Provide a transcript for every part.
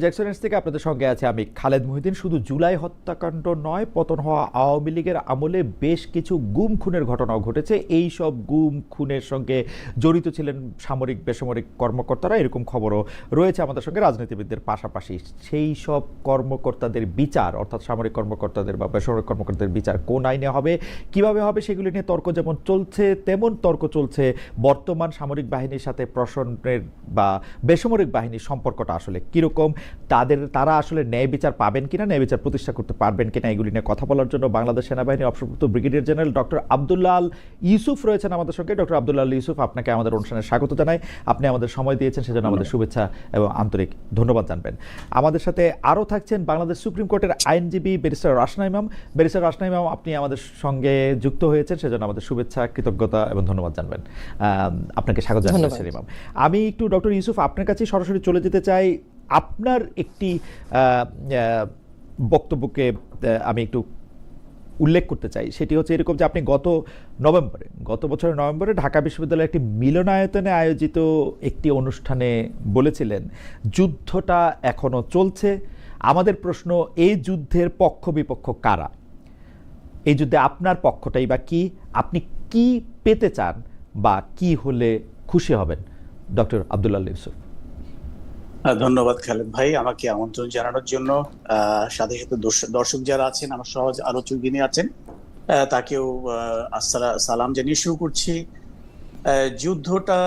জ্যাকসনের থেকে আপনাদের সঙ্গে আছে আমি খালেদ মহিউদ্দিন। শুধু জুলাই হত্যাকাণ্ড নয়, পতন হওয়া আওয়ামী লীগের আমলে বেশ কিছু গুম খুনের ঘটনাও ঘটেছে। এই সব গুম খুনের সঙ্গে জড়িত ছিলেন সামরিক বেসামরিক কর্মকর্তারা, এরকম খবরও রয়েছে আমাদের সঙ্গে। রাজনীতিবিদদের পাশাপাশি সেই সব কর্মকর্তাদের বিচার, অর্থাৎ সামরিক কর্মকর্তাদের বা বেসামরিক কর্মকর্তাদের বিচার কোন আইনে হবে, কিভাবে হবে, সেগুলি নিয়ে তর্ক যেমন চলছে, তেমন তর্ক চলছে বর্তমান সামরিক বাহিনীর সাথে প্রশাসনের বা বেসামরিক বাহিনীর সম্পর্কটা আসলে কীরকম, তারা আসলে ন্যায় বিচার পাবেন কিনা, ন্যায় বিচার প্রতিষ্ঠা করতে পারবেন কিনা, এগুলি নিয়ে কথা বলার জন্য বাংলাদেশ সেনাবাহিনীর অবসরপ্রাপ্ত brigadier general doctor Abdullah Al Yusuf রয়েছেন আমাদের সঙ্গে। ডক্টর আব্দুল্লাহ আল ইউসুফ, আপনাকে আমাদের অনুষ্ঠানে স্বাগত জানাই। আপনি আমাদের সময় দিয়েছেন, সেজন্য আমাদের শুভেচ্ছা এবং আন্তরিক ধন্যবাদ জানবেন। আমাদের সাথে আরও থাকছেন বাংলাদেশ সুপ্রিম কোর্টের আইনজীবী ব্যারিস্টার রাসনা ইমাম। ব্যারিস্টার রাসনা ইমাম, আপনি আমাদের সঙ্গে যুক্ত হয়েছেন, সেজন্য আমাদের শুভেচ্ছা, কৃতজ্ঞতা এবং ধন্যবাদ জানবেন। আপনাকে স্বাগত জানাচ্ছি ইমাম। আমি একটু ডক্টর ইউসুফ আপনার কাছে সরাসরি চলে যেতে চাই। আপনার একটি বক্তব্যকে আমি একটু উল্লেখ করতে চাই, সেটি হচ্ছে এরকম যে আপনি গত বছরের নভেম্বরে ঢাকা বিশ্ববিদ্যালয়ের একটি মিলনায়তনে আয়োজিত একটি অনুষ্ঠানে বলেছিলেন যুদ্ধটা এখনো চলছে। আমাদের প্রশ্ন, এই যুদ্ধের পক্ষ বিপক্ষ কারা? এই যুদ্ধে আপনার পক্ষটাই বা কি? আপনি কি পেতে চান বা কি হলে খুশি হবেন? ডক্টর আব্দুল্লাহ ইউসুফ। ধন্যবাদ খালেদ ভাই আমাকে আমন্ত্রণ জানানোর জন্য। সাথে সাথে দর্শক যারা আছেন, আমার সহজ আলোচক যিনি আছেন, তাকেও সালাম জানিয়ে শুরু করছি। যুদ্ধটা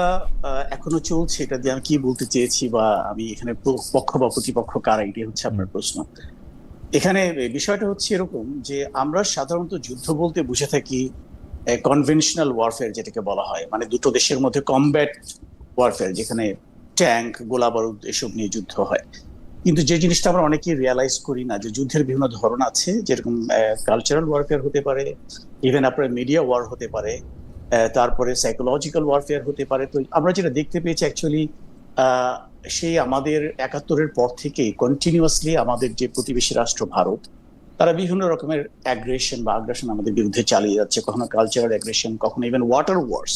এখনো চলছে, এটা দিয়ে আমি কি বলতে চেয়েছি বা আমি এখানে পক্ষ বা প্রতিপক্ষ কারা, এটাই হচ্ছে আপনার প্রশ্ন। এখানে বিষয়টা হচ্ছে এরকম যে আমরা সাধারণত যুদ্ধ বলতে বুঝে থাকি কনভেনশনাল ওয়ারফেয়ার, যেটাকে বলা হয়, মানে দুটো দেশের মধ্যে কমব্যাট ওয়ারফেয়ার, যেখানে ট্যাঙ্ক, গোলা বারুদ এসব নিয়ে যুদ্ধ হয়। কিন্তু যে জিনিসটা আমরা অনেকেই রিয়ালাইজ করি না, যে যুদ্ধের বিভিন্ন ধরন আছে, যেরকম কালচারাল ওয়ারফেয়ার হতে পারে, ইভেন আপনার মিডিয়া ওয়ার হতে পারে, তারপরে সাইকোলজিক্যাল ওয়ারফেয়ার হতে পারে। তো আমরা যেটা দেখতে পেয়েছি অ্যাকচুয়ালি সেই আমাদের ৭১-এর পর থেকেই কন্টিনিউয়াসলি আমাদের যে প্রতিবেশী রাষ্ট্র ভারত, তারা বিভিন্ন রকমের আগ্রাসন আমাদের বিরুদ্ধে চালিয়ে যাচ্ছে। কখনো কালচারাল অ্যাগ্রেশন, কখনো ইভেন ওয়াটার ওয়ার্স,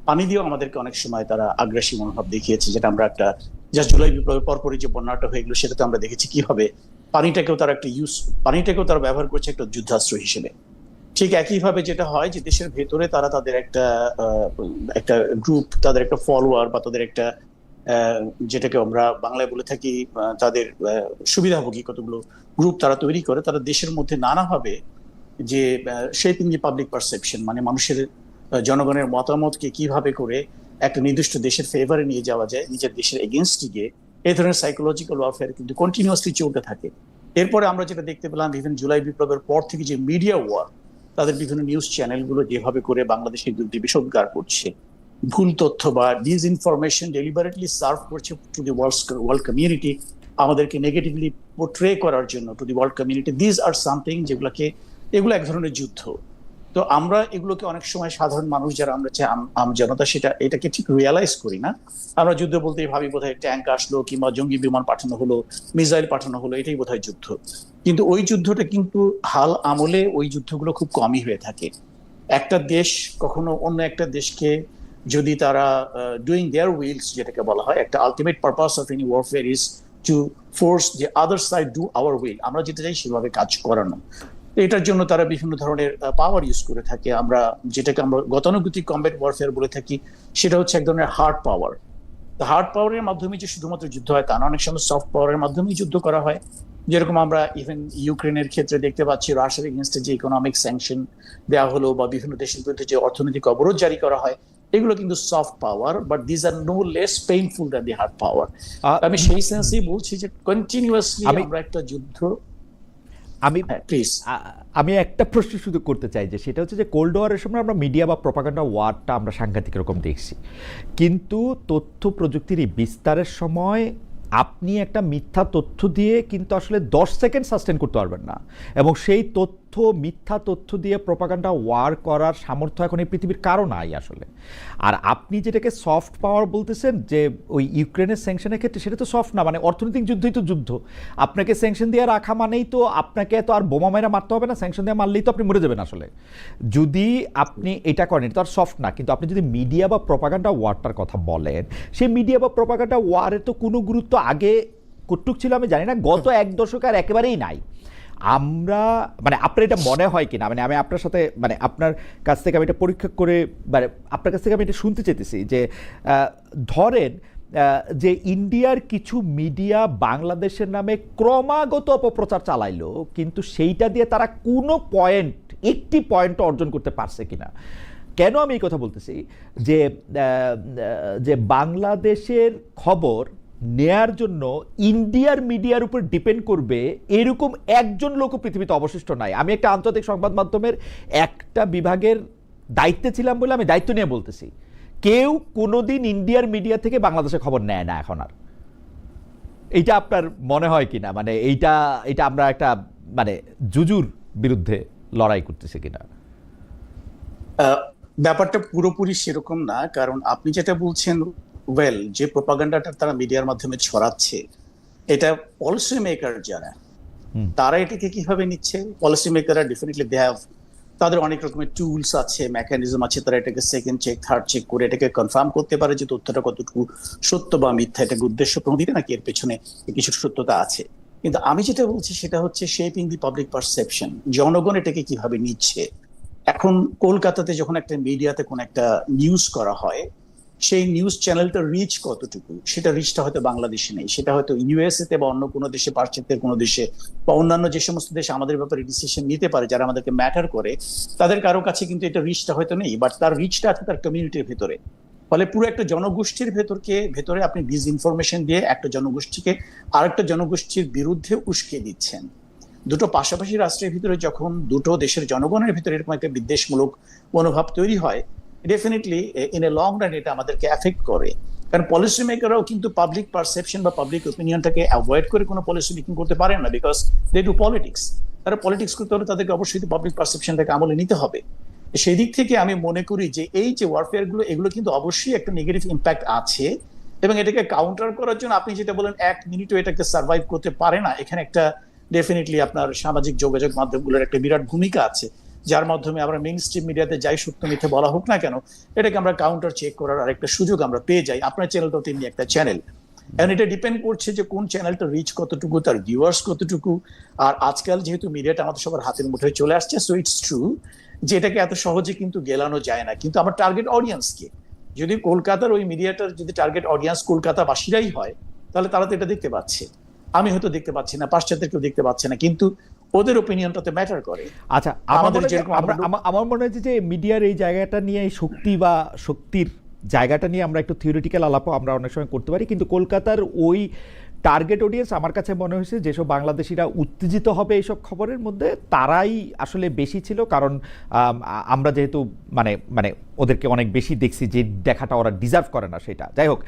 পানি দিয়েও আমাদেরকে অনেক সময় তারা আগ্রাসী মনোভাব দেখিয়েছে। যেটা আমরা একটা জুলাই বিপ্লবের পরপরই যে বন্যাটা হয়ে গেলো, সেটাতে আমরা দেখেছি কিভাবে পানিটাকেও তারা ব্যবহার করছে একটা যুদ্ধাস্ত্র হিসেবে। ঠিক একইভাবে যেটা হয় যে দেশের ভেতরে তারা তাদের একটা গ্রুপ, তাদের একটা ফলোয়ার বা তাদের একটা যেটাকে আমরা বাংলায় বলে থাকি তাদের সুবিধাভোগী কতগুলো গ্রুপ তারা তৈরি করে, তারা দেশের মধ্যে নানাভাবে যে শেপিং দি পাবলিক পারসেপশন, মানে মানুষের জনগণের মতামতকে কিভাবে করে একটা নির্দিষ্ট দেশের ফেভারে নিয়ে যাওয়া যায়, নিজের দেশের এগেনস্টে গিয়ে, এই ধরনের সাইকোলজিক্যাল ওয়ারফেয়ার কিন্তু কন্টিনিউয়াসলি চলতে থাকে। এরপরে আমরা যেটা দেখতে পেলাম, ইভেন জুলাই বিপ্লবের পর থেকে যে মিডিয়া ওয়ার, তাদের বিভিন্ন নিউজ চ্যানেলগুলো যেভাবে করে বাংলাদেশের বিরুদ্ধে বিষোদ্গার করছে, ভুল তথ্য বা ডিসইনফরমেশন ডেলিবারেটলি সার্ভ করছে টু দি ওয়ার্ল্ড কমিউনিটি, আমাদেরকে নেগেটিভলি পোর্ট্রে করার জন্য to the world community. This are something এগুলো এক ধরনের যুদ্ধ। তো আমরা এগুলোকে অনেক সময় সাধারণ মানুষ যারা আমরা জনতা, এটাকে ঠিক রিয়ালাইজ করি না। আমরা যুদ্ধ বলতেই ভাবি বোধহয় ট্যাঙ্ক আসলো, কিংবা জঙ্গি বিমান পাঠানো হলো, মিসাইল পাঠানো হলো, এটাই বোধহয় যুদ্ধ। কিন্তু ওই যুদ্ধটা কিন্তু হাল আমলে ওই যুদ্ধগুলো খুব কমই হয়ে থাকে। একটা দেশ কখনো অন্য একটা দেশকে যদি তারা ডুইং দেয়ার উইলস, যেটাকে বলা হয়, একটা ultimate purpose of any warfare is to force the other side do our will, আমরা যেটা চাই সেভাবে কাজ করানো। এটার জন্য তারা বিভিন্ন ধরনের পাওয়ার ইউজ করে থাকে। যেটাকে আমরা গতানুগতিক কমব্যাট ওয়ারফেয়ার বলে থাকি, সেটা হচ্ছে এক ধরনের হার্ড পাওয়ার। হার্ড পাওয়ারের মাধ্যমে যে শুধুমাত্র যুদ্ধ হয় তা না, অনেক সময় সফট পাওয়ারের মাধ্যমেই যুদ্ধ করা হয়। যেরকম আমরা ইভেন ইউক্রেনের ক্ষেত্রে দেখতে পাচ্ছি, রাশিয়ার এগেইনস্টে যে ইকোনমিক স্যাংশন দেওয়া হলো বা বিভিন্ন দেশের বিরুদ্ধে যে অর্থনৈতিক অবরোধ জারি করা হয়, এগুলো কিন্তু soft power, but this are no less painful than the hard power. আমি সেই সেন্সেই বলছি যে কন্টিনিউয়াসলি আমরা একটা যুদ্ধ। আমি একটা প্রশ্ন শুধু করতে চাই, যে সেটা হচ্ছে যে কোল্ড ওয়ারের সময় আমরা মিডিয়া বা প্রপাগান্ডা ওয়ারটা আমরা সাংঘাতিক রকম দেখছি, কিন্তু তথ্য প্রযুক্তির এই বিস্তারের সময় আপনি একটা মিথ্যা তথ্য দিয়ে কিন্তু আসলে 10 সেকেন্ড সাস্টেন করতে পারবেন না, এবং সেই মিথ্যা তথ্য দিয়ে প্রপাগান্ডা ওয়ার করার সামর্থ্য এখন এই পৃথিবীর কারো নাই আসলে। আর আপনি যেটাকে সফট পাওয়ার বলতেছেন, যে ওই ইউক্রেনের স্যাংশনের ক্ষেত্রে, সেটা তো সফট না, মানে অর্থনৈতিক যুদ্ধই তো যুদ্ধ। আপনাকে স্যাংশন দিয়ে রাখা মানেই তো আপনাকে তো আর বোমা মেরা মারতে হবে না, স্যাংশন দিয়ে মারলেই তো আপনি মরে যাবেন আসলে। যদি আপনি এটা করেন, এটা তো আর সফট না। কিন্তু আপনি যদি মিডিয়া বা প্রপাগান্ডা ওয়ারটার কথা বলেন, সেই মিডিয়া বা প্রপাগান্ডা ওয়ারের তো কোনো গুরুত্ব আগে কতটুক ছিল আমি জানি না, গত এক দশকে আর একেবারেই নাই। আমরা মানে আপনার এটা মনে হয় কিনা, মানে আমি আপনার সাথে মানে আপনার কাছ থেকে আমি এটা পরীক্ষা করে মানে আপনার কাছ থেকে আমি এটা শুনতে চেয়েছি যে ধরেন যে ইন্ডিয়ার কিছু মিডিয়া বাংলাদেশের নামে ক্রমাগত অপপ্রচার চালাইলো, কিন্তু সেইটা দিয়ে তারা কোনো পয়েন্ট, একটি পয়েন্ট অর্জন করতে পারছে কিনা। কেন আমি এই কথা বলতেছি যে যে বাংলাদেশের খবর নেয়ার জন্য ইন্ডিয়ার মিডিয়ার উপর ডিপেন্ড করবে এরকম একজন লোক পৃথিবীতে অবশিষ্ট নাই। আমি একটা আন্তর্জাতিক সংবাদ মাধ্যমের একটা বিভাগের দায়িত্বে ছিলাম বলে আমি দায়িত্ব নিয়ে বলতেছি, কেউ কোনোদিন ইন্ডিয়ার মিডিয়া থেকে বাংলাদেশের খবর নেয় না এখন আর। এইটা আপনার মনে হয় কিনা, মানে এইটা এটা আমরা একটা মানে জুজুর বিরুদ্ধে লড়াই করতেছি কিনা? ব্যাপারটা পুরোপুরি সেরকম না, কারণ আপনি যেটা বলছেন, যে প্রপাগান্ডাটা তারা মিডিয়ার মাধ্যমে ছড়াচ্ছে, এটা পলিসি মেকার যারা, তারা এটাকে কিভাবে নিচ্ছে? পলিসি মেকাররা ডেফিনেটলি দে হ্যাভ, তাদের অনেক রকমের টুলস আছে, মেকানিজম আছে, তারা এটাকে সেকেন্ড চেক, থার্ড চেক করে এটাকে কনফার্ম করতে পারে যে তথ্যটা কতটুকু সত্য বা মিথ্যা, এটাকে উদ্দেশ্য প্রণোদিত নাকি এর পেছনে কিছু সত্যতা আছে। কিন্তু আমি যেটা বলছি সেটা হচ্ছে শেপিং দি পাবলিক পারসেপশন, জনগণ এটাকে কিভাবে নিচ্ছে। এখন কলকাতাতে যখন একটা মিডিয়াতে কোন একটা নিউজ করা হয়, সেই নিউজ চ্যানেলটার রিচ কতটুকু, সেটা রিচটা হয়তো বাংলাদেশে নেই, সেটা হয়তো ইউএসএ তে বা অন্য কোনো দেশে, পাশ্চাত্যের কোনো দেশে বা অন্যান্য যে সমস্ত দেশ আমাদের ব্যাপারে ডিসিশন নিতে পারে, যারা আমাদেরকে ম্যাটার করে, তাদের কারো কাছে কিন্তু এটা রিচটা হয়তো নেই, বাট তার রিচটা আছে তার কমিউনিটির ভেতরে। ফলে পুরো একটা জনগোষ্ঠীর ভেতরে আপনি ডিসইনফরমেশন দিয়ে একটা জনগোষ্ঠীকে আরেকটা জনগোষ্ঠীর বিরুদ্ধে উস্কে দিচ্ছেন। দুটো পাশাপাশি রাষ্ট্রের ভিতরে যখন দুটো দেশের জনগণের ভিতরে এরকম একটা বিদ্বেষমূলক মনোভাব তৈরি হয়, definitely in a long run এটা আমাদেরকে এফেক্ট করে। কারণ পলিসি মেকাররাও কিন্তু পাবলিক পারসেপশন বা পাবলিক ওপিনিয়নটাকে অ্যাভয়েড করে কোনো পলিসি মেকিং করতে পারেন না, বিকজ দে ডু পলিটিক্স। তারা পলিটিক্স করতে হলে তাদেরকে অবশ্যই পাবলিক পারসেপশনটাকে আমলে নিতে হবে। সেই দিক থেকে আমি মনে করি যে এই যে ওয়ারফেয়ার গুলো, এগুলো কিন্তু অবশ্যই একটা নেগেটিভ ইম্প্যাক্ট আছে, এবং এটাকে কাউন্টার করার জন্য আপনি যেটা বলেন 1 মিনিটও এটাকে সার্ভাইভ করতে পারে না, এখানে একটা ডেফিনেটলি আপনার সামাজিক যোগাযোগ মাধ্যমগুলোর একটা বিরাট ভূমিকা আছে, যার মাধ্যমে আমরা মেইন স্ট্রিম মিডিয়াতে যাই সত্য মিথ্যে বলা হোক না কেন, এটাকে আমরা কাউন্টার চেক করার আরেকটা সুযোগ আমরা পেয়ে যাই। আপনার চ্যানেলটাও তেমনি একটা চ্যানেল, এখন এটা ডিপেন্ড করছে যে কোন চ্যানেলটা রিচ কতটুকু, তার ভিউয়ার্স কতটুকু। আর আজকাল যেহেতু মিডিয়াটা আমাদের সবার হাতের মুঠোয় চলে আসছে, সো ইটস ট্রু যে এটাকে এত সহজে কিন্তু গেলানো যায় না। কিন্তু আমার টার্গেট অডিয়েন্সকে, যদি কলকাতার ওই মিডিয়াটার যদি টার্গেট অডিয়েন্স কলকাতাবাসীরাই হয়, তাহলে তারা তো এটা দেখতে পাচ্ছে, আমি হয়তো দেখতে পাচ্ছি না, পাশ্চাত্যের কেউ দেখতে পাচ্ছে না, কিন্তু ওদের ওপিনিয়নটা তো ম্যাটার করে। আচ্ছা, আমার মনে হয় যে মিডিয়ার এই জায়গাটা নিয়ে, এই শক্তি বা শক্তির জায়গাটা নিয়ে আমরা একটু থিওরিটিক্যাল আলাপও আমরা অনেক সময় করতে পারি, কিন্তু কলকাতার ওই টার্গেট অডিয়েন্স আমার কাছে মনে হয়েছে যেসব বাংলাদেশিরা উত্তেজিত হবে এইসব খবরের মধ্যে, তারাই আসলে বেশি ছিল। কারণ আমরা যেহেতু মানে মানে ওদেরকে অনেক বেশি দেখছি, যে দেখাটা ওরা ডিজার্ভ করে না সেটা, যাই হোক।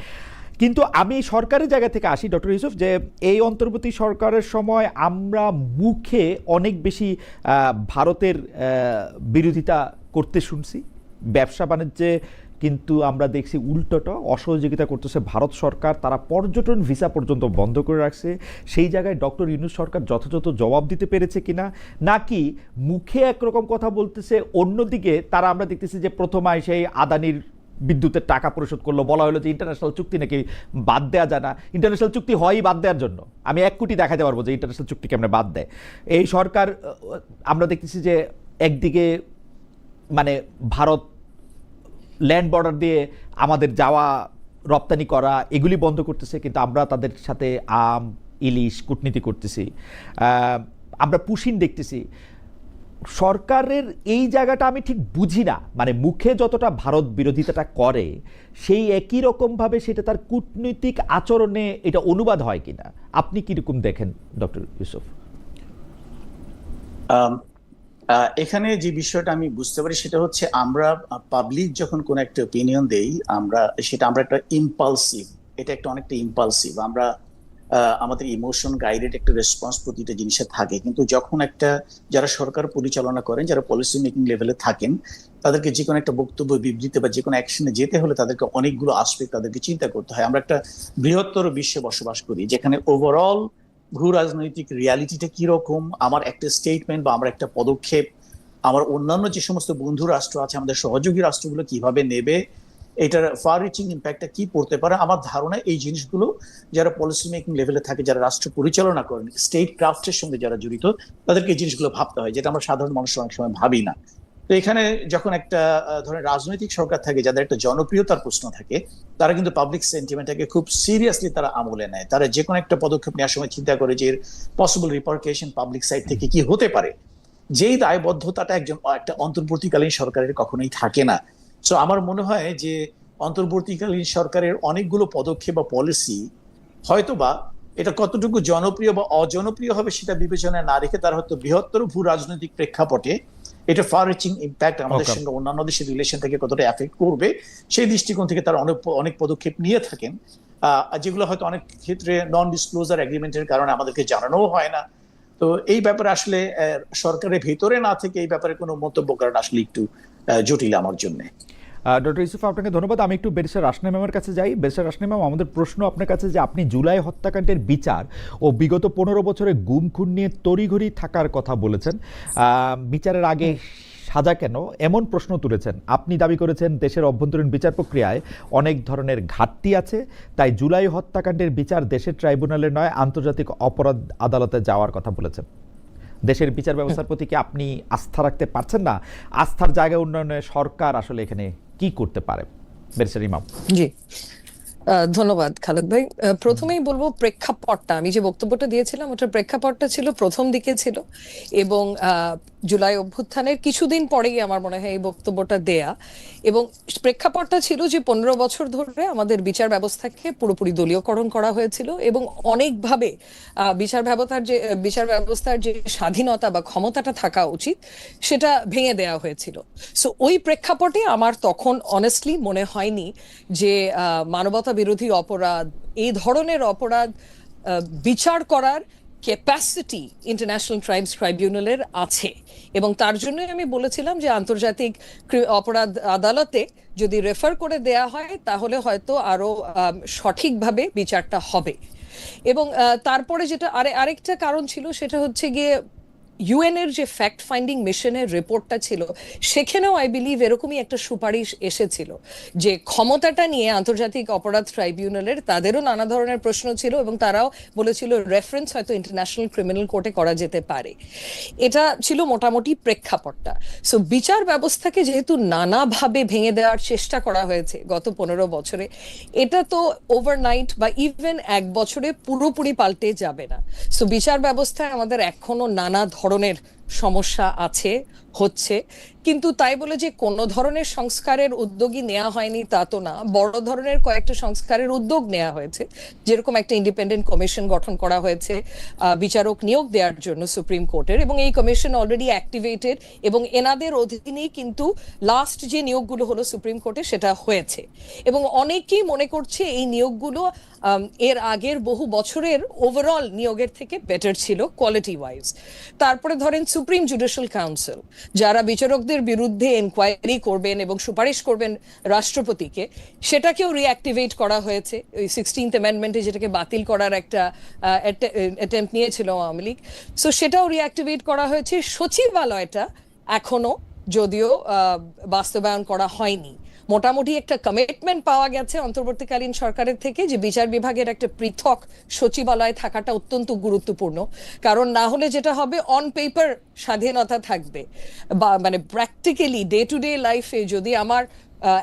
কিন্তু আমি সরকারের জায়গা থেকে আসি ডক্টর ইউসুফ, যে এই অন্তর্বর্তী সরকারের সময় আমরা মুখে অনেক বেশি ভারতের বিরোধিতা করতে শুনছি, ব্যবসা বাণিজ্যে কিন্তু আমরা দেখছি উল্টোটা অসহযোগিতা করতেছে ভারত সরকার। তারা পর্যটন ভিসা পর্যন্ত বন্ধ করে রাখছে। সেই জায়গায় ডক্টর ইউনূস সরকার যথাযথ জবাব দিতে পেরেছে কিনা, নাকি মুখে একরকম কথা বলতেছে, অন্যদিকে তারা আমরা দেখতেছি যে প্রথমায় সেই আদানির বিদ্যুতের টাকা পরিশোধ করলো, বলা হলো যে ইন্টারন্যাশনাল চুক্তি নাকি বাদ দেওয়া যায় না। ইন্টারন্যাশনাল চুক্তি হয়ই বাদ দেওয়ার জন্য, আমি 1 কোটি দেখাতে পারবো যে ইন্টারন্যাশনাল চুক্তি কেমনে বাদ দেয় এই সরকার। আমরা দেখতেছি যে একদিকে মানে ভারত ল্যান্ড বর্ডার দিয়ে আমাদের যাওয়া রপ্তানি করা এগুলি বন্ধ করতেছে, কিন্তু আমরা তাদের সাথে আম, ইলিশ কূটনীতি করতেছি, আমরা পুশিন দেখতেছি। সরকারের এই জায়গাটা আমি ঠিক বুঝি না, মানে মুখে যতটা ভারত বিরোধিতাটা করে, সেই একই রকমভাবে সেটা তার কূটনৈতিক আচরণে এটা অনুবাদ হয় কিনা, আপনি কিরকম দেখেন ডক্টর ইউসুফ? এখানে যে বিষয়টা আমি বুঝতে পারি সেটা হচ্ছে, আমরা পাবলিক যখন কোন একটা ওপিনিয়ন দেই, আমরা একটা ইম্পালসিভ, এটা একটা অনেকটা ইম্পালসিভ, আমরা আমাদের ইমোশন গাইডেড একটা রেসপন্স প্রতিটা জিনিসে থাকে। কিন্তু যখন যারা সরকার পরিচালনা করেন, যারা পলিসি মেকিং লেভেলে থাকেন, তাদেরকে যে কোনো একটা বক্তব্য, বিবৃতি বা যে কোনো অ্যাকশনে যেতে হলে তাদেরকে অনেকগুলো আসপেক্ট তাদেরকে চিন্তা করতে হয়। আমরা একটা বৃহত্তর বিশ্বে বসবাস করি, যেখানে ওভারঅল ভূ রাজনৈতিক রিয়ালিটিটা কিরকম, আমার একটা স্টেটমেন্ট বা আমার একটা পদক্ষেপ আমার অন্যান্য যে সমস্ত বন্ধু রাষ্ট্র আছে, আমাদের সহযোগী রাষ্ট্রগুলো কিভাবে নেবে, এটার ফার রিচিং ইম্প্যাক্টটা কি পড়তে পারে। আমার ধারণা এই জিনিসগুলো যারা পলিসি মেকিং লেভেলে থাকে, যারা রাষ্ট্র পরিচালনা করেন, স্টেট ক্রাফটের সঙ্গে যারা জড়িত, তাদেরকে এই জিনিসগুলো ভাবতে হয়, যেটা আমরা সাধারণ মানুষ অনেক সময় ভাবি না। তো এখানে যখন একটা ধরেন রাজনৈতিক সরকার থাকে, যাদের একটা জনপ্রিয়তার প্রশ্ন থাকে, তারা কিন্তু পাবলিক সেন্টিমেন্টটাকে খুব সিরিয়াসলি তারা আমলে নেয়। তারা যে কোনো একটা পদক্ষেপ নেওয়ার সময় চিন্তা করে যে এর পসিবল রিপারকেশন পাবলিক সাইড থেকে কি হতে পারে। যেই দায়বদ্ধতাটা একটা অন্তর্বর্তীকালীন সরকারের কখনোই থাকে না। সো আমার মনে হয় যে অন্তর্বর্তীকালীন সরকারের অনেকগুলো পদক্ষেপ বা পলিসি হয়তোবা এটা কতটুকু জনপ্রিয় বা অজনপ্রিয় হবে সেটা বিবেচনায় না রেখে তারা হয়তো বৃহত্তর ভূ রাজনৈতিক প্রেক্ষাপটে এটা ফার রিচিং ইম্প্যাক্ট আমাদের Okay. সঙ্গে অন্যান্য দেশের রিলেশন থেকে কতটা এফেক্ট করবে সেই দৃষ্টিকোণ থেকে তারা অনেক অনেক পদক্ষেপ নিয়ে থাকেন, যেগুলো হয়তো অনেক ক্ষেত্রে নন ডিসক্লোজার এগ্রিমেন্টের কারণে আমাদেরকে জানানোও হয় না। তো এই ব্যাপারে আসলে সরকারের ভেতরে না থেকে এই ব্যাপারে কোনো মন্তব্য করাটা আসলে একটু জটিল আমার জন্য। ডক্টর ইউসুফ, আপনাকে ধন্যবাদ। আমি একটু ব্যারিস্টার রাশনা ম্যামের কাছে যাই। ব্যারিস্টার রাশনা ম্যাম, আমাদের প্রশ্ন আপনার কাছে যে আপনি জুলাই হত্যাকাণ্ডের বিচার ও বিগত 15 বছরে গুম খুন নিয়ে তড়িঘড়ি থাকার কথা বলেছেন। বিচারের আগে সাজা কেন, এমন প্রশ্ন তুলেছেন। আপনি দাবি করেছেন দেশের অভ্যন্তরীণ বিচার প্রক্রিয়ায় অনেক ধরনের ঘাটতি আছে, তাই জুলাই হত্যাকাণ্ডের বিচার দেশের ট্রাইব্যুনালে নয় আন্তর্জাতিক অপরাধ আদালতে যাওয়ার কথা বলেছেন। দেশের বিচার ব্যবস্থার প্রতি কি আপনি আস্থা রাখতে পারছেন না? আস্থার জায়গা উন্নয়নে সরকার আসলে এখানে কি করতে পারে? ব্যারিস্টার ইমাম। জি, ধন্যবাদ খালেদ ভাই। প্রথমেই বলবো প্রেক্ষাপটটা, আমি যে বক্তব্যটা দিয়েছিলাম ওটার প্রেক্ষাপটটা ছিল প্রথম দিকে ছিল, এবং জুলাই অভ্যুত্থানের কিছুদিন পরেই আমার মনে হয় এই বক্তব্যটা দেয়া। এবং প্রেক্ষাপটটা ছিল যে 15 বছর ধরে আমাদের বিচার ব্যবস্থাকে পুরোপুরি দলীয়করণ করা হয়েছিল এবং অনেকভাবে বিচার ব্যবস্থার যে স্বাধীনতা বা ক্ষমতাটা থাকা উচিত সেটা ভেঙে দেওয়া হয়েছিল। সো ওই প্রেক্ষাপটে আমার তখন অনেস্টলি মনে হয়নি যে মানবতা বিরোধী অপরাধ, এই ধরনের অপরাধ বিচার করার ক্যাপাসিটি ইন্টারন্যাশনাল ক্রাইমস ট্রাইব্যুনালের আছে। এবং তার জন্যই আমি বলেছিলাম যে আন্তর্জাতিক অপরাধ আদালতে যদি রেফার করে দেয়া হয় তাহলে হয়তো আরো সঠিকভাবে বিচারটা হবে। এবং তারপরে যেটা আরেকটা কারণ ছিল সেটা হচ্ছে গিয়ে ইউএন এর যে ফ্যাক্ট ফাইন্ডিং মিশনের রিপোর্টটা ছিল সেখানেও আই বিলিভ এরকমই একটা সুপারিশ এসেছিল যে ক্ষমতাটা নিয়ে আন্তর্জাতিক অপরাধ ট্রাইব্যুনালের তাদেরও নানা ধরনের প্রশ্ন ছিল এবং তারাও বলেছিল রেফারেন্স হয়তো ইন্টারন্যাশনাল ক্রিমিনাল কোর্টে করা যেতে পারে। এটা ছিল মোটামুটি প্রেক্ষাপটটা। সো বিচার ব্যবস্থাকে যেহেতু নানাভাবে ভেঙে দেওয়ার চেষ্টা করা হয়েছে গত 15 বছরে, এটা তো ওভারনাইট বা ইভেন এক বছরে পুরোপুরি পাল্টে যাবে না। সো বিচার ব্যবস্থায় আমাদের এখনো নানা ধরনের সমস্যা আছে, হচ্ছে। কিন্তু তাই বলে যে কোনো ধরনের সংস্কারের উদ্যোগই নেওয়া হয়নি তা তো না। বড় ধরনের কয়েকটা সংস্কারের উদ্যোগ নেওয়া হয়েছে, যেরকম একটা ইন্ডিপেন্ডেন্ট কমিশন গঠন করা হয়েছে বিচারক নিয়োগ দেওয়ার জন্য সুপ্রিম কোর্টের, এবং এই কমিশন অলরেডি অ্যাক্টিভেটেড এবং এনাদের অধীনেই কিন্তু লাস্ট যে নিয়োগগুলো হলো সুপ্রিম কোর্টে সেটা হয়েছে। এবং অনেকেই মনে করছে এই নিয়োগগুলো এর আগের বহু বছরের ওভারঅল নিয়োগের থেকে বেটার ছিল কোয়ালিটি ওয়াইজ। তারপরে ধরেন সুপ্রিম জুডিশিয়াল কাউন্সিল, যারা বিচারকদের বিরুদ্ধে এনকোয়ারি করবেন এবং সুপারিশ করবেন রাষ্ট্রপতিকে, সেটাকেও রিঅ্যাক্টিভেট করা হয়েছে। ওই 16th অ্যামেন্ডমেন্টে যেটাকে বাতিল করার একটা অ্যাটেম্প্ট নিয়েছিল আওয়ামী লীগ, সো সেটাও রিঅ্যাক্টিভেট করা হয়েছে। সচিবালয়টা এখনো যদিও বাস্তবায়ন করা হয়নি। মোটামুটি একটা কমিটমেন্ট পাওয়া গেছে অন্তর্বর্তীকালীন সরকারের থেকে যে বিচার বিভাগের একটা পৃথক সচিবালয় থাকাটা অত্যন্ত গুরুত্বপূর্ণ। কারণ না হলে যেটা হবে, অন পেপার স্বাধীনতা থাকবে বা মানে প্র্যাকটিক্যালি ডে টু ডে লাইফে যদি আমার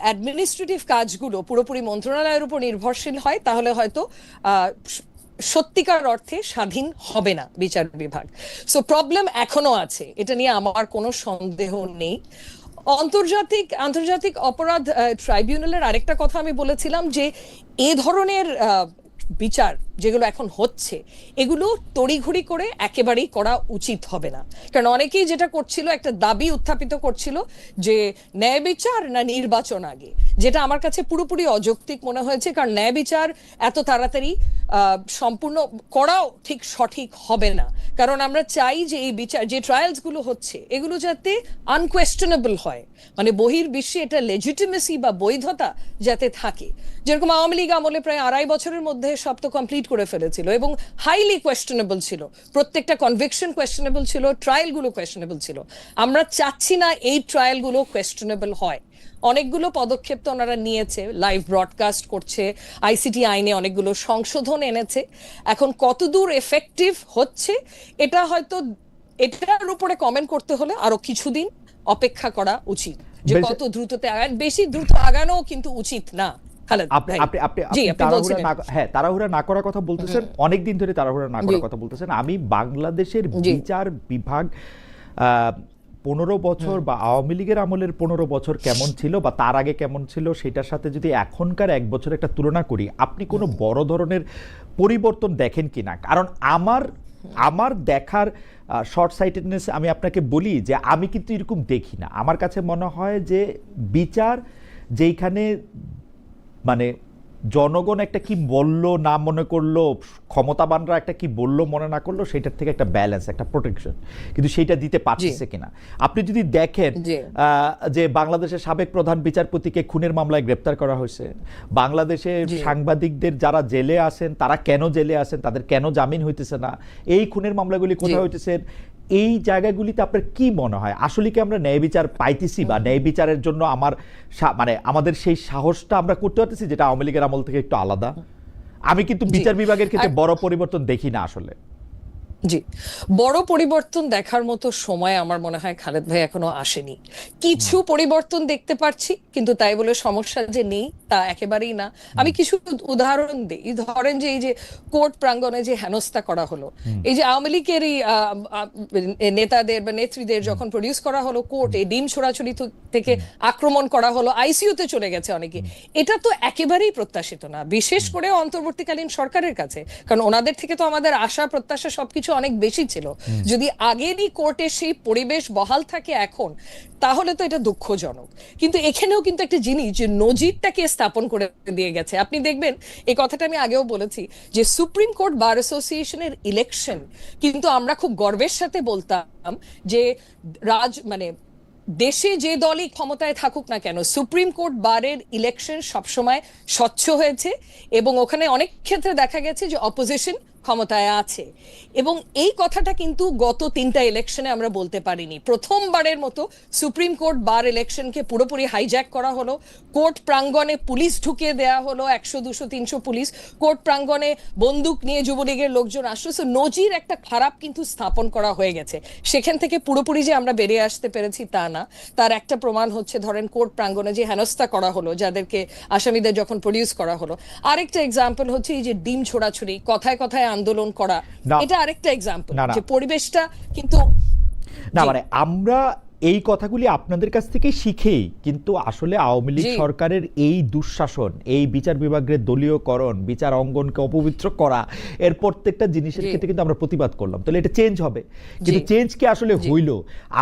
অ্যাডমিনিস্ট্রেটিভ কাজগুলো পুরোপুরি মন্ত্রণালয়ের উপর নির্ভরশীল হয় তাহলে হয়তো সত্যিকার অর্থে স্বাধীন হবে না বিচার বিভাগ। সো প্রবলেম এখনো আছে, এটা নিয়ে আমার কোনো সন্দেহ নেই। আন্তর্জাতিক অপরাধ ট্রাইব্যুনালের আরেকটা কথা আমি বলেছিলাম যে এ ধরনের বিচার যেগুলো এখন হচ্ছে এগুলো তড়িঘড়ি করে একেবারেই করা উচিত হবে না। কারণ অনেকেই যেটা করছিল, একটা দাবি উত্থাপিত করছিল যে ন্যায় বিচার না নির্বাচন আগে, যেটা আমার কাছে পুরোপুরি অযৌক্তিক মনে হয়েছে। কারণ ন্যায় বিচার এত তাড়াতাড়ি সম্পূর্ণ করাও ঠিক সঠিক হবে না। কারণ আমরা চাই যে এই বিচার, যে ট্রায়ালস গুলো হচ্ছে এগুলো যাতে আনকোয়েশ্চেনেবল হয়, মানে বহির্বিশ্বে এটা লেজিটিমেসি বা বৈধতা যাতে থাকে। যেরকম আওয়ামী লীগ আমলে প্রায় 2.5 বছরের মধ্যে সব তো কমপ্লিট করে ফেলেছিল এবং হাইলি কোয়েশ্চেনেবল ছিল, প্রত্যেকটা কনভিকশন কোয়েশ্চেনেবল ছিল, ট্রায়াল গুলো কোয়েশ্চেনেবল ছিল। আমরা চাচ্ছি না এই ট্রায়াল গুলো কোয়েশ্চেনেবল হয়। অনেকগুলো পদক্ষেপ তো ওনারা নিয়েছে, লাইভ ব্রডকাস্ট করছে, আইসিটি আইনে অনেকগুলো সংশোধন এনেছে। এখন কতদূর এফেক্টিভ হচ্ছে এটা হয়তো, এটার উপরে কমেন্ট করতে হলে আরো কিছুদিন অপেক্ষা করা উচিত, যে কত দ্রুততে আগান। বেশি দ্রুত আগানো কিন্তু উচিত না। তাড়াহুড়া না করার কথা বলতেছেন, অনেকদিন ধরে তাড়াহুড়া না করার কথা বলতেছেন। আমি বাংলাদেশের বিচার বিভাগ 15 বছর বা আওয়ামী লীগের আমলের 15 বছর কেমন ছিল বা তার আগে কেমন ছিল সেটার সাথে যদি এখনকার এক বছর একটা তুলনা করি, আপনি কোনো বড় ধরনের পরিবর্তন দেখেন কিনা? কারণ আমার দেখার শর্ট সাইটেডনেস, আমি আপনাকে বলি যে আমি কিন্তু এরকম দেখি না। আমার কাছে মনে হয় যে বিচার যেইখানে মানে জনগণ একটা কি বলল না মনে করলো, ক্ষমতাবানরা একটা কি বলল মনে না করলো, সেটার থেকে একটা ব্যালেন্স, একটা প্রোটেকশন কিন্তু সেইটা দিতে পারছে কিনা। আপনি যদি দেখেন যে বাংলাদেশের সাবেক প্রধান বিচারপতিকে খুনের মামলায় গ্রেপ্তার করা হয়েছে, বাংলাদেশের সাংবাদিকদের যারা জেলে আছেন তারা কেন জেলে আছেন, তাদের কেন জামিন হইতেছে না, এই খুনের মামলাগুলি কোথায় হইতেছে, এই জায়গাগুলিতে আপনার কি মনে হয় আসলে কি আমরা ন্যায় বিচার পাইতেছি বা ন্যায় বিচারের জন্য আমাদের সেই সাহসটা আমরা করতে পারতেছি, যেটা আওয়ামী লীগের আমল থেকে একটু আলাদা? আমি কিন্তু বিচার বিভাগের ক্ষেত্রে বড় পরিবর্তন দেখি না আসলে। জি, বড় পরিবর্তন দেখার মতো সময় আমার মনে হয় খালেদ ভাই এখনো আসেনি। কিছু পরিবর্তন দেখতে পাচ্ছি, কিন্তু তাই বলে সমস্যা যে নেই তা একেবারেই না। আমি কিছু উদাহরণ দিই। ধরেন যে এই যে কোর্ট প্রাঙ্গণে যে হেনস্থা করা হলো, এই যে আওয়ামী লীগেরই নেতাদের বা নেত্রীদের যখন প্রডিউস করা হলো কোর্টে, ডিম ছোড়াছুড়ি থেকে আক্রমণ করা হলো, আইসিইউতে চলে গেছে অনেকে, এটা তো একেবারেই প্রত্যাশিত না, বিশেষ করে অন্তর্বর্তীকালীন সরকারের কাছে। কারণ ওনাদের থেকে তো আমাদের আশা প্রত্যাশা সবকিছু অনেক বেশি ছিল। যদি আগেরই কোর্টে সেই পরিবেশ বহাল থাকে এখন, তাহলে তো এটা দুঃখজনক। কিন্তু এখানেও কিন্তু একটা জিনিস, যে নজিরটাকে স্থাপন করে দিয়ে গেছে। আপনি দেখবেন, এই কথাটা আমি আগেও বলেছি, যে সুপ্রিম কোর্ট বার অ্যাসোসিয়েশনের ইলেকশন কিন্তু আমরা খুব গর্বের সাথে বলতাম যে দেশে যে দলই ক্ষমতায় থাকুক না কেন, সুপ্রিম কোর্ট বারের ইলেকশন সবসময় স্বচ্ছ হয়েছে, এবং ওখানে অনেক ক্ষেত্রে দেখা গেছে যে অপোজিশন ক্ষমতায় আছে। এবং এই কথাটা কিন্তু গত 3টা ইলেকশনে আমরা বলতে পারিনি। প্রথমবারের মতো সুপ্রিম কোর্ট বার ইলেকশনকে পুরোপুরি হাইজ্যাক করা হলো, কোর্ট প্রাঙ্গণে পুলিশ ঢুকিয়ে দেয়া হলো, 100, 200, 300 পুলিশ, কোর্ট প্রাঙ্গণে বন্দুক নিয়ে যুবলীগের লোকজন আসলো। নজির একটা খারাপ কিন্তু স্থাপন করা হয়ে গেছে। সেখান থেকে পুরোপুরি যে আমরা বেরিয়ে আসতে পেরেছি তা না। তার একটা প্রমাণ হচ্ছে, ধরেন কোর্ট প্রাঙ্গণে যে হেনস্থা করা হলো, যাদেরকে আসামিদের যখন প্রডিউস করা হলো। আরেকটা এক্সাম্পল হচ্ছে এই যে ডিম ছোড়াছুড়ি, কথায় কথায় আন্দোলন করা, এটা আরেকটা এক্সাম্পল যে পরিবেশটা কিন্তু না, মানে আমরা এই কথাগুলি আপনাদের কাছ থেকে শিখেই কিন্তু আসলে আওয়ামী লীগ সরকারের এই দুঃশাসন, এই বিচার বিভাগের দলীয়করণ, বিচার অঙ্গনকে অপবিত্র করা, এর প্রত্যেকটা জিনিসের ক্ষেত্রে কিন্তু আমরা প্রতিবাদ করলাম। তাহলে এটা চেঞ্জ হবে, কিন্তু চেঞ্জ কি আসলে হইল?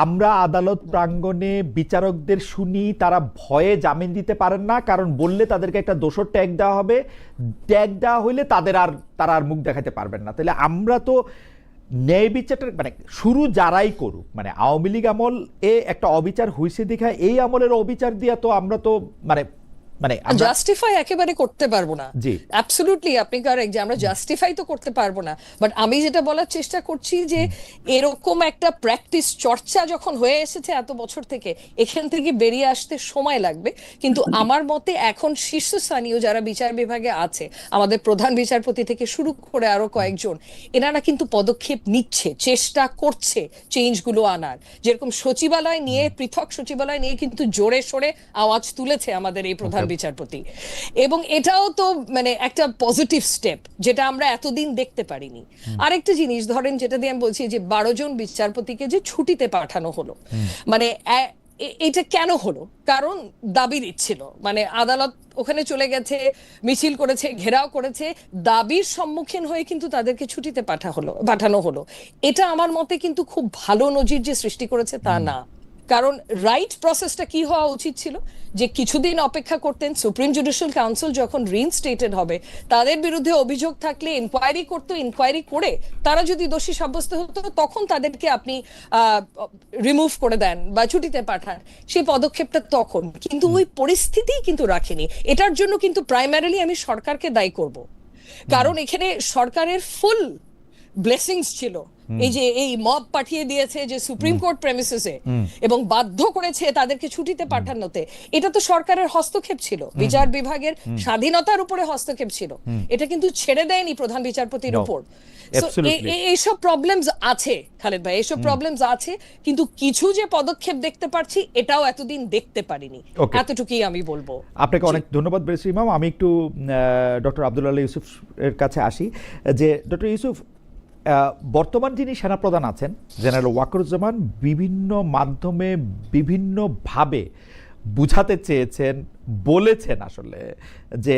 আমরা আদালত প্রাঙ্গণে বিচারকদের শুনি, তারা ভয়ে জামিন দিতে পারেন না, কারণ বললে তাদেরকে একটা দোষর ট্যাগ দেওয়া হবে, ট্যাগ দেওয়া হইলে তারা আর মুখ দেখাতে পারবেন না। তাহলে আমরা তো ন্যায় বিচারটা মানে শুরু যারাই করুক, মানে আওয়ামী লীগ আমল একটা অবিচার হয়েছে দেখা এই আমলের অবিচার দিয়া তো আমরা তো মানে জাস্টিফাই একেবারে করতে পারবো না। অ্যাবসলিউটলি আপনি কারেক্ট যে আমরা জাস্টিফাই তো করতে পারবো না। বাট আমি যেটা বলার চেষ্টা করছি যে এরকম একটা প্র্যাকটিস, চর্চা যখন হয়ে এসেছে এত বছর থেকে, এখান থেকে বেরিয়ে আসতে সময় লাগবে। কিন্তু আমার মতে এখন শীর্ষস্থানীয় যারা বিচার বিভাগে আছে, আমাদের প্রধান বিচারপতি থেকে শুরু করে আরো কয়েকজন, এনারা কিন্তু পদক্ষেপ নিচ্ছে, চেষ্টা করছে চেঞ্জগুলো আনার। যেরকম সচিবালয় নিয়ে, পৃথক সচিবালয় নিয়ে কিন্তু জোরে সোরে আওয়াজ তুলেছে আমাদের এই প্রধান বিচারপতি, এবং এটাও তো মানে একটা পজিটিভ স্টেপ, যেটা আমরা এতদিন দেখতে পারিনি। আরেকটা জিনিস ধরেন, যেটা দিয়ে আমি বলছি যে 12 জন বিচারপতিকে যে ছুটিতে পাঠানো হলো, মানে এটা কেন হলো? কারণ দাবি দিচ্ছিল, মানে আদালত ওখানে চলে গেছে, মিছিল করেছে, ঘেরাও করেছে, দাবির সম্মুখীন হয়ে কিন্তু তাদেরকে ছুটিতে পাঠানো হলো। এটা আমার মতে কিন্তু খুব ভালো নজির যে সৃষ্টি করেছে তা না। কারণ রাইট প্রসেসটা কি হওয়া উচিত ছিল, যে কিছুদিন অপেক্ষা করতেন, সুপ্রিম জুডিশিয়াল কাউন্সিল যখন রিইনস্টেটেড হবে, তাদের বিরুদ্ধে অভিযোগ থাকলে ইনকোয়ারি করতো, ইনকোয়ারি করে তারা যদি দোষী সাব্যস্ত হতো, তখন তাদেরকে আপনি রিমুভ করে দেন বা ছুটিতে পাঠান। সেই পদক্ষেপটা তখন কিন্তু ওই পরিস্থিতি কিন্তু রাখেনি। এটার জন্য কিন্তু প্রাইমারিলি আমি সরকারকে দায়ী করব, কারণ এখানে সরকারের ফুল ব্লেসিংস ছিল, এই যে এই মব পাঠিয়ে দিয়েছে যে সুপ্রিম কোর্ট প্রেমিসেসে এবং বাধ্য করেছে তাদেরকে ছুটিতে পাঠানোতে, এটা তো সরকারের হস্তক্ষেপ ছিল, বিচার বিভাগের স্বাধীনতার উপরে হস্তক্ষেপ ছিল, এটা কিন্তু ছেড়ে দেয়নি প্রধান বিচারপতির No, উপর। So, absolutely. এইসব প্রবলেমস আছে খালেদ ভাই, এইসব প্রবলেমস আছে, কিন্তু কিছু যে পদক্ষেপ দেখতে পারছি এটাও এতদিন দেখতে পারিনি, Okay. এতটুকুই আমি বলবো। আপনাকে অনেক ধন্যবাদ বেরিসি ইমাম। আমি একটু ডক্টর আব্দুল আলী ইউসুফ এর কাছে আসি। যে ডক্টর ইউসুফ, বর্তমান যিনি সেনাপ্রধান আছেন জেনারেল ওয়াকারুজ্জামান বিভিন্ন মাধ্যমে বিভিন্নভাবে বুঝাতে চেয়েছেন, বলেছেন আসলে যে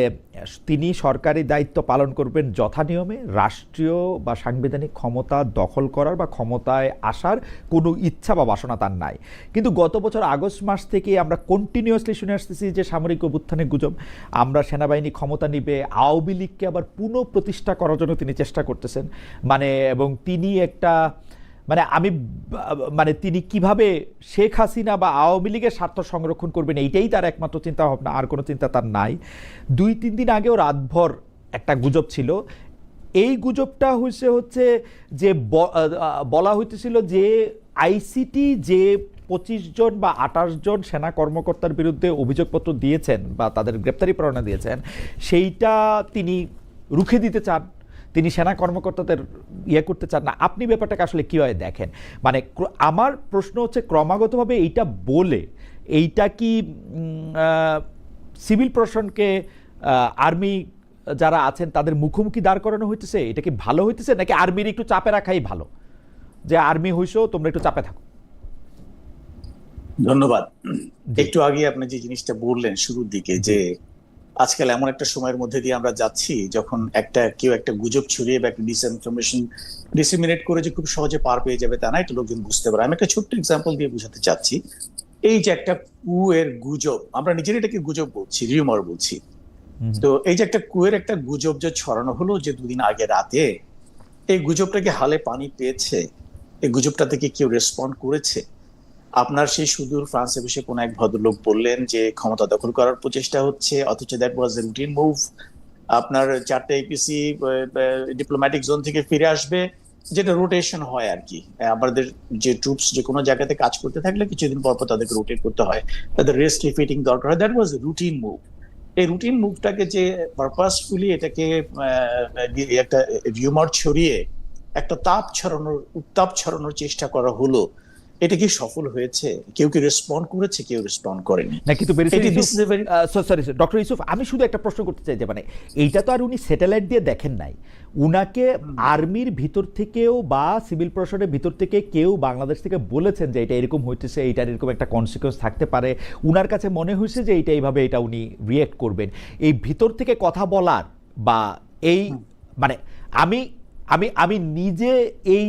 তিনি সরকারি দায়িত্ব পালন করবেন যথানিয়মে, রাষ্ট্রীয় বা সাংবিধানিক ক্ষমতা দখল করার বা ক্ষমতায় আসার কোনো ইচ্ছা বা বাসনা তার নাই। কিন্তু গত বছর আগস্ট মাস থেকে আমরা কন্টিনিউয়াসলি শুনে আসতেছি যে সামরিক অভ্যুত্থানের গুজব, আমরা সেনাবাহিনী ক্ষমতা নিবে, আওয়ামী লীগকে আবার পুনঃপ্রতিষ্ঠা করার জন্য তিনি চেষ্টা করতেছেন। এবং তিনি একটা তিনি কিভাবে শেখ হাসিনা বা আওয়ামী লীগের স্বার্থ সংরক্ষণ করবেন এইটাই তার একমাত্র চিন্তা ভাবনা, আর কোনো চিন্তা তার নাই। 2-3 দিন আগেও রাতভর একটা গুজব ছিল। এই গুজবটা হচ্ছে যে বলা হইতেছিল যে আইসিটি যে 25 জন বা 28 জন সেনা কর্মকর্তার বিরুদ্ধে অভিযোগপত্র দিয়েছেন বা তাদের গ্রেপ্তারি পরোয়ানা দিয়েছেন, সেইটা তিনি রুখে দিতে চান, তিনি সেনা কর্মকর্তাদের করতে চান না। আপনি ব্যাপারটাকে আসলে কীভাবে দেখেন? আমার প্রশ্ন হচ্ছে, ক্রমাগতভাবে এইটা বলে এইটা কি সিভিল প্রশাসনকে, আর্মি যারা আছেন তাদের মুখোমুখি দাঁড় করানো হইতেছে? এটা কি ভালো হইতেছে, নাকি আর্মির একটু চাপে রাখাই ভালো, যে আর্মি হইছো তোমরা একটু চাপে থাকো? ধন্যবাদ। একটু আগে আপনি যে জিনিসটা বললেন শুরুর দিকে, যে আজকাল এমন একটা সময়ের মধ্যে দিয়ে আমরা যাচ্ছি যখন কেউ একটা গুজব ছড়িয়ে বা একটা ডিসইনফরমেশন ডিসিমিনেট করে যে খুব সহজে পার পেয়ে যাবে তা না, এটা লোকজন বুঝতে পারে। আমি একটা ছোট্ট এক্সাম্পল দিয়ে বুঝাতে চাচ্ছি। এই যে একটা কুয়ের গুজব, আমরা নিজের এটাকে গুজব বলছি, রিউমার বলছি। তো এই যে একটা কুয়ের একটা গুজব যে ছড়ানো হলো যে 2 দিন আগে রাতে, এই গুজবটাকে হালে পানি পেয়েছে? এই গুজবটা থেকে কেউ রেসপন্ড করেছে? আপনার সেই সুদূর ফ্রান্সে বসে কোন এক ভদ্রলোক বললেন যে ক্ষমতা দখল করার প্রচেষ্টা হচ্ছে, অথচ that was A routine move. আপনার 4টা এপিসি ডিপ্লোম্যাটিক জোন থেকে ফিরে আসবে, যেটা রোটেশন হয় আর কি। আমাদের যে ট্রুপস যে কোনো জায়গাতে কাজ করতে থাকলে কিছুদিন পর পর তাদেরকে রোটেট করতে হয়, তাদের রেস্ট রিফিটিং দরকার হয়। That was routine move. এই রুটিন মুভটাকে যে পারপাসফুলি এটাকে একটা রিউমার ছড়িয়ে একটা উত্তাপ ছড়ানোর চেষ্টা করা হলো, এটা কি সফল হয়েছে? কেউ কি রেসপন্ড করেছে? কেউ রেসপন্ড করেনি। না, কিন্তু সরি ডক্টর ইউসুফ, আমি শুধু একটা প্রশ্ন করতে চাই যে এইটা তো আর উনি স্যাটেলাইট দিয়ে দেখেন নাই। উনাকে আর্মির ভিতর থেকেও বা সিভিল প্রশাসনের ভিতর থেকে কেউ বাংলাদেশ থেকে বলেছেন যে এটা এরকম হইতেছে, এইটার এরকম একটা কনসিকুয়েন্স থাকতে পারে, উনার কাছে মনে হয়েছে যে এইভাবে এটা উনি রিয়েক্ট করবেন। এই ভিতর থেকে কথা বলার বা এই আমি আমি আমি নিজে এই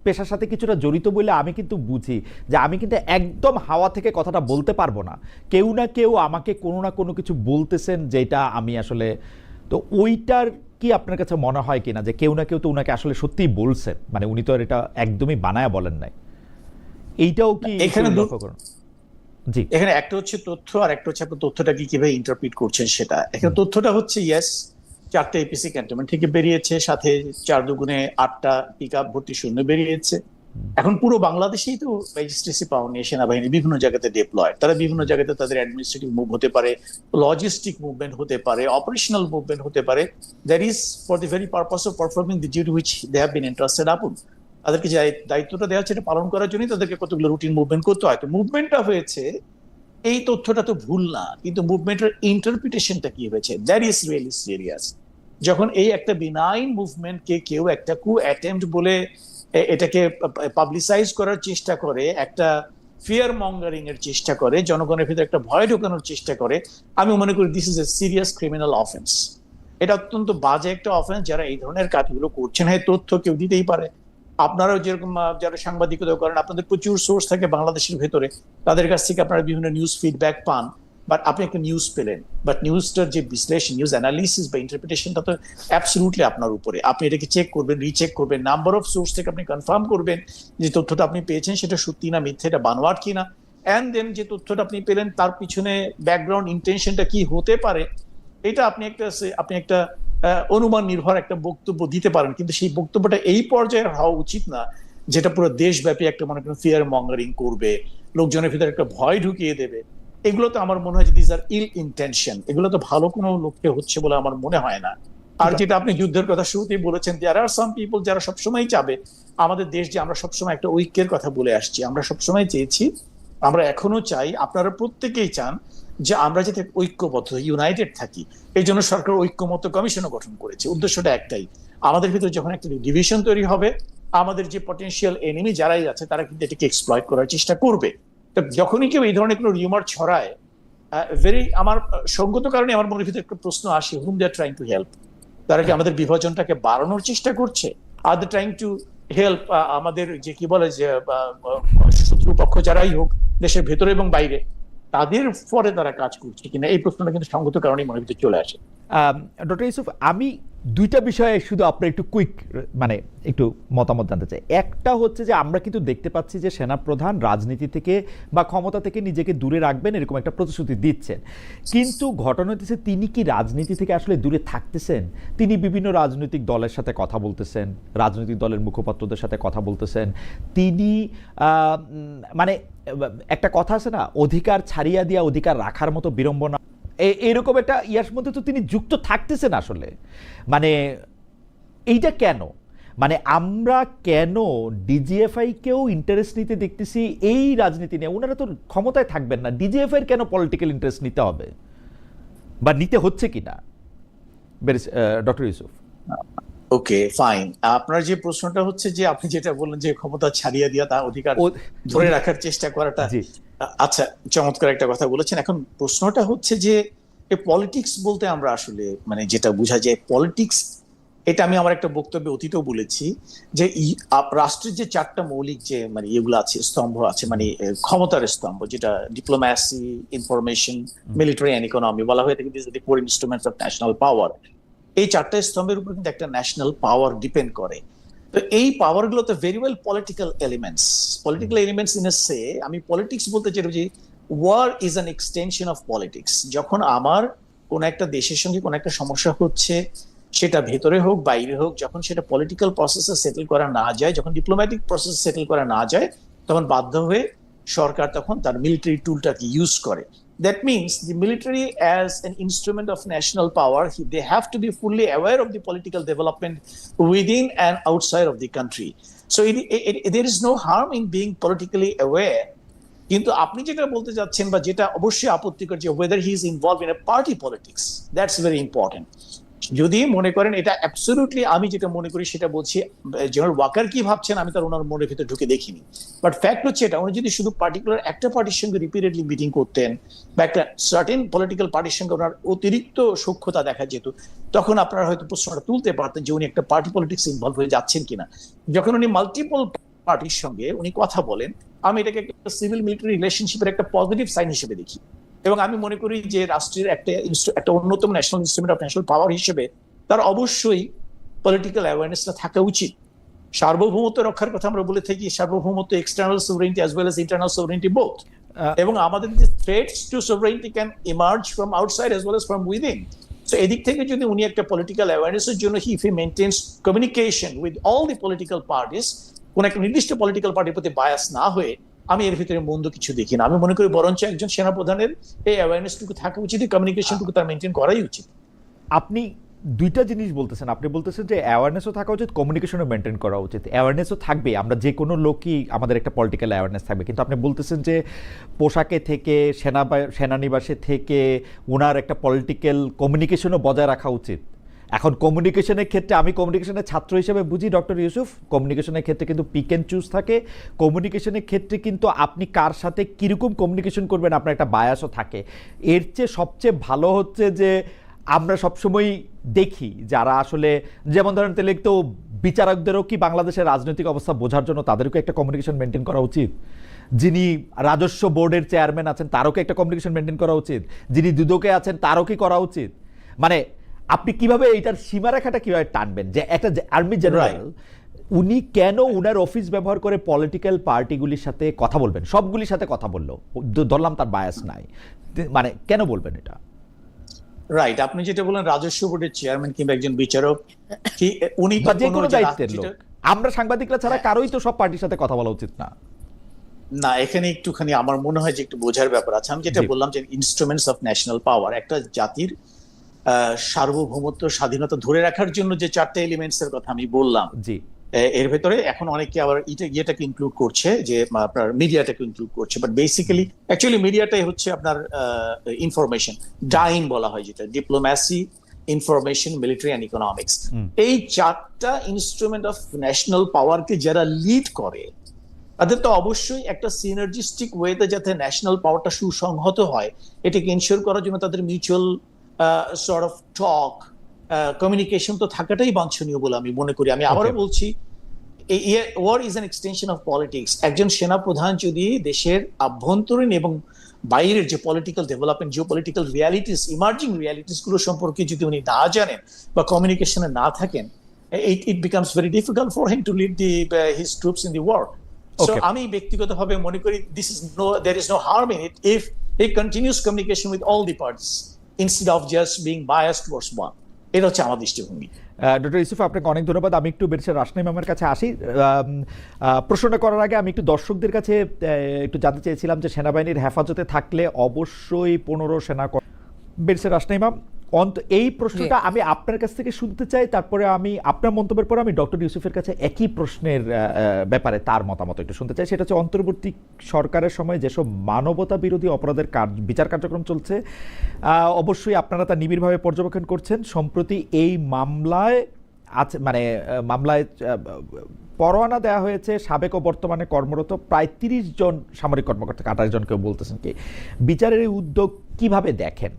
পেশার সাথে কিছুটা জড়িত বলে আমি কিন্তু বুঝি যে আমি কিন্তু একদম হাওয়া থেকে কথাটা বলতে পারবো না। কেউ না কেউ আমাকে কোনো না কোনো কিছু বলতেছেন, যেটা আমি আসলে, তো ওইটার কি আপনার কাছে মনে হয় কিনা যে কেউ না কেউ তো উনাকে আসলে সত্যিই বলছেন, উনি তো আর এটা একদমই বানায়া বলেন নাই? এইটাও কি এখানে লক্ষ্য করুন? জি, এখানে একটা হচ্ছে তথ্য, আর একটা হচ্ছে আপনি তথ্যটাকে কিভাবে ইন্টারপ্রিট করছেন সেটা। এখানে তথ্যটা হচ্ছে ইয়েস, 4টা এপিসি ক্যান্টনমেন্ট থেকে বেরিয়েছে, সাথে 4 দুগুণে 8টা পিকআপ ভর্তি সৈন্য বেরিয়েছে। এখন পুরো বাংলাদেশেই তো ম্যাজিস্ট্রেসি পাওয়ার নিয়ে সেনাবাহিনী বিভিন্ন জায়গাতে ডিপ্লয়, তারা বিভিন্ন জায়গাতে তাদের অ্যাডমিনিস্ট্রেটিভ মুভ হতে পারে, লজিস্টিক মুভমেন্ট হতে পারে, অপারেশনাল মুভমেন্ট হতে পারে। That is for the very purpose of performing the duty which they have been entrusted upon. তাদেরকে যে দায়িত্বটা দেওয়া হচ্ছে এটা পালন করার জন্যই তাদেরকে কতগুলো রুটিন মুভমেন্ট করতে হয়। তো মুভমেন্টটা হয়েছে, এই তথ্যটা তো ভুল না, কিন্তু মুভমেন্টের ইন্টারপ্রিটেশনটা কি হয়েছে, দ্যাট ইজ রিয়েলি সিরিয়াস। যখন এই একটা বিনাইন মুভমেন্টকে কেউ একটা অ্যাটেম্পট বলে এটাকে পাবলিসাইজ করার চেষ্টা করে, একটা ফিয়ার মঙ্গারিং এর চেষ্টা করে, জনগণের ভিতরে একটা ভয় ঢোকানোর চেষ্টা করে, আমি মনে করি this is a serious criminal offence. এটা অত্যন্ত বাজে একটা অফেন্স। যারা এই ধরনের কাজগুলো করছেন, হ্যাঁ তথ্য কেউ দিতেই পারে। আপনারাও যেরকম যারা সাংবাদিকতা করেন, আপনাদের প্রচুর সোর্স থাকে বাংলাদেশের ভেতরে, তাদের কাছ থেকে আপনারা বিভিন্ন নিউজ ফিডব্যাক পান। বাট আপনি একটা নিউজ পেলেন, বাট নিউজটার যে বিশ্লেষণ, নিউজ অ্যানালিসিস বা ইন্টারপ্রিটেশনটা তো অ্যাবসলিউটলি আপনার উপরে। আপনি এটাকে চেক করবেন, রিচেক করবেন, নাম্বার অফ সোর্স থেকে আপনি কনফার্ম করবেন যে তথ্যটা আপনি পেয়েছেন সেটা সত্যি না মিথ্যে, এটা বানোয়াট কিনা। অ্যান্ড দেন যে তথ্যটা আপনি পেলেন তার পিছনে ব্যাকগ্রাউন্ড ইন্টেনশনটা কি হতে পারে, এটা আপনি একটা অনুমান নির্ভর একটা বক্তব্য দিতে পারেন, কিন্তু সেই বক্তব্যটা এই পর্যায়ে হওয়া উচিত না যেটা পুরো দেশব্যাপী একটা মনে করেন ফিয়ার মঙ্গারিং করবে, লোকজনের ভিতরে একটা ভয় ঢুকিয়ে দেবে। এগুলো তো আমার মনে হয় যে দিস আর ইল ইন্টেনশন, এগুলো তো ভালো কোনো লক্ষ্যে হচ্ছে বলে আমার মনে হয় না। আর যেটা আপনি যুদ্ধের কথা শুরুতেই বলেছেন, দেয়ার আর সাম পিপল যারা সবসময় চাবে আমাদের দেশ, যে আমরা সবসময় একটা ঐক্যের কথা বলে আসছি, আমরা সবসময় চেয়েছি, আমরা এখনো চাই, আপনারা প্রত্যেকেই চান যে আমরা যাতে ঐক্যবদ্ধ ইউনাইটেড থাকি। এই জন্য সরকার ঐক্যমত্য কমিশনও গঠন করেছে। উদ্দেশ্যটা একটাই, আমাদের ভিতরে যখন একটা ডিভিশন তৈরি হবে, আমাদের যে পটেনশিয়াল এনিমি যারাই আছে তারা কিন্তু এটাকে এক্সপ্লয়েট করার চেষ্টা করবে। তো যখনই কেউ এই ধরনের কোনো রিউমার ছড়ায়, আমার সঙ্গত কারণে আমার মনের ভিতরে একটা প্রশ্ন আসে, হুম দে আর ট্রাইং টু হেল্প? তারা কি আমাদের বিভাজনটাকে বাড়ানোর চেষ্টা করছে? আর দে ট্রাইং টু হেল্প আমাদের যে কি বলে যে শত্রুপক্ষ যারাই হোক দেশের ভেতরে এবং বাইরে, তাদের পরে তারা কাজ করছে কিনা, এই প্রশ্নটা কিন্তু সঙ্গত কারণেই মনের ভিতরে চলে আসে। ডক্টর ইউসুফ, আমি দুইটা বিষয়ে শুধু আপনার একটু কুইক মানে একটু মতামত জানতে চাই। একটা হচ্ছে যে আমরা কিন্তু দেখতে পাচ্ছি যে সেনাপ্রধান রাজনীতি থেকে বা ক্ষমতা থেকে নিজেকে দূরে রাখবেন এরকম একটা প্রতিশ্রুতি দিচ্ছেন, কিন্তু ঘটনা হচ্ছে তিনি কি রাজনীতি থেকে আসলে দূরে থাকতেছেন? তিনি বিভিন্ন রাজনৈতিক দলের সাথে কথা বলতেছেন, রাজনৈতিক দলের মুখপাত্রদের সাথে কথা বলতেছেন। তিনি মানে একটা কথা আছে না, অধিকার ছাড়িয়া দিয়া অধিকার রাখার মতো বিড়ম্বনা, এরকম একটা ইয়ার মধ্যে তো তিনি যুক্ত থাকতেছেন আসলে। মানে এইটা কেন? মানে আমরা কেন ডিজিএফআই কেও ইন্টারেস্ট নিতে দেখতেছি এই রাজনীতি নিয়ে? ওনারা তো ক্ষমতায় থাকবেন না, ডিজিএফআই এর কেন পলিটিক্যাল ইন্টারেস্ট নিতে হবে বা নিতে হচ্ছে কিনা? ডক্টর ইউসুফ। ওকে, ফাইন। আপনার যে প্রশ্নটা হচ্ছে যে আপনি যেটা বললেন যে ক্ষমতা ছাড়িয়ে দিয়া তা অধিকার ধরে রাখার চেষ্টা করাটা, আচ্ছা, চমৎকার একটা কথা বলেছেন। এখন প্রশ্নটা হচ্ছে যে পলিটিক্স বলতে আমরা আসলে মানে যেটা বোঝা যায় পলিটিক্স, এটা আমি আমার একটা বক্তব্যে অতীতেও বলেছি যে রাষ্ট্রের যে চারটা মৌলিক যে মানে এগুলো আছে, স্তম্ভ আছে, মানে ক্ষমতার স্তম্ভ, যেটা diplomacy, information, military and economy বলা হয়ে থাকে, this are the core instruments of national পাওয়ার। এই চারটা স্তম্ভের উপর কিন্তু একটা ন্যাশনাল পাওয়ার ডিপেন্ড করে। তো এই পাওয়ার গুলো তো very well political elements in a say. আমি পলিটিক্স বলতে চাই যে war is an extension of politics. যখন আমার কোন একটা দেশের সঙ্গে কোন একটা সমস্যা হচ্ছে, সেটা ভেতরে হোক বাইরে হোক, যখন সেটা পলিটিক্যাল প্রসেসে সেটেল করা না যায়, যখন ডিপ্লোম্যাটিক প্রসেসে সেটেল করা না যায়, তখন বাধ্য হয়ে সরকার তখন তার মিলিটারি টুলটাকে ইউজ করে। That means the military as an instrument of national power, they have to be fully aware of the political development within and outside of the country. So there is no harm in being politically aware. কিন্তু আপনি যেটা বলতে যাচ্ছেন বা যেটা অবশ্যই আপত্তিকর, যে whether he is involved in a party politics, that's very important. যদি মনে করেন এটা অ্যাবসলিউটলি, আমি যেটা মনে করি সেটা বলছি, জেনারেল ওয়াকার কি ভাবছেন আমি তার ওনার মনের ভিতরে ঢুকে দেখিনি, বাট ফ্যাক্ট হচ্ছে এটা, উনি যদি শুধু পার্টিকুলার একটা পার্টির সঙ্গে রিপিটেডলি মিটিং করতেন বা একটা সার্টেন পলিটিক্যাল পার্টির সঙ্গে ওনার অতিরিক্ত সূক্ষ্মতা দেখা যেত, তখন আপনারা হয়তো প্রশ্নটা তুলতে পারতেন যে উনি একটা পার্টি পলিটিক্স ইনভলভ হয়ে যাচ্ছেন কিনা। যখন উনি মাল্টিপল পার্টির সঙ্গে উনি কথা বলেন, আমি এটাকে একটা সিভিল মিলিটারি রিলেশনশিপের একটা পজিটিভ সাইন হিসেবে দেখি। এবং আমি মনে করি যে রাষ্ট্রের একটা অন্যতম ন্যাশনাল ইনস্ট্রুমেন্ট অফ ন্যাশনাল পাওয়ার হিসেবে তার অবশ্যই পলিটিক্যাল অ্যাওয়ারনেসটা থাকা উচিত। সার্বভৌমত্ব রক্ষার কথা আমরা বলে থাকি, সার্বভৌমত্ব, external sovereignty as well as internal sovereignty both. এবং আমাদের যে threats to sovereignty can emerge from outside as well as from within. So এদিক থেকে যদি উনি একটা পলিটিক্যাল অ্যাওয়ারনেসের জন্য if he maintains communication with all the political parties, কোন একটা নির্দিষ্ট পলিটিক্যাল পার্টির প্রতি বায়াস না হয়ে, আমি এর ভিতরে মন্দ কিছু দেখি না। আমি মনে করি বরঞ্চ একজন সেনাপ্রধানের এই অ্যাওয়ারনেসটুকু থাকা উচিত, কমিউনিকেশনটুকু তার মেনটেন করাই উচিত। আপনি দুইটা জিনিস বলতেছেন, আপনি বলতেছেন যে অ্যাওয়ারনেসও থাকা উচিত, কমিউনিকেশনও মেনটেন করা উচিত। অ্যাওয়ারনেসও থাকবে, আমরা যে কোনো লোকই আমাদের একটা পলিটিক্যাল অ্যাওয়ারনেস থাকবে, কিন্তু আপনি বলতেছেন যে পোশাকে থেকে, সেনানিবাসে থেকে ওনার একটা পলিটিক্যাল কমিউনিকেশনও বজায় রাখা উচিত। এখন কমিউনিকেশনের ক্ষেত্রে, আমি কমিউনিকেশনের ছাত্র হিসেবে বুঝি ডক্টর ইউসুফ, কমিউনিকেশনের ক্ষেত্রে কিন্তু পিক অ্যান্ড চুজ থাকে। কমিউনিকেশনের ক্ষেত্রে কিন্তু আপনি কার সাথে কীরকম কমিউনিকেশন করবেন আপনার একটা বায়াসও থাকে। এর চেয়ে সবচেয়ে ভালো হচ্ছে যে আমরা সবসময় দেখি যারা আসলে, যেমন ধরেন তাহলে তো বিচারকদেরও কি বাংলাদেশের রাজনৈতিক অবস্থা বোঝার জন্য তাদেরকে একটা কমিউনিকেশন মেনটেন করা উচিত? যিনি রাজস্ব বোর্ডের চেয়ারম্যান আছেন তারও কি একটা কমিউনিকেশন মেনটেন করা উচিত? যিনি দুদকে আছেন তারও কি করা উচিত? মানে আপনি কিভাবে এইটার সীমারেখাটা কিভাবে টানবেন যে একটা আর্মি জেনারেল উনি কেন উনার অফিস ব্যবহার করে পলিটিক্যাল পার্টিগুলির সাথে কথা বলবেন? সবগুলির সাথে কথা বললো, ধরলাম তার বায়াস নাই, মানে কেন বলবেন এটা? রাইট, আপনি যেটা বলেন রাজস্ব বোর্ডের চেয়ারম্যান কিংবা একজন বিচারক, কি উনি তো বা যে কোনো কোনো যে দায়িত্বের লোক, আমরা সাংবাদিকরা ছাড়া হ্যাঁ। কারোই তো সব পার্টির সাথে কথা বলা উচিত না। না, এখানে একটুখানি আমার মনে হয় যে একটু বোঝার ব্যাপার আছে। আমি যেটা জি বললাম যে ইনস্ট্রুমেন্টস অফ ন্যাশনাল পাওয়ার, একটা জাতির সার্বভৌমত্ব স্বাধীনতা ধরে রাখার জন্য যে চারটে এলিমেন্টস এর কথা আমি বললাম, জি এর ভেতরে এখন অনেকে আবার ইয়েটাকে ইনক্লুড করছে, যে আপনার মিডিয়াটাকে ইনক্লুড করছে, বাট বেসিক্যালি অ্যাকচুয়ালি মিডিয়াটাই হচ্ছে আপনার ইনফরমেশন ডাইন বলা হয়, যেটা diplomacy, information, military and economics. Hmm. এই চারটা ইনস্ট্রুমেন্ট অফ ন্যাশনাল পাওয়ারকে যারা লিড করে, তাদের তো অবশ্যই একটা সিনার্জিস্টিক ওয়েতে যাতে ন্যাশনাল পাওয়ারটা সুসংহত হয়, এটাকে ইনশিওর করার জন্য তাদের mutual sort of talk, communication তো থাকাটাই বাঞ্ছনীয় বলে আমি মনে করি। আমি আবারও Okay. বলছি, war is an extension of politics. একজন সেনাপ্রধান যদি দেশের আভ্যন্তরীণ এবং বাইরের যে political development, geo political realities, emerging realities গুলো সম্পর্কে যদি উনি না জানেন বা কমিউনিকেশনে না থাকেন, it becomes very difficult for him to lead his troops in the war. So Okay. আমি ব্যক্তিগতভাবে মনে করি there is no harm in it if he continues communication with all the parties instead of just being biased towards one. এটা হচ্ছে আমার দৃষ্টিভঙ্গি। Doctor Yusuf, আপনাকে অনেক ধন্যবাদ। আমি একটু বেরিসের রাশনাই ম্যামের কাছে আসি। প্রশ্নটা করার আগে আমি একটু দর্শকদের কাছে একটু জানতে চেয়েছিলাম যে সেনাবাহিনীর হেফাজতে থাকলে অবশ্যই 15 সেনা বেরিসের রাশনাই ম্যাম, এই প্রশ্নটা আমি আপনার কাছ থেকে শুনতে চাই, তারপরে আমি আপনার মন্তব্যের পর আমি ডক্টর ইউসুফের কাছে একই প্রশ্নের ব্যাপারে তার মতামত একটু শুনতে চাই। সেটা হচ্ছে অন্তর্বর্তী সরকারের সময় যেসব মানবতা বিরোধী অপরাধের বিচার কার্যক্রম চলছে, অবশ্যই আপনারা তা নিবিড়ভাবে পর্যবেক্ষণ করছেন। সম্প্রতি এই মামলায় আছে, মানে মামলায় পরোয়ানা দেওয়া হয়েছে সাবেক ও বর্তমানে কর্মরত প্রায় 30 জন সামরিক কর্মকর্তা, 28 জন কেউ বলতেছেন কি। বিচারের এই উদ্যোগ কিভাবে দেখেন?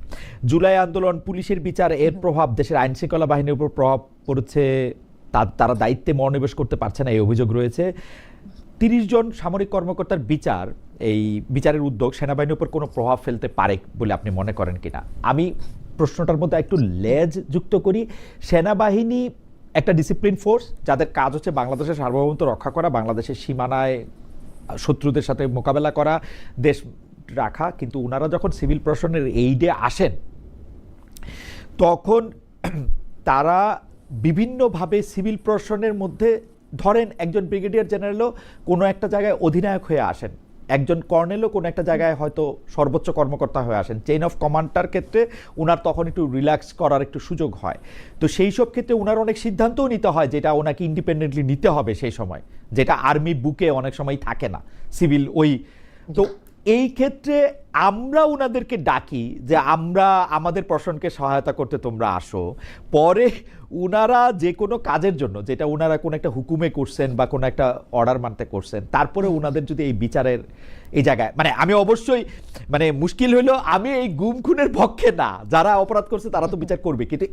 জুলাই আন্দোলন, পুলিশের বিচার, এর প্রভাব দেশের আইন শৃঙ্খলা বাহিনীর উপর প্রভাব পড়েছে, তারা দায়িত্বে মনোনিবেশ করতে পারছে না, এই অভিযোগ রয়েছে। 30 জন সামরিক কর্মকর্তার বিচার, এই বিচারের উদ্যোগ সেনাবাহিনীর উপর কোনো প্রভাব ফেলতে পারে বলে আপনি মনে করেন কিনা? আমি প্রশ্নটার মধ্যে একটু লেজ যুক্ত করি। সেনাবাহিনী একটা ডিসিপ্লিন ফোর্স, যাদের কাজ হচ্ছে বাংলাদেশের সার্বভৌমত্ব রক্ষা করা, বাংলাদেশের সীমানায় শত্রুদের সাথে মোকাবেলা করা, দেশ রাখা, কিন্তু ওনারা যখন সিভিল প্রশাসনের এইডে আসেন তখন তারা বিভিন্নভাবে সিভিল প্রশাসনের মধ্যে, ধরেন একজন ব্রিগেডিয়ার জেনারেলও কোনো একটা জায়গায় অধিনায়ক হয়ে আসেন, একজন কর্নেলও কোনো একটা জায়গায় হয়তো সর্বোচ্চ কর্মকর্তা হয়ে আসেন, চেইন অফ কমান্ডার ক্ষেত্রে ওনার তখন একটু রিল্যাক্স করার একটু সুযোগ হয়। তো সেই সব ক্ষেত্রে ওনার অনেক সিদ্ধান্তও নিতে হয় যেটা ওনাকে ইন্ডিপেন্ডেন্টলি নিতে হবে সেই সময়, যেটা আর্মি বুকে অনেক সময় থাকে না সিভিল ওই। তো এই ক্ষেত্রে আমরা ওনাদেরকে ডাকি যে আমরা আমাদের প্রশাসনকে সহায়তা করতে তোমরা আসো, পরে ওনারা যে কোনো কাজের জন্য, যেটা ওনারা কোনো একটা হুকুমে করছেন বা কোনো একটা অর্ডার মানতে করছেন, তারপরে ওনাদের যদি এই বিচারের এই জায়গায়, মানে আমি অবশ্যই, মানে মুশকিল হইলো আমি এই গুম খুনের পক্ষে না, যারা অপরাধ করছে তারা তো বিচার করবে, কিন্তু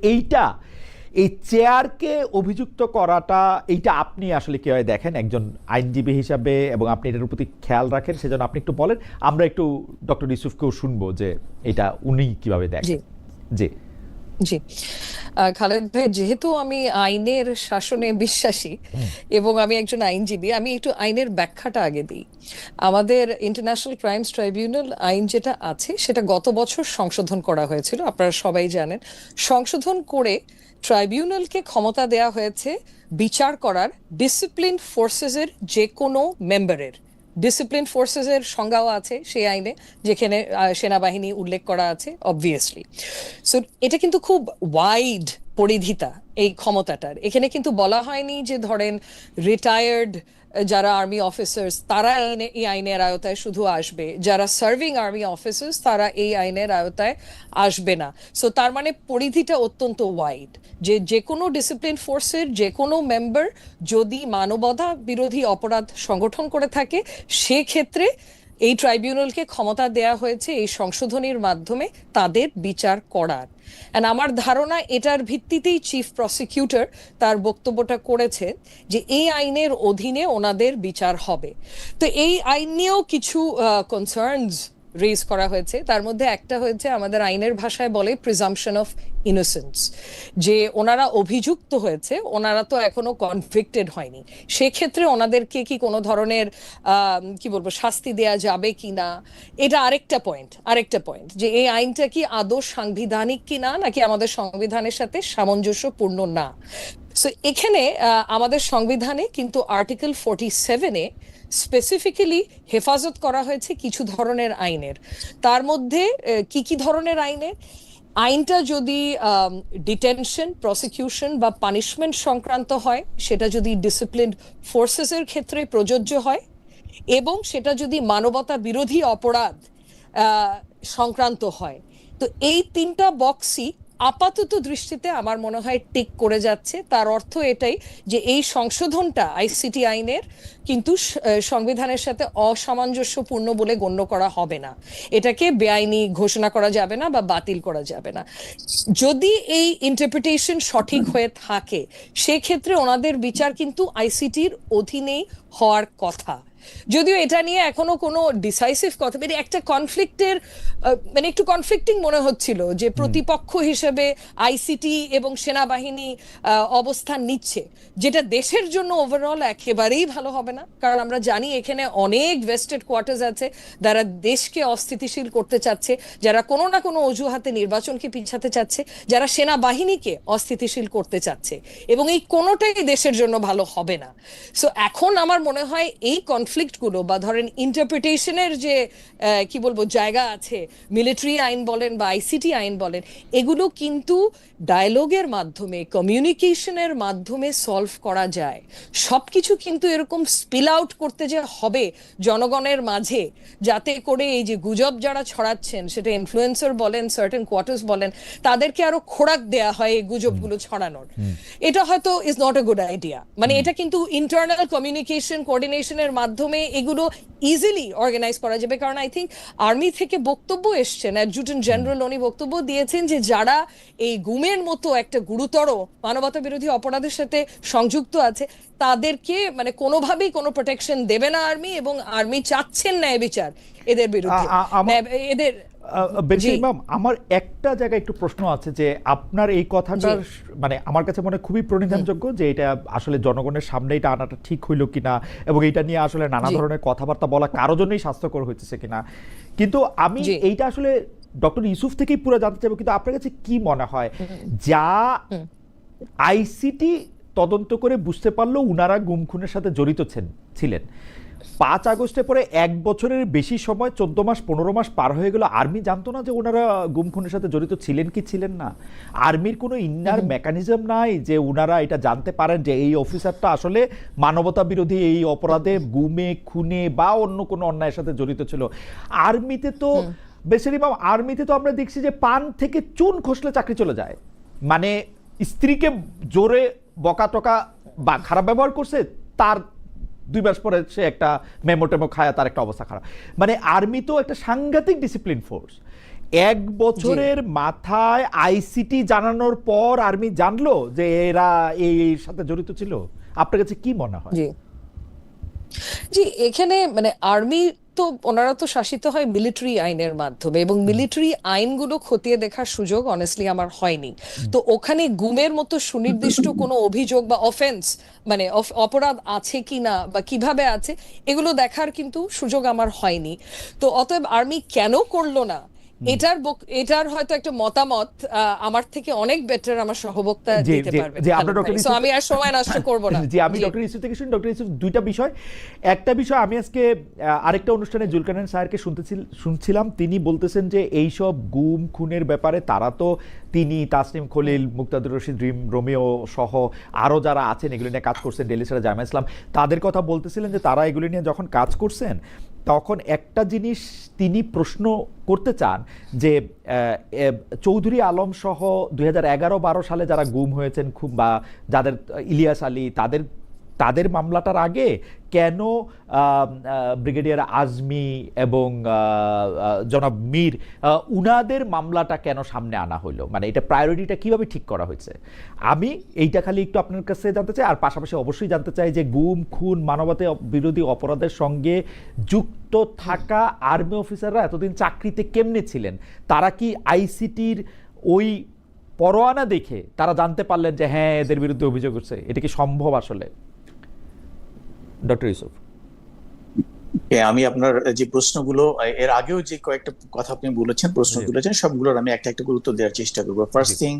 এই চেয়ারকে অভিযুক্ত করাটা, এইটা আপনি আসলে কিভাবে দেখেন একজন আইনজীবী হিসাবে, এবং আপনি এটার প্রতি খেয়াল রাখেন, সেজন্য আপনি একটু বলেন, আমরা একটু ডক্টর ইউসুফকেও শুনবো যে এটা উনি কিভাবে দেখেন। জি জি, খালেদ ভাই, যেহেতু আমি আইনের শাসনে বিশ্বাসী এবং আমি একজন আইনজীবী, আমি একটু আইনের ব্যাখ্যাটা আগে দিই। আমাদের ইন্টারন্যাশনাল ক্রাইমস ট্রাইব্যুনাল আইন যেটা আছে সেটা গত বছর সংশোধন করা হয়েছিল, আপনারা সবাই জানেন। সংশোধন করে ট্রাইব্যুনালকে ক্ষমতা দেয়া হয়েছে বিচার করার ডিসিপ্লিন ফোর্সেসের যে কোনো মেম্বারের। ডিসিপ্লিন ফোর্সেসের সংজ্ঞাও আছে সেই আইনে, যেখানে সেনাবাহিনী উল্লেখ করা আছে অবভিয়াসলি। সো এটা কিন্তু খুব ওয়াইড পরিধিতা এই ক্ষমতাটার। এখানে কিন্তু বলা হয়নি যে ধরেন রিটায়ার্ড যারা আর্মি অফিসার্স তারা এই আইনের আওতায় শুধু আসবে, যারা সার্ভিং আর্মি অফিসার্স তারা এই আইনের আওতায় আসবে না। সো তার মানে পরিধিটা অত্যন্ত ওয়াইড, যে কোনো ডিসিপ্লিন ফোর্সের যে কোনো মেম্বার যদি মানবতা বিরোধী অপরাধ সংগঠন করে থাকে, সেক্ষেত্রে এই ট্রাইব্যুনালকে ক্ষমতা দেয়া হয়েছে এই সংশোধনীর মাধ্যমে তাদের বিচার করার। এন্ড আমার ধারণা এটার ভিত্তিতেই চিফ প্রসিকিউটর তার বক্তব্যটা করেছে যে এই আইনের অধীনে ওনাদের বিচার হবে। তো এই আইন নিয়েও কিছু কনসার্নস রেজ করা হয়েছে, তার মধ্যে একটা হয়েছে আমাদের আইনের ভাষায় বলে প্রিজাম্পশন অফ ইনোসেন্স, যে ওনারা অভিযুক্ত হয়েছে, ওনারা তো এখনো কনভিক্টেড হয়নি, সেক্ষেত্রে ওনাদেরকে কি কোনো ধরনের কি বলবো শাস্তি দেয়া যাবে কিনা, এটা আরেকটা পয়েন্ট যে এই আইনটা কি আদৌ সাংবিধানিক কিনা নাকি আমাদের সংবিধানের সাথে সামঞ্জস্যপূর্ণ না। সো এখানে আমাদের সংবিধানে কিন্তু আর্টিকেল 47-এ স্পেসিফিক্যালি হেফাজত করা হয়েছে কিছু ধরনের আইনের। তার মধ্যে কি কি ধরনের আইনের? আইনটা যদি ডিটেনশন, প্রসিকিউশন বা পানিশমেন্ট সংক্রান্ত হয়, সেটা যদি ডিসিপ্লিনড ফোর্সেসের ক্ষেত্রে প্রযোজ্য হয়, এবং সেটা যদি মানবতা বিরোধী অপরাধ সংক্রান্ত হয়। তো এই তিনটা বক্সই আপাতত দৃষ্টিতে আমার মনে হয় টিক করে যাচ্ছে। তার অর্থ এটাই যে এই সংশোধনটা আইসিটি আইনের কিন্তু সংবিধানের সাথে অসামঞ্জস্যপূর্ণ বলে গণ্য করা হবে না, এটাকে বেআইনি ঘোষণা করা যাবে না বা বাতিল করা যাবে না। যদি এই ইন্টারপ্রিটেশন সঠিক হয়ে থাকে, সেক্ষেত্রে ওনাদের বিচার কিন্তু আইসিটির অধীনেই হওয়ার কথা। যদিও এটা নিয়ে এখনো কোনো ডিসাইসিভ কথা, মানে একটা কনফ্লিক্টের মানে একটু কনফ্লিক্টিং মনে হচ্ছিল যে প্রতিপক্ষ হিসেবে আইসিটি এবং সেনাবাহিনী অবস্থান নিচ্ছে, যেটা দেশের জন্য ওভারঅল একেবারেই ভালো হবে না। কারণ আমরা জানি এখানে অনেক ভেস্টেড কোয়ার্টার্স আছে যারা দেশকে অস্থিতিশীল করতে চাচ্ছে, যারা কোনো না কোনো অজুহাতে নির্বাচনকে পিছাতে চাচ্ছে, যারা সেনাবাহিনীকে অস্থিতিশীল করতে চাচ্ছে, এবং এই কোনোটাই দেশের জন্য ভালো হবে না। সো এখন আমার মনে হয় এই কনফ্লিক্টগুলো বা ধরেন ইন্টারপ্রিটেশনের যে কি বলবো জায়গা আছে, মিলিটারি আইন বলেন বা আইসিটি আইন বলেন, এগুলো কিন্তু ডায়ালগের মাধ্যমে, কমিউনিকেশনের মাধ্যমে সলভ করা যায়। সবকিছু কিন্তু এরকম স্পিল আউট করতে যে হবে জনগণের মাঝে, যাতে করে এই যে গুজব যারা ছড়াচ্ছেন, সেটা ইনফ্লুয়েন্সার বলেন, সার্টেন কোয়ার্টার্স বলেন, তাদেরকে আরো খোরাক দেয়া হয় এই গুজবগুলো ছড়ানোর, এটা হয়তো is not a good idea. মানে এটা কিন্তু ইন্টারনাল কমিউনিকেশন কোঅর্ডিনেশনের মাধ্যমে এগুলো ইজিলি অর্গানাইজ করা যাবে। কারণ আই থিঙ্ক আর্মি থেকে বক্তব্য এসছেন, অ্যাডজুটেন্ট জেনারেল উনি বক্তব্য দিয়েছেন যে যারা এই গুমের মতো একটা গুরুতর মানবতা বিরোধী অপরাধের সাথে সংযুক্ত আছে, তাদেরকে মানে কোনোভাবেই কোনো প্রোটেকশন দেবে না আর্মি, এবং আর্মি চাচ্ছেন ন্যায় বিচার এদের বিরুদ্ধে। এদের ইমাম, আমার একটা জায়গায় একটু প্রশ্ন আছে যে আপনার এই কথাটার মানে আমার কাছে মনে খুবই প্রণিধানযোগ্য যে এটা আসলে জনগণের সামনে এটা আনাটা ঠিক হইল কিনা, এবং এটা নিয়ে আসলে নানা ধরনের কথাবার্তা বলা কারো জন্যই স্বাস্থ্যকর হইতেছে কিনা। কিন্তু আমি এইটা আসলে ডক্টর ইউসুফ থেকেই পুরো জানতে চাইবো, কিন্তু আপনার কাছে কি মনে হয় যা আইসিটি তদন্ত করে বুঝতে পারলো উনারা গুম খুনের সাথে জড়িত ছিলেন, 5 আগস্টের পরে 1 বছরের বেশি সময়, 14 মাস 15 মাস পার হয়ে গেল, আর্মি জানতো না যে ওনারা গুম খুনের সাথে জড়িত ছিলেন কি ছিলেন না? আর্মির কোনো ইন্নার মেকানিজম নাই যে ওনারা এটা জানতে পারেন যে এই অফিসারটা আসলে মানবতা বিরোধী এই অপরাধে, গুমে খুনে বা অন্য কোনো অন্যায়ের সাথে জড়িত ছিল? আর্মিতে তো বেশিরভাগ আর্মিতে তো আমরা দেখছি যে পান থেকে চুন খসলে চাকরি চলে যায়। মানে স্ত্রীকে জোরে বকা টকা বা খারাপ ব্যবহার করছে, তার 2 মাস পরে সে একটা মেমো খায়, তার একটা অবস্থা খারাপ। মানে আর্মি তো একটা সাংঘাতিক ডিসিপ্লিন ফোর্স। 1 বছরের মাথায় আইসিটি জানানোর পর আর্মি জানলো যে এরা এই সাথে জড়িত ছিল। আপনার কাছে কি মনে হয়? জি, এখানে মানে আর্মি তো ওনারা তো শাসিত হয় মিলিটারি আইনের মাধ্যমে, এবং মিলিটারি আইনগুলো খতিয়ে দেখার সুযোগ অনেস্টলি আমার হয়নি। তো ওখানে গুমের মতো সুনির্দিষ্ট কোনো অভিযোগ বা অফেন্স মানে অপরাধ আছে কিনা বা কিভাবে আছে, এগুলো দেখার কিন্তু সুযোগ আমার হয়নি। তো অতএব আর্মি কেন করলো না, এটার হয়তো একটা মতামত আমার থেকে অনেক বেটার আমার সহবক্তা দিতে পারবে। আমি আর সময় নষ্ট করব না। জি, আমি ডক্টর ইউসুফ থেকে শুনি। ডক্টর ইউসুফ, দুইটা বিষয়। একটা বিষয়, আমি আজকে আরেকটা অনুষ্ঠানে জুলকারনাইন স্যারকে শুনছিলাম, তিনি বলতেছেন যে এইসব গুম খুনের ব্যাপারে তারা তো, তিনি, তাসনিম খলিল, মুক্তাদুর রশিদ রোমিও সহ আরো যারা আছেন এগুলো নিয়ে কাজ করছেন, ডেলি সারা জামা ইসলাম, তাদের কথা বলতেছিলেন যে তারা এগুলো নিয়ে যখন কাজ করছেন তখন একটা জিনিস তিনি প্রশ্ন করতে চান যে চৌধুরী আলম সহ 2011-12 সালে যারা গুম হয়েছেন খুব, বা যাদের ইলিয়াস আলী, তাদের মামলাটার আগে কেন ব্রিগেডিয়ার আজমি এবং জনাব মীর উনাদের মামলাটা কেন সামনে আনা হলো, মানে এটা প্রায়োরিটিটা কিভাবে ঠিক করা হয়েছে? আমি এইটা খালি একটু আপনার কাছে জানতে চাই। আর পাশাপাশি অবশ্যই জানতে চাই যে গুম খুন মানবতা বিরোধী অপরাধের সঙ্গে যুক্ত থাকা আর্মি অফিসাররা এতদিন চাকরিতে কেমনে ছিলেন? তারা কি আইসিটির ওই পরোয়ানা দেখে তারা জানতে পারলেন যে হ্যাঁ এদের বিরুদ্ধে অভিযোগ হচ্ছে? এটা কি সম্ভব আসলে, ডক্টর ইউসুফ? আমি আপনার যে প্রশ্নগুলো এর আগেও যে কয়েকটা কথা আপনি বলেছেন, প্রশ্ন তুলেছেন, সবগুলোর আমি একটা একটা করে উত্তর দেওয়ার চেষ্টা করবো। ফার্স্ট থিং,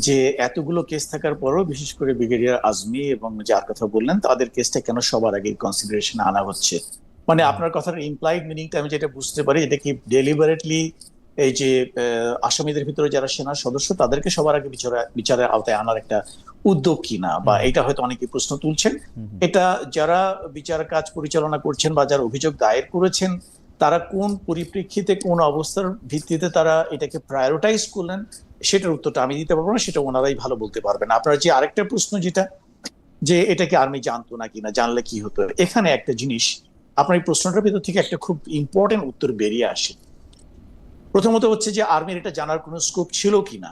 যে এতগুলো কেস থাকার পরও বিশেষ করে ব্রিগেডিয়ার আজমি এবং যার কথা বললেন তাদের কেসটা কেন সবার আগে কনসিডারেশন আনা হচ্ছে, মানে আপনার কথার ইমপ্লাইড মিনিংটা আমি যেটা বুঝতে পারি, এটা কি ডেলিবারেটলি এই যে আসামিদের ভিতরে যারা সেনা সদস্য তাদেরকে সবার আগে বিচারের আওতায় আনার একটা উদ্যোগ কিনা, বা এটা হয়তো অনেকে প্রশ্ন তুলছেন। এটা যারা বিচার কাজ পরিচালনা করছেন বা যারা অভিযোগ দায়ের করেছেন তারা কোন পরিপ্রেক্ষিতে কোন অবস্থার ভিত্তিতে তারা এটাকে প্রায়োরিটাইজ করলেন সেটার উত্তরটা আমি দিতে পারবো না, সেটা ওনারাই ভালো বলতে পারবেন। আপনার যে আরেকটা প্রশ্ন যেটা যে এটাকে আর্মি জানতো না কিনা, জানলে কি হতো, এখানে একটা জিনিস আপনার এই প্রশ্নটার ভিতর থেকে একটা খুব ইম্পর্টেন্ট উত্তর বেরিয়ে আসে। প্রথমত হচ্ছে যে আর্মির এটা জানার কোনো স্কোপ ছিল কিনা।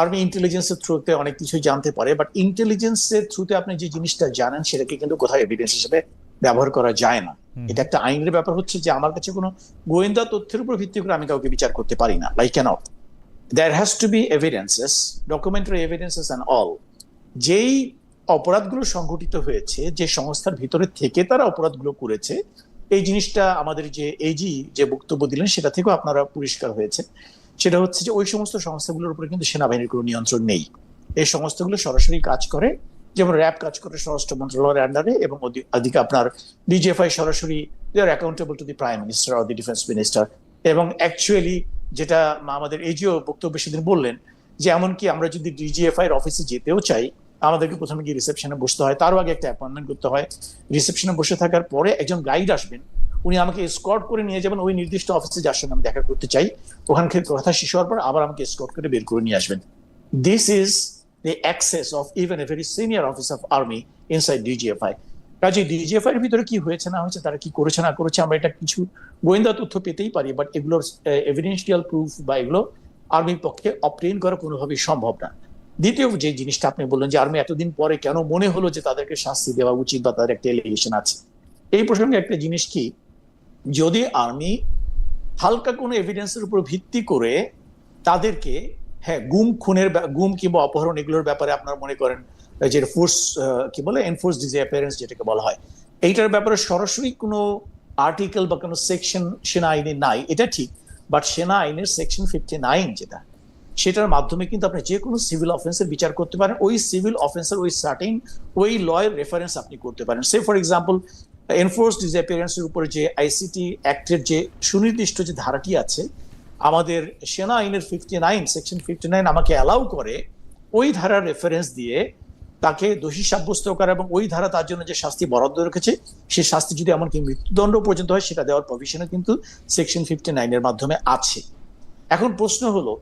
আর্মি ইন্টেলিজেন্সের থ্রুতে অনেক কিছুই জানতে পারে, বাট ইন্টেলিজেন্সের থ্রুতে আপনি যে জিনিসটা জানেন সেটাকে কিন্তু কোথাও এভিডেন্স হিসেবে ব্যবহার করা যায় না। এটা একটা আইনের ব্যাপার, হচ্ছে যে আমার কাছে কোনো গোয়েন্দা তথ্যের উপর ভিত্তি করে আমি কাউকে বিচার করতে পারি না। লাইক কেন, there has to be evidences, documentary evidences and all. যেই অপরাধগুলো সংঘটিত হয়েছে, যে সংস্থার ভিতরে থেকে তারা অপরাধগুলো করেছে, এই জিনিসটা আমাদের যে এজি যে বক্তব্য দিলেন সেটা থেকেও আপনারা পরিষ্কার হয়েছে। সেটা হচ্ছে যে ওই সমস্ত সংস্থাগুলোর উপরে কিন্তু সেনাবাহিনীর কোনো নিয়ন্ত্রণ নেই। এই সংস্থাগুলো সরাসরি কাজ করে, যেমন র্যাব কাজ করে স্বরাষ্ট্র মন্ত্রণালয়ের আন্ডারে, এবং ওদিকে আপনার ডিজিএফআই সরাসরি they are accountable to the prime minister or the defence minister. এবং অ্যাকচুয়ালি যেটা আমাদের এজিও বক্তব্য সেদিন বললেন, যে এমনকি আমরা যদি ডিজিএফআই এর অফিসে যেতেও চাই আমাদেরকে প্রথমে গিয়ে রিসেপশনে বসতে হয়, তারও আগে একটা অ্যাপয়েন্টমেন্ট করতে হয়। রিসেপশনে বসে থাকার পরে একজন গাইড আসবেন, উনি আমাকে এসকর্ট করে নিয়ে যাবেন ওই নির্দিষ্ট অফিসে যার সঙ্গে আমি দেখা করতে চাই। ওখানকার কথা শেষ হওয়ার পর আবার আমাকে এসকর্ট করে বের করে নিয়ে আসবেন। This is the access of even a very senior office of army inside DGFI. কাজে ডিজিএফআই এর ভিতরে কি হয়েছে না হয়েছে, তারা কি করেছে না করেছে, আমরা এটা কিছু গোয়েন্দা তথ্য পেতেই পারি, বাট এগুলোর এভিডেন্সিয়াল প্রুফ বা এগুলো আর্মির পক্ষে অবটেইন করা কোনোভাবেই সম্ভব না। দ্বিতীয় যে জিনিসটা আপনি বললেন যে আর্মি এতদিন পরে কেন মনে হলো যে তাদেরকে শাস্তি দেওয়া উচিত বা তাদের একটা এলিগেশন আছে, এই প্রসঙ্গে একটা জিনিস কি, যদি আর্মি হালকা কোনো এভিডেন্সের উপর ভিত্তি করে তাদেরকে গুম কিংবা অপহরণ এগুলোর ব্যাপারে আপনারা মনে করেন যে ফোর্স কি বলে এনফোর্স ডিসঅ্যাপিয়ারেন্স যেটাকে বলা হয়, এইটার ব্যাপারে সরাসরি কোনো আর্টিকেল বা কোনো সেকশন সেনা আইনে নাই, এটা ঠিক, বাট সেনা আইনের সেকশন 59 যেটা, সেটার মাধ্যমে কিন্তু আপনি যে কোনো সিভিল অফেন্সের বিচার করতে পারেন। ওই সিভিল অফেন্সের ওই সার্টেন ওই লয়ের রেফারেন্স আপনি করতে পারেন। সে ফর এক্সাম্পল এনফোর্স ডিসঅ্যাপিয়ারেন্সের উপরে যে আইসিটি অ্যাক্টের যে সুনির্দিষ্ট যে ধারাটি আছে, আমাদের সেনা আইনের 59 সেকশন 59 আমাকে অ্যালাউ করে ওই ধারার রেফারেন্স দিয়ে তাকে দোষী সাব্যস্ত করা, এবং ওই ধারা তার জন্য যে শাস্তি বরাদ্দ রেখেছে সেই শাস্তি যদি এমনকি মৃত্যুদণ্ড পর্যন্ত হয় সেটা দেওয়ার প্রভিশনও কিন্তু সেকশন 59 এর মাধ্যমে আছে। এখন প্রশ্ন হলো,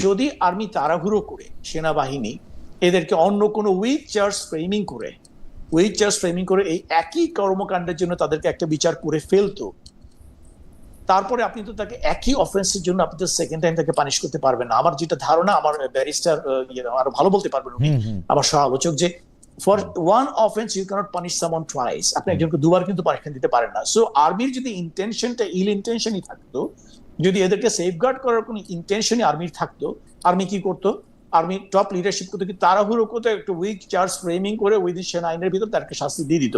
যদি আর্মি তাড়াহুড়ো করে সেনাবাহিনী এদেরকে অন্য কোনো উইক চার্জ ফ্রেমিং করে এই একই কর্মকাণ্ডের জন্য তাদেরকে একটা বিচার করে ফেলতো, তারপরে আপনি তো তাকে একই অফেন্সের জন্য আপনি তো সেকেন্ড টাইম তাকে পানিশ করতে পারবেন না। আমার যেটা ধারণা, আমার ব্যারিস্টার আরো ভালো বলতে পারবেন উনি, আমার সহ আলোচক, যে for one offence you can't punish someone twice, আপনি একজনকে দুবার কিন্তু পানিশমেন্ট দিতে পারেন না। সো আর্মির যদি ইন্টেনশনটা ইল ইন্টেনশনই থাকতো, যদি এদেরকে সেফগার্ড করার কোনো ইন্টেনশনই আর্মির থাকতো, আর্মি কি করতো, আর্মি টপ লিডারশিপ করতো কি তাড়াহুড়ো করতো একটু উইক চার্জ ফ্রেমিং করে উইদিন সেনা আইনের ভিতর তাকে শাস্তি দিয়ে দিত,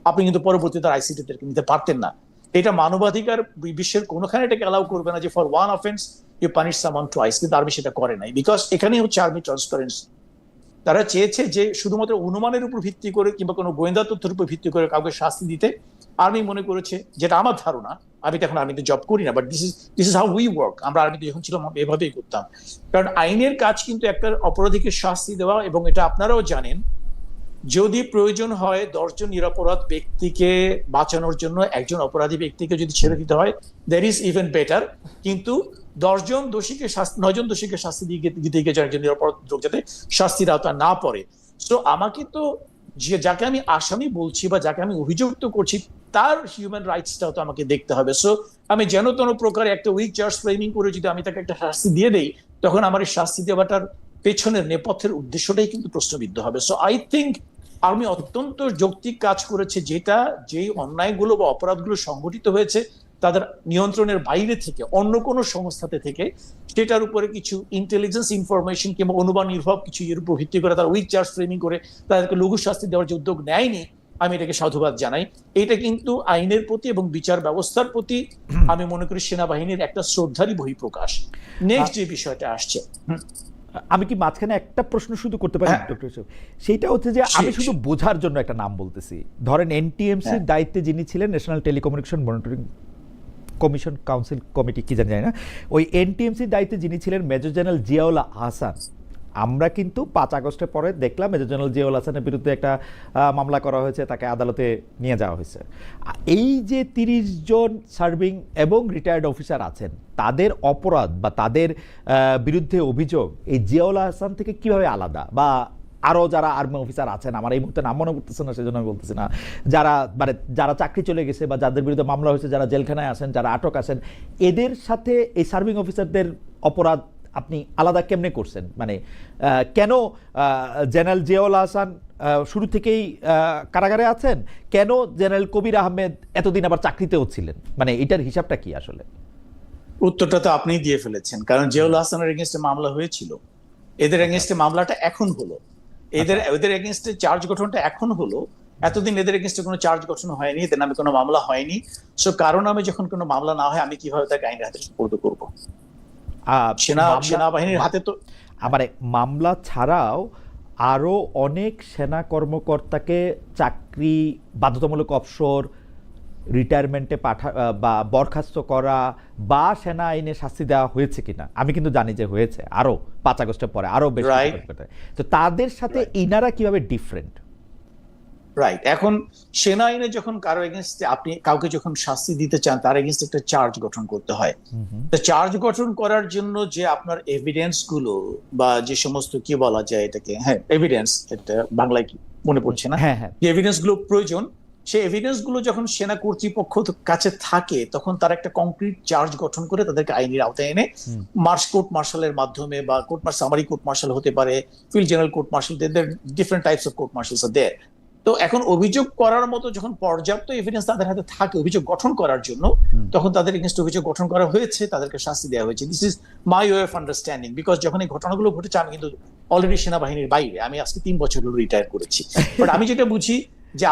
আপনি কিন্তু পরবর্তীতে আইসিটি নিতে পারতেন না। এটা মানবাধিকার বিশ্বের কোনোখানে এটাকে অ্যালাউ করবে না যে for one offence you punish someone twice, কিন্তু আর্মি সেটা করে নাই। বিকজ এখানেই হচ্ছে আর্মি ট্রান্সপারেন্সি। তারা চেয়েছে যে শুধুমাত্র অনুমানের উপর ভিত্তি করে কিংবা কোনো গোয়েন্দা তথ্যের উপর ভিত্তি করে কাউকে শাস্তি দিতে আর্মি মনে করেছে, যেটা আমার ধারণা, আমি তো এখন আর্মিতে জব করি না, but this is how we work, আমরা আর্মিতে যখন ছিলাম এভাবেই করতাম। কারণ আইনের কাজ কিন্তু একটা অপরাধীকে শাস্তি দেওয়া, এবং এটা আপনারাও জানেন, যদি প্রয়োজন হয় 10 জন নিরপরাধ ব্যক্তিকে বাঁচানোর জন্য একজন অপরাধী ব্যক্তিকে যদি ছেড়ে দিতে হয়, দ্যাট ইজ ইভেন বেটার। কিন্তু 9 জন দোষীকে শাস্তি দিতে গিয়ে একজন নিরপরাধ লোক যাতে শাস্তির আওতা না পড়ে। সো আমাকে তো যাকে আমি আসামি বলছি বা যাকে আমি অভিযুক্ত করছি তার হিউম্যান রাইটসটাও তো আমাকে দেখতে হবে। সো আমি যেন তেন প্রকারে একটা উইক চার্জ ফ্রেমিং করে যদি আমি তাকে একটা শাস্তি দিয়ে দেই, তখন আমার এই শাস্তি দেওয়াটার পেছনের নেপথ্যের উদ্দেশ্যটাই কিন্তু প্রশ্নবিদ্ধ হবে। সো আই থিঙ্ক আর্মি অত্যন্ত যৌক্তিক কাজ করেছে, যেটা যেই অন্যায়গুলো বা অপরাধগুলো সংঘটিত হয়েছে তাদের নিয়ন্ত্রণের বাইরে থেকে অন্য কোনো সংস্থাতে থেকে, সেটার উপরে কিছু ইন্টেলিজেন্স ইনফরমেশন কিংবা অনুমান নির্ভর কিছু এর উপর ভিত্তি করে তারা উইক চার্জ ফ্রেমিং করে তাদেরকে লঘু শাস্তি দেওয়ার যে উদ্যোগ নেয়নি, আমি এটাকে সাধুবাদ জানাই। এটা কিন্তু আইনের প্রতি এবং বিচার ব্যবস্থার প্রতি আমি মনে করি সেনাবাহিনীর একটা শ্রদ্ধারই বহিঃপ্রকাশ। নেক্সট যে বিষয়টা আসছে, আমি কি মাঝখানে একটা প্রশ্ন শুধু করতে পারি ডক্টর ইউসুফ? সেইটা হচ্ছে যে আমি শুধু বোঝার জন্য একটা নাম বলতেছি। ধরেন এনটিএমসির দায়িত্বে যিনি ছিলেন, national telecommunication monitoring commission council committee কি জানি না, ওই এনটিএমসির দায়িত্বে যিনি ছিলেন মেজর জেনারেল জিয়াউল আহসান, আমরা কিন্তু 5 আগস্টের পরে দেখলাম মেজর জেনারেল জিয়াউল হাসানের বিরুদ্ধে একটা মামলা করা হয়েছে, তাকে আদালতে নিয়ে যাওয়া হয়েছে। এই যে 30 জন সার্ভিং এবং রিটায়ার্ড অফিসার আছেন, তাদের অপরাধ বা তাদের বিরুদ্ধে অভিযোগ এই জিয়াউল হাসান থেকে কিভাবে আলাদা? বা আরও যারা আর্মি অফিসার আছেন, আমার এই মুহূর্তে নাম মনে পড়তেছে না, সেজন্য আমি বলতেছি না, যারা মানে যারা চাকরি চলে গেছে বা যাদের বিরুদ্ধে মামলা হয়েছে, যারা জেলখানায় আছেন, যারা আটক আছেন, এদের সাথে এই সার্ভিং অফিসারদের অপরাধ আপনি আলাদা কেমনে করছেন? মানে কেন জেনারেল জিয়াউল হাসান শুরু থেকেই কারাগারে আছেন, কেন জেনারেল কবির আহমেদ এতদিন আবার চাকরিতেও ছিলেন? মানে এটার হিসাবটা কি আসলে? উত্তরটা তো আপনিই দিয়ে ফেলেছেন, কারণ জিয়াউল হাসানের এগেইনস্টে মামলা হয়েছিল, এদের এগেইনস্টে মামলাটা এখন হলো, এদের এগেইনস্টে চার্জ গঠনটা এখন হলো। এতদিন এদের এগেইনস্টে কোনো চার্জ গঠন হয়নি, এদের নামে কোনো মামলা হয়নি। সো কারণ নামে যখন কোনো মামলা না হয়, আমি কিভাবে তাকে আইনের হাতে সুপর্দ করব? সেনাবাহিনীর হাতে তো আবার মামলা ছাড়াও আরো অনেক সেনা কর্মকর্তাকে চাকরি বাধ্যতামূলক অবসর, রিটায়ারমেন্টে বা বরখাস্ত করা বা সেনা আইনে শাস্তি দেওয়া হয়েছে কিনা আমি কিন্তু জানি যে হয়েছে, আরো 5 আগস্টের পরে আরো বেশি। তো তাদের সাথে ইনারা কিভাবে ডিফারেন্ট? রাইট, এখন সেনা আইনে যখন কারো এগেইনস্টে আপনি কাউকে যখন শাস্তি দিতে চান, তার এগেইনস্টে একটা চার্জ গঠন করতে হয়। তো চার্জ গঠন করার জন্য যে আপনার এভিডেন্স গুলো বা যে সমস্ত কি বলা যায় এটাকে, এভিডেন্স, এটা বাংলায় কি মনে পড়ছে না, যে এভিডেন্স গুলো প্রয়োজন, সেই এভিডেন্স গুলো যখন সেনা কর্তৃপক্ষ কাছে থাকে, তখন তার একটা কংক্রিট চার্জ গঠন করে তাদেরকে আইনের আওতায় এনে কোর্ট মার্শালের মাধ্যমে বা সামারি কোর্ট মার্শাল হতে পারে, field general court martial, different types of court martials are there. তো এখন অভিযোগ করার মতো যখন পর্যাপ্ত এভিডেন্স তাদের হাতে থাকে অভিযোগ গঠন করার জন্য, তখন তাদের এগেইনস্ট অভিযোগ গঠন করা হয়েছে, তাদেরকে শাস্তি দেওয়া হয়েছে। This is my way of understanding, because যখন এই ঘটনাগুলো ঘটেছে আমি কিন্তু অলরেডি সেনাবাহিনীর বাইরে, আমি আজকে 3 বছর হলো রিটায়ার করেছি। বাট আমি যেটা বুঝি যে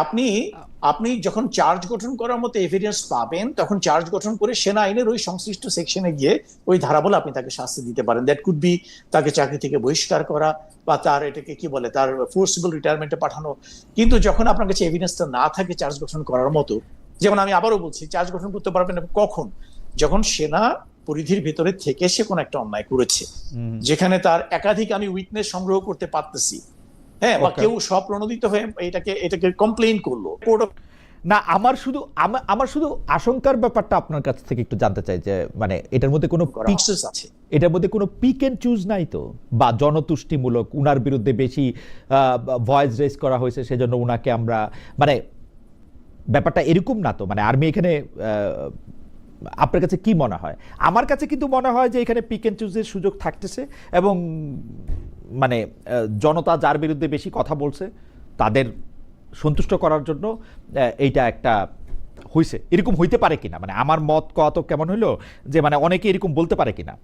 আপনি যখন চার্জ গঠন করার মতো এভিডেন্স পাবেন, তখন চার্জ গঠন করে সেনা আইনের ওই সংশ্লিষ্ট সেকশনে গিয়ে ওই ধারা বলে আপনি তাকে শাস্তি দিতে পারেন। দ্যাট কুড বি তাকে চাকরি থেকে বহিষ্কার করা বা তার এটাকে কি বলে তার ফোর্সিবল রিটায়ারমেন্টে পাঠানো। কিন্তু যখন আপনার কাছে এভিডেন্সটা না থাকে চার্জ গঠন করার মতো, যেমন আমি আবারও বলছি, চার্জ গঠন করতে পারবেন কখন? যখন সেনা পরিধির ভিতরে থেকে সে কোনো একটা অন্যায় করেছে, যেখানে তার একাধিক আমি উইটনেস সংগ্রহ করতে পারতেছি, বা কেউ স্বপ্রণোদিত হয়ে এটাকে কমপ্লেইন করলো। না, আমার শুধু আশঙ্কার ব্যাপারটা আপনার কাছ থেকে একটু জানতে চাই যে মানে এটার মধ্যে কোনো আছে, এটার মধ্যে কোনো পিক এন্ড চুজ নাই তো, বা জনতুষ্টিমূলক উনার বিরুদ্ধে বেশি ভয়েস রেজ করা হয়েছে সেজন্য উনাকে আমরা, মানে ব্যাপারটা এরকম না তো? মানে আর্মি এখানে আপনার কাছে কি মনে হয়? আমার কাছে কিন্তু মনে হয় যে এখানে পিক এন্ড চুজের সুযোগ থাকতেছে এবং মানে জনতা যার বিরুদ্ধে বেশি কথা বলছে তাদের সন্তুষ্ট করার জন্য এইটা একটা হইছে, এরকম হইতে পারে কিনা? মানে আমার মত কত কেমন হইলো যে মানে অনেকে এরকম বলতে পারে কিনা?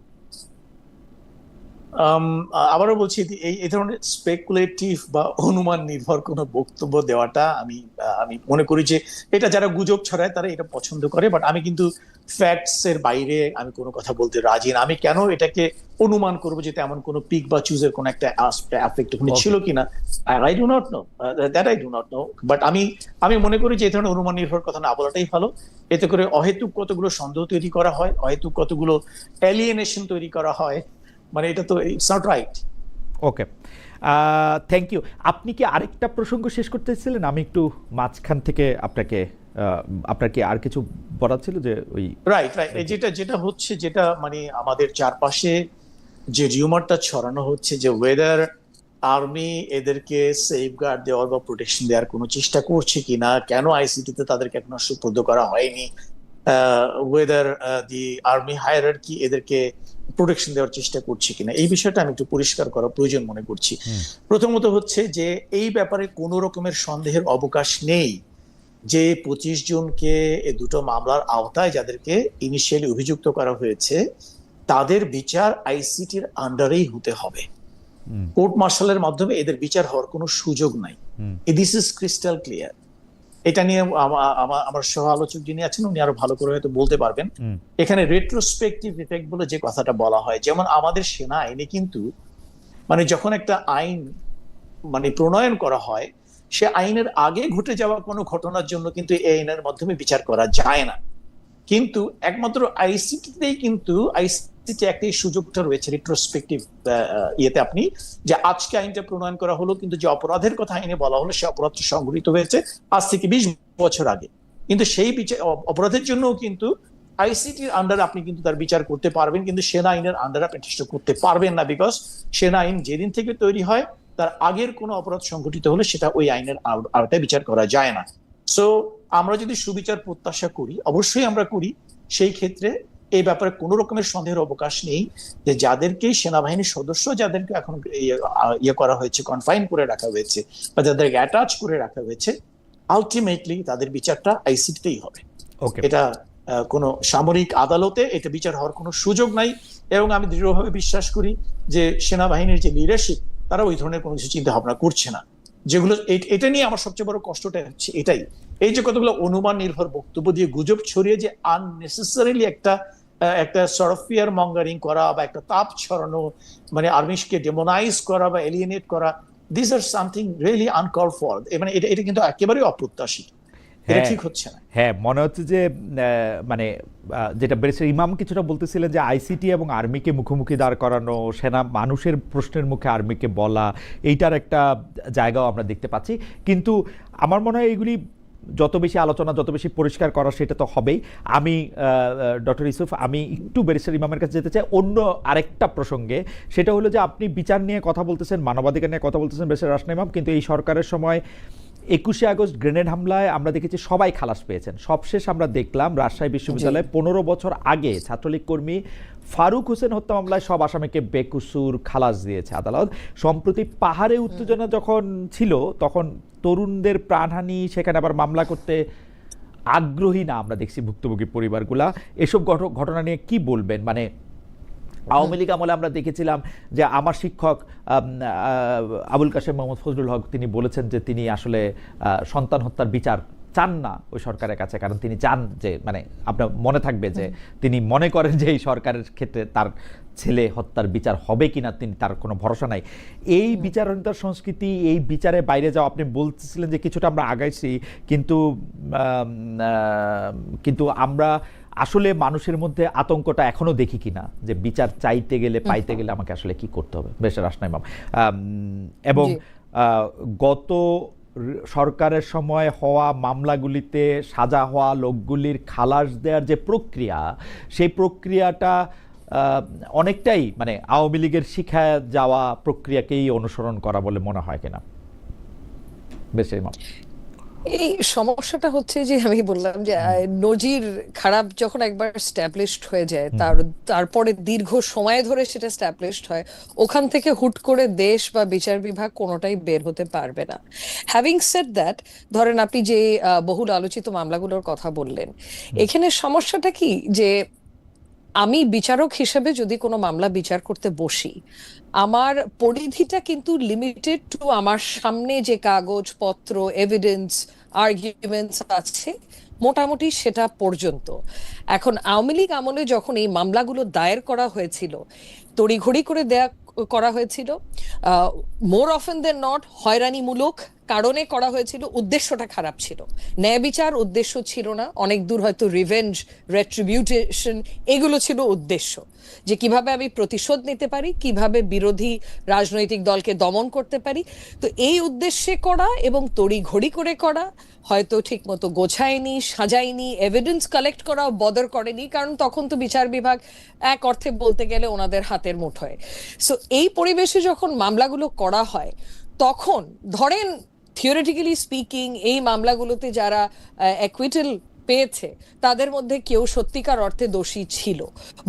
আবারও বলছি, এই ধরনের স্পেকুলেটিভ বা অনুমান নির্ভর কোনো বক্তব্য দেওয়াটা আমি মনে করি যে এটা যারা গুজব ছড়ায় তারা এটা পছন্দ করে। বাট আমি কিন্তু ফ্যাক্টস এর বাইরে আমি কোনো কথা বলতে রাজি না। আমি কেন এটাকে অনুমান করবো যে এমন কোনো পিক বা চুজের কোনো একটা অ্যাফেক্ট ওখানে ছিল কিনা? I do not know that, I do not know. But আমি মনে করি যে এই ধরনের অনুমান নির্ভর কথা না বলাটাই ভালো। এতে করে অহেতুক কতগুলো সন্দেহ তৈরি করা হয়, অহেতুক কতগুলো এলিয়েনেশন তৈরি করা হয়, মানে এটা তো it's not right. Okay, thank you. আপনি কি আরেকটা প্রসঙ্গ শেষ করতে চাইছিলেন? আমি একটু মাঝখান থেকে আপনার কি আর কিছু বলার ছিল? যে ওই রাইট যেটা হচ্ছে, যেটা মানে আমাদের চারপাশে যে রিউমারটা ছড়ানো হচ্ছে যে ওয়েদার আর্মি এদেরকে সেফগার্ড দেওয়ার বা প্রোটেকশন দেওয়ার কোনো চেষ্টা করছে কিনা, কেন আইসিটিতে তাদেরকে এখনো সুপর্দ করা হয়নি, ওয়েদার দি আর্মি হায়ারার্কি এদেরকে প্রোটেকশন দেওয়ার চেষ্টা করছে কিনা, এই বিষয়টা আমি একটু পরিষ্কার করা প্রয়োজন মনে করছি। প্রথমত হচ্ছে যে এই ব্যাপারে কোনো রকমের সন্দেহের অবকাশ নেই যে 25 জনকে এই দুটো মামলার আওতায় যাদেরকে ইনিশিয়ালি অভিযুক্ত করা হয়েছে তাদের বিচার আইসিটির আন্ডারেই হতে হবে। কোর্ট মার্শালের মাধ্যমে এদের বিচার হওয়ার কোনো সুযোগ নাই। This is crystal clear. এটা নিয়ে আমার সহ আলোচক যিনি আছেন উনি আরো ভালো করে হয়তো বলতে পারবেন। এখানে রেট্রোস্পেক্টিভ ইফেক্ট বলে যে কথাটা বলা হয়, যেমন আমাদের সেনা আইনে কিন্তু মানে যখন একটা আইন মানে প্রণয়ন করা হয় সে আইনের আগে ঘটে যাওয়া কোনো ঘটনার জন্য কিন্তু এই আইনের মাধ্যমে বিচার করা যায় না, কিন্তু একমাত্র আইসিটিতেই কিন্তু আইসিটি একটা সুযোগটা রয়েছে রেট্রোস্পেক্টিভ ইয়েতে আপনি যে আজকে আইনটা প্রণয়ন করা হলো কিন্তু যে অপরাধের কথা আইনে বলা হলো সে অপরাধটা সংঘটিত হয়েছে আজ থেকে 20 বছর আগে, কিন্তু সেই অপরাধের জন্য কিন্তু আইসিটির আন্ডারে আপনি কিন্তু তার বিচার করতে পারবেন, কিন্তু সেনা আইনের আন্ডারে আপনি চেষ্টা করতে পারবেন না, বিকজ সেনা আইন যেদিন থেকে তৈরি হয় তার আগের কোনো অপরাধ সংঘটিত হলে সেটা ওই আইনের আওতায় বিচার করা যায় না। সো আমরা যদি সুবিচার প্রত্যাশা করি, অবশ্যই আমরা করি, সেই ক্ষেত্রে এই ব্যাপারে কোনো রকমের সন্দেহের অবকাশ নেই যে যাদেরকে সেনাবাহিনীর সদস্য যাদেরকে এখন ইয়ে করা হয়েছে, কনফাইন করে রাখা হয়েছে বা যাদেরকে অ্যাটাচ করে রাখা হয়েছে, আলটিমেটলি তাদের বিচারটা আইসিটিতেই হবে। এটা কোনো সামরিক আদালতে এটা বিচার হওয়ার কোনো সুযোগ নাই। এবং আমি দৃঢ়ভাবে বিশ্বাস করি যে সেনাবাহিনীর যে লিডারশিপ তারা ওই ধরনের কোনো কিছু চিন্তা ভাবনা করছে না। যেগুলো এটা নিয়ে আমার সবচেয়ে বড় কষ্টটা হচ্ছে এটাই, এই যে কতগুলো অনুমান নির্ভর বক্তব্য দিয়ে গুজব ছড়িয়ে যে আননেসেসারিলি একটা সর্ট অফ ফিয়ার মঙ্গারিং করা বা একটা তাপ ছড়ানো, মানে আর্মিকে ডেমোনাইজ করা বা এলিয়েনেট করা, this are something really uncalled for. মানে এটা কিন্তু একেবারেই অপ্রত্যাশিত, এটা ঠিক হচ্ছে না। হ্যাঁ, মনে হচ্ছে যে মানে যেটা ব্যারিস্টার ইমাম কিছুটা বলতেছিলেন যে আইসিটি এবং আর্মিকে মুখোমুখি দাঁড় করানো, সেনা মানুষের প্রশ্নের মুখে আর্মিকে বলা, এইটার একটা জায়গাও আমরা দেখতে পাচ্ছি। কিন্তু আমার মনে হয় এইগুলি যত বেশি আলোচনা, যত বেশি পরিষ্কার করা সেটা তো হবেই। আমি ডক্টর ইউসুফ, আমি একটু ব্যারিস্টার ইমামের কাছে যেতে চাই অন্য আরেকটা প্রসঙ্গে। সেটা হলো যে আপনি বিচার নিয়ে কথা বলতেছেন, মানবাধিকার নিয়ে কথা বলতেছেন ব্যারিস্টার রাসনা ইমাম, কিন্তু এই সরকারের সময় 21শে আগস্ট গ্রেনেড হামলায় আমরা দেখেছি সবাই খালাস পেয়েছেন। সবশেষ আমরা দেখলাম রাজশাহী বিশ্ববিদ্যালয়ে 15 বছর আগে ছাত্রলীগ কর্মী ফারুক হোসেন হত্যা মামলায় সব আসামিকে বেকসুর খালাস দিয়েছে আদালত। সম্প্রতি পাহাড়ে উত্তেজনা যখন ছিল তখন তরুণদের প্রাণহানি, সেখানে আবার মামলা করতে আগ্রহী না আমরা দেখছি ভুক্তভোগী পরিবারগুলা। এসব ঘটনা নিয়ে কি বলবেন? মানে আওয়ামী লীগ আমলে আমরা দেখেছিলাম যে আমার শিক্ষক আবুল কাশেম মোহাম্মদ ফজলুল হক তিনি বলেছেন যে তিনি আসলে সন্তান হত্যার বিচার চান না ওই সরকারের কাছে, কারণ তিনি চান যে, মানে আপনার মনে থাকবে যে তিনি মনে করেন যে এই সরকারের ক্ষেত্রে তার ছেলে হত্যার বিচার হবে কিনা তিনি তার কোনো ভরসা নাই। এই বিচারহীনতার সংস্কৃতি, এই বিচারে বাইরে যাওয়া, আপনি বলতেছিলেন যে কিছুটা আমরা আগাইছি, কিন্তু আমরা আসলে মানুষের মধ্যে আতঙ্কটা এখনো দেখি কিনা যে বিচার চাইতে গেলে, পাইতে গেলে আমাকে আসলে কি করতে হবে। বেশ রাসনা ইমাম, এবং গত সরকারের সময় হওয়া মামলাগুলিতে সাজা হওয়া লোকগুলির খালাস দেওয়ার যে প্রক্রিয়া, সেই প্রক্রিয়াটা অনেকটাই মানে আওয়ামী লীগের শিখায় যাওয়া প্রক্রিয়াকেই অনুসরণ করা বলে মনে হয় কিনা? বেশ ইমাম, এই সমস্যাটা হচ্ছে যে আমি বললাম যে নজির খারাপ যখন একবার স্ট্যাবলিশড হয়ে যায়, তারপরে দীর্ঘ সময় ধরে সেটা স্ট্যাবলিশড হয়, ওখান থেকে হুট করে দেশ বা বিচার বিভাগ কোনোটাই বের হতে পারবে না। হ্যাভিং সেড দ্যাট, ধরেন আপনি যে বহুল আলোচিত মামলাগুলোর কথা বললেন, এখানে সমস্যাটা কি যে আমি বিচারক হিসেবে যদি কোনো মামলা বিচার করতে বসি, আমার পরিধিটা কিন্তু লিমিটেড টু আমার সামনে যে কাগজপত্র, এভিডেন্স, আর্গুমেন্টস আছে মোটামুটি সেটা পর্যন্ত। এখন আওয়ামী লীগ আমলে যখন এই মামলাগুলো দায়ের করা হয়েছিল, তড়িঘড়ি করে করা হয়েছিল, মোর অফেন দেন নট হয়রানিমূলক কারণে করা হয়েছিল, উদ্দেশ্যটা খারাপ ছিল। ন্যায় বিচার উদ্দেশ্য ছিল না, অনেক দূর হয়তো রিভেঞ্জ, রেট্রিবিউশন এগুলো ছিল উদ্দেশ্য, যে কিভাবে আমি প্রতিশোধ নিতে পারি, কিভাবে বিরোধী রাজনৈতিক দলকে দমন করতে পারি। তো এই উদ্দেশ্যে করা এবং তড়িঘড়ি করে করা, হয়তো ঠিক মতো গোছায়নি, সাজায়নি, এভিডেন্স কালেক্ট করাও বদর করেনি, কারণ তখন তো বিচার বিভাগ এক অর্থে বলতে গেলে ওনাদের হাতের মুঠোয়। সো এই পরিবেশে যখন মামলাগুলো করা হয়, তখন ধরেন থিওরিটিক্যালি স্পিকিং এই মামলাগুলোতে যারা অ্যাকুইটাল পেয়েছে তাদের মধ্যে কেউ সত্যিকার অর্থে দোষী ছিল,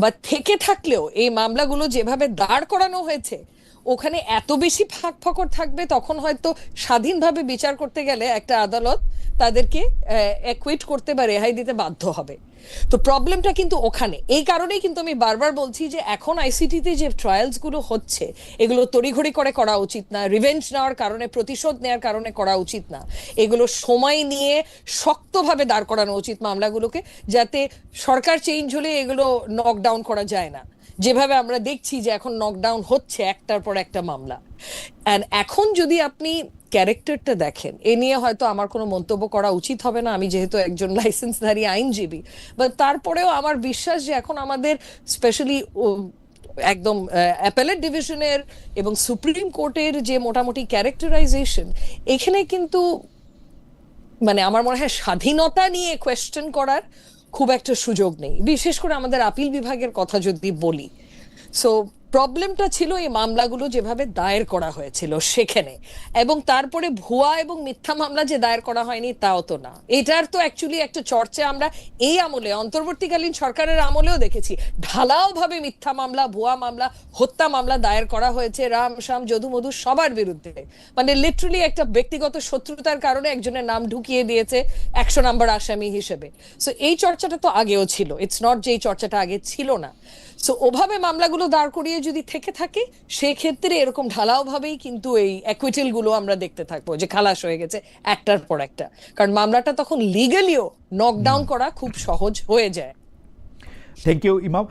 বা থেকে থাকলেও এই মামলাগুলো যেভাবে দাঁড় করানো হয়েছে ওখানে এত বেশি ফাঁক ফকর থাকবে, তখন হয়তো স্বাধীনভাবে বিচার করতে গেলে একটা আদালত তাদেরকে অ্যাকুইট করতে বা রেহাই দিতে বাধ্য হবে। তো প্রবলেমটা কিন্তু ওখানে। এই কারণেই কিন্তু আমি বারবার বলছি যে এখন আইসিটিতে যে ট্রায়ালস গুলো হচ্ছে এগুলো তড়িঘড়ি করে করা উচিত না, রিভেঞ্জ নেওয়ার কারণে, প্রতিশোধ নেওয়ার কারণে করা উচিত না। এগুলো সময় নিয়ে শক্তভাবে দাঁড় করানো উচিত মামলাগুলোকে, যাতে সরকার চেঞ্জ হলে এগুলো নকডাউন করা যায় না, যেভাবে আমরা দেখছি যে এখন নকডাউন হচ্ছে একটার পর একটা মামলা। এন্ড এখন যদি আপনি ক্যারেক্টারটা দেখেন, এ নিয়ে হয়তো আমার কোনো মন্তব্য করা উচিত হবে না, আমি যেহেতু একজন লাইসেন্সধারী আইনজীবী, বাট তারপরেও আমার বিশ্বাস যে এখন আমাদের স্পেশালি একদম অ্যাপেলেট ডিভিশনের এবং সুপ্রিম কোর্টের যে মোটামুটি ক্যারেক্টারাইজেশন, এখানে কিন্তু মানে আমার মনে হয় স্বাধীনতা নিয়ে কোয়েশ্চেন করার খুব একটা সুযোগ নেই, বিশেষ করে আমাদের আপিল বিভাগের কথা যদি বলি। সো প্রবলেমটা ছিল এই মামলাগুলো যেভাবে দায়ের করা হয়েছিল সেখানে, এবং তারপরে ভুয়া এবং মিথ্যা মামলা যে দায়ের করা হয়নি তাও তো না। এটার তো অ্যাকচুয়ালি একটা চর্চা আমরা এই আমলে, অন্তর্বর্তীকালীন সরকারের আমলেও দেখেছি, ঢালাও ভাবে মিথ্যা মামলা, ভুয়া মামলা, হত্যা মামলা দায়ের করা হয়েছে রাম শাম যদু মধু সবার বিরুদ্ধে। মানে লিটারালি একটা ব্যক্তিগত শত্রুতার কারণে একজনের নাম ঢুকিয়ে দিয়েছে 100 নম্বর আসামি হিসেবে। সো এই চর্চাটা তো আগেও ছিল, ইটস নট যে এই চর্চাটা আগে ছিল না। সো ওভাবে মামলাগুলো দাঁড় করিয়ে যদি থেকে থাকে, সেক্ষেত্রে এরকম ঢালাও ভাবেই কিন্তু এই অ্যাকুইটেল গুলো আমরা দেখতে থাকবো যে খালাস হয়ে গেছে একটার পর একটা, কারণ মামলাটা তখন লিগালিও নকডাউন করা খুব সহজ হয়ে যায়। থ্যাংক ইউ ইমাম।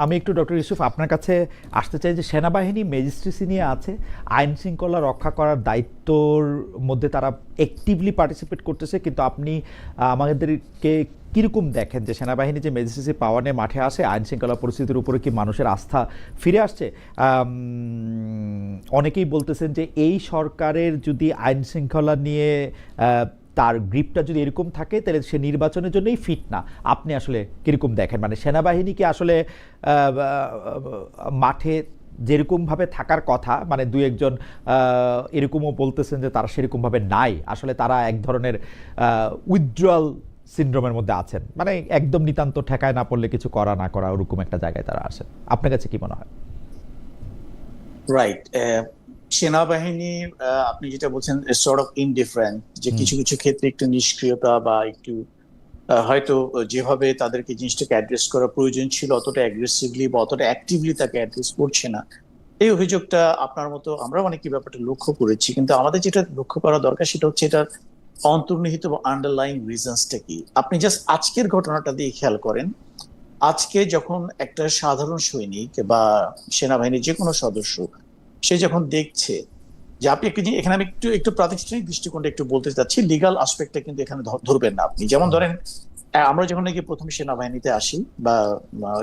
আমি একটু ডক্টর ইউসুফ আপনার কাছে আসতে চাই যে সেনাবাহিনী ম্যাজিস্ট্রেসি নিয়ে আছে, আইন শৃঙ্খলা রক্ষা করার দায়িত্বর মধ্যে তারা অ্যাক্টিভলি পার্টিসিপেট করতেছে, কিন্তু আপনি আমাদেরকে কীরকম দেখেন যে সেনাবাহিনী যে ম্যাজিস্ট্রেসি পাওয়ার নিয়ে মাঠে আসে, আইন শৃঙ্খলা পরিস্থিতির উপরে কি মানুষের আস্থা ফিরে আসছে? অনেকেই বলতেছেন যে এই সরকারের যদি আইন শৃঙ্খলা নিয়ে তার গ্রিপটা যদি এরকম থাকে তাহলে সে নির্বাচনের জন্যই ফিট না। আপনি আসলে কীরকম দেখেন? মানে সেনাবাহিনী কি আসলে মাঠে যেরকমভাবে থাকার কথা, মানে দুই একজন এরকমও বলতেছেন যে তারা সেরকমভাবে নাই, আসলে তারা এক ধরনের উইথড্রয়াল সিনড্রোমের মধ্যে আছেন, মানে একদম নিতান্ত ঠেকায় না পড়লে কিছু করা না করা ওরকম একটা জায়গায় তারা আসেন। আপনার কাছে কি মনে হয়? রাইট, সেনাবাহিনী আপনি যেটা বলছেন সর্ট অফ ইনডিফারেন্ট, যে কিছু কিছু ক্ষেত্রে একটু নিষ্ক্রিয়তা বা একটু হয়তো যেভাবে তাদেরকে জিনিসটাকে অ্যাড্রেস করা প্রয়োজন ছিল অতটা অ্যাগ্রেসিভলি বা অতটা অ্যাক্টিভলি তাকে অ্যাড্রেস করছে না, এই অভিযোগটা আপনার মতো আমরা অনেকই ব্যাপারটা লক্ষ্য করেছি। কিন্তু আমাদের যেটা লক্ষ্য করা দরকার সেটা হচ্ছে এটার অন্তর্নিহিত বা আন্ডারলাইং রিজনসটা কি। আপনি জাস্ট আজকের ঘটনাটা দিয়ে খেয়াল করেন, আজকে যখন একটা সাধারণ সৈনিক বা সেনাবাহিনীর যে কোনো সদস্য সে যখন দেখছে যে আপনি একটু এখানে আমি একটু প্রাতিষ্ঠানিক দৃষ্টিকোণটা একটু বলতে চাচ্ছি, লিগাল আসপেক্টটা কিন্তু এখানে ধরবেন না আপনি। যেমন ধরেন আমরা যখন নাকি প্রথম সেনাবাহিনীতে আসি বা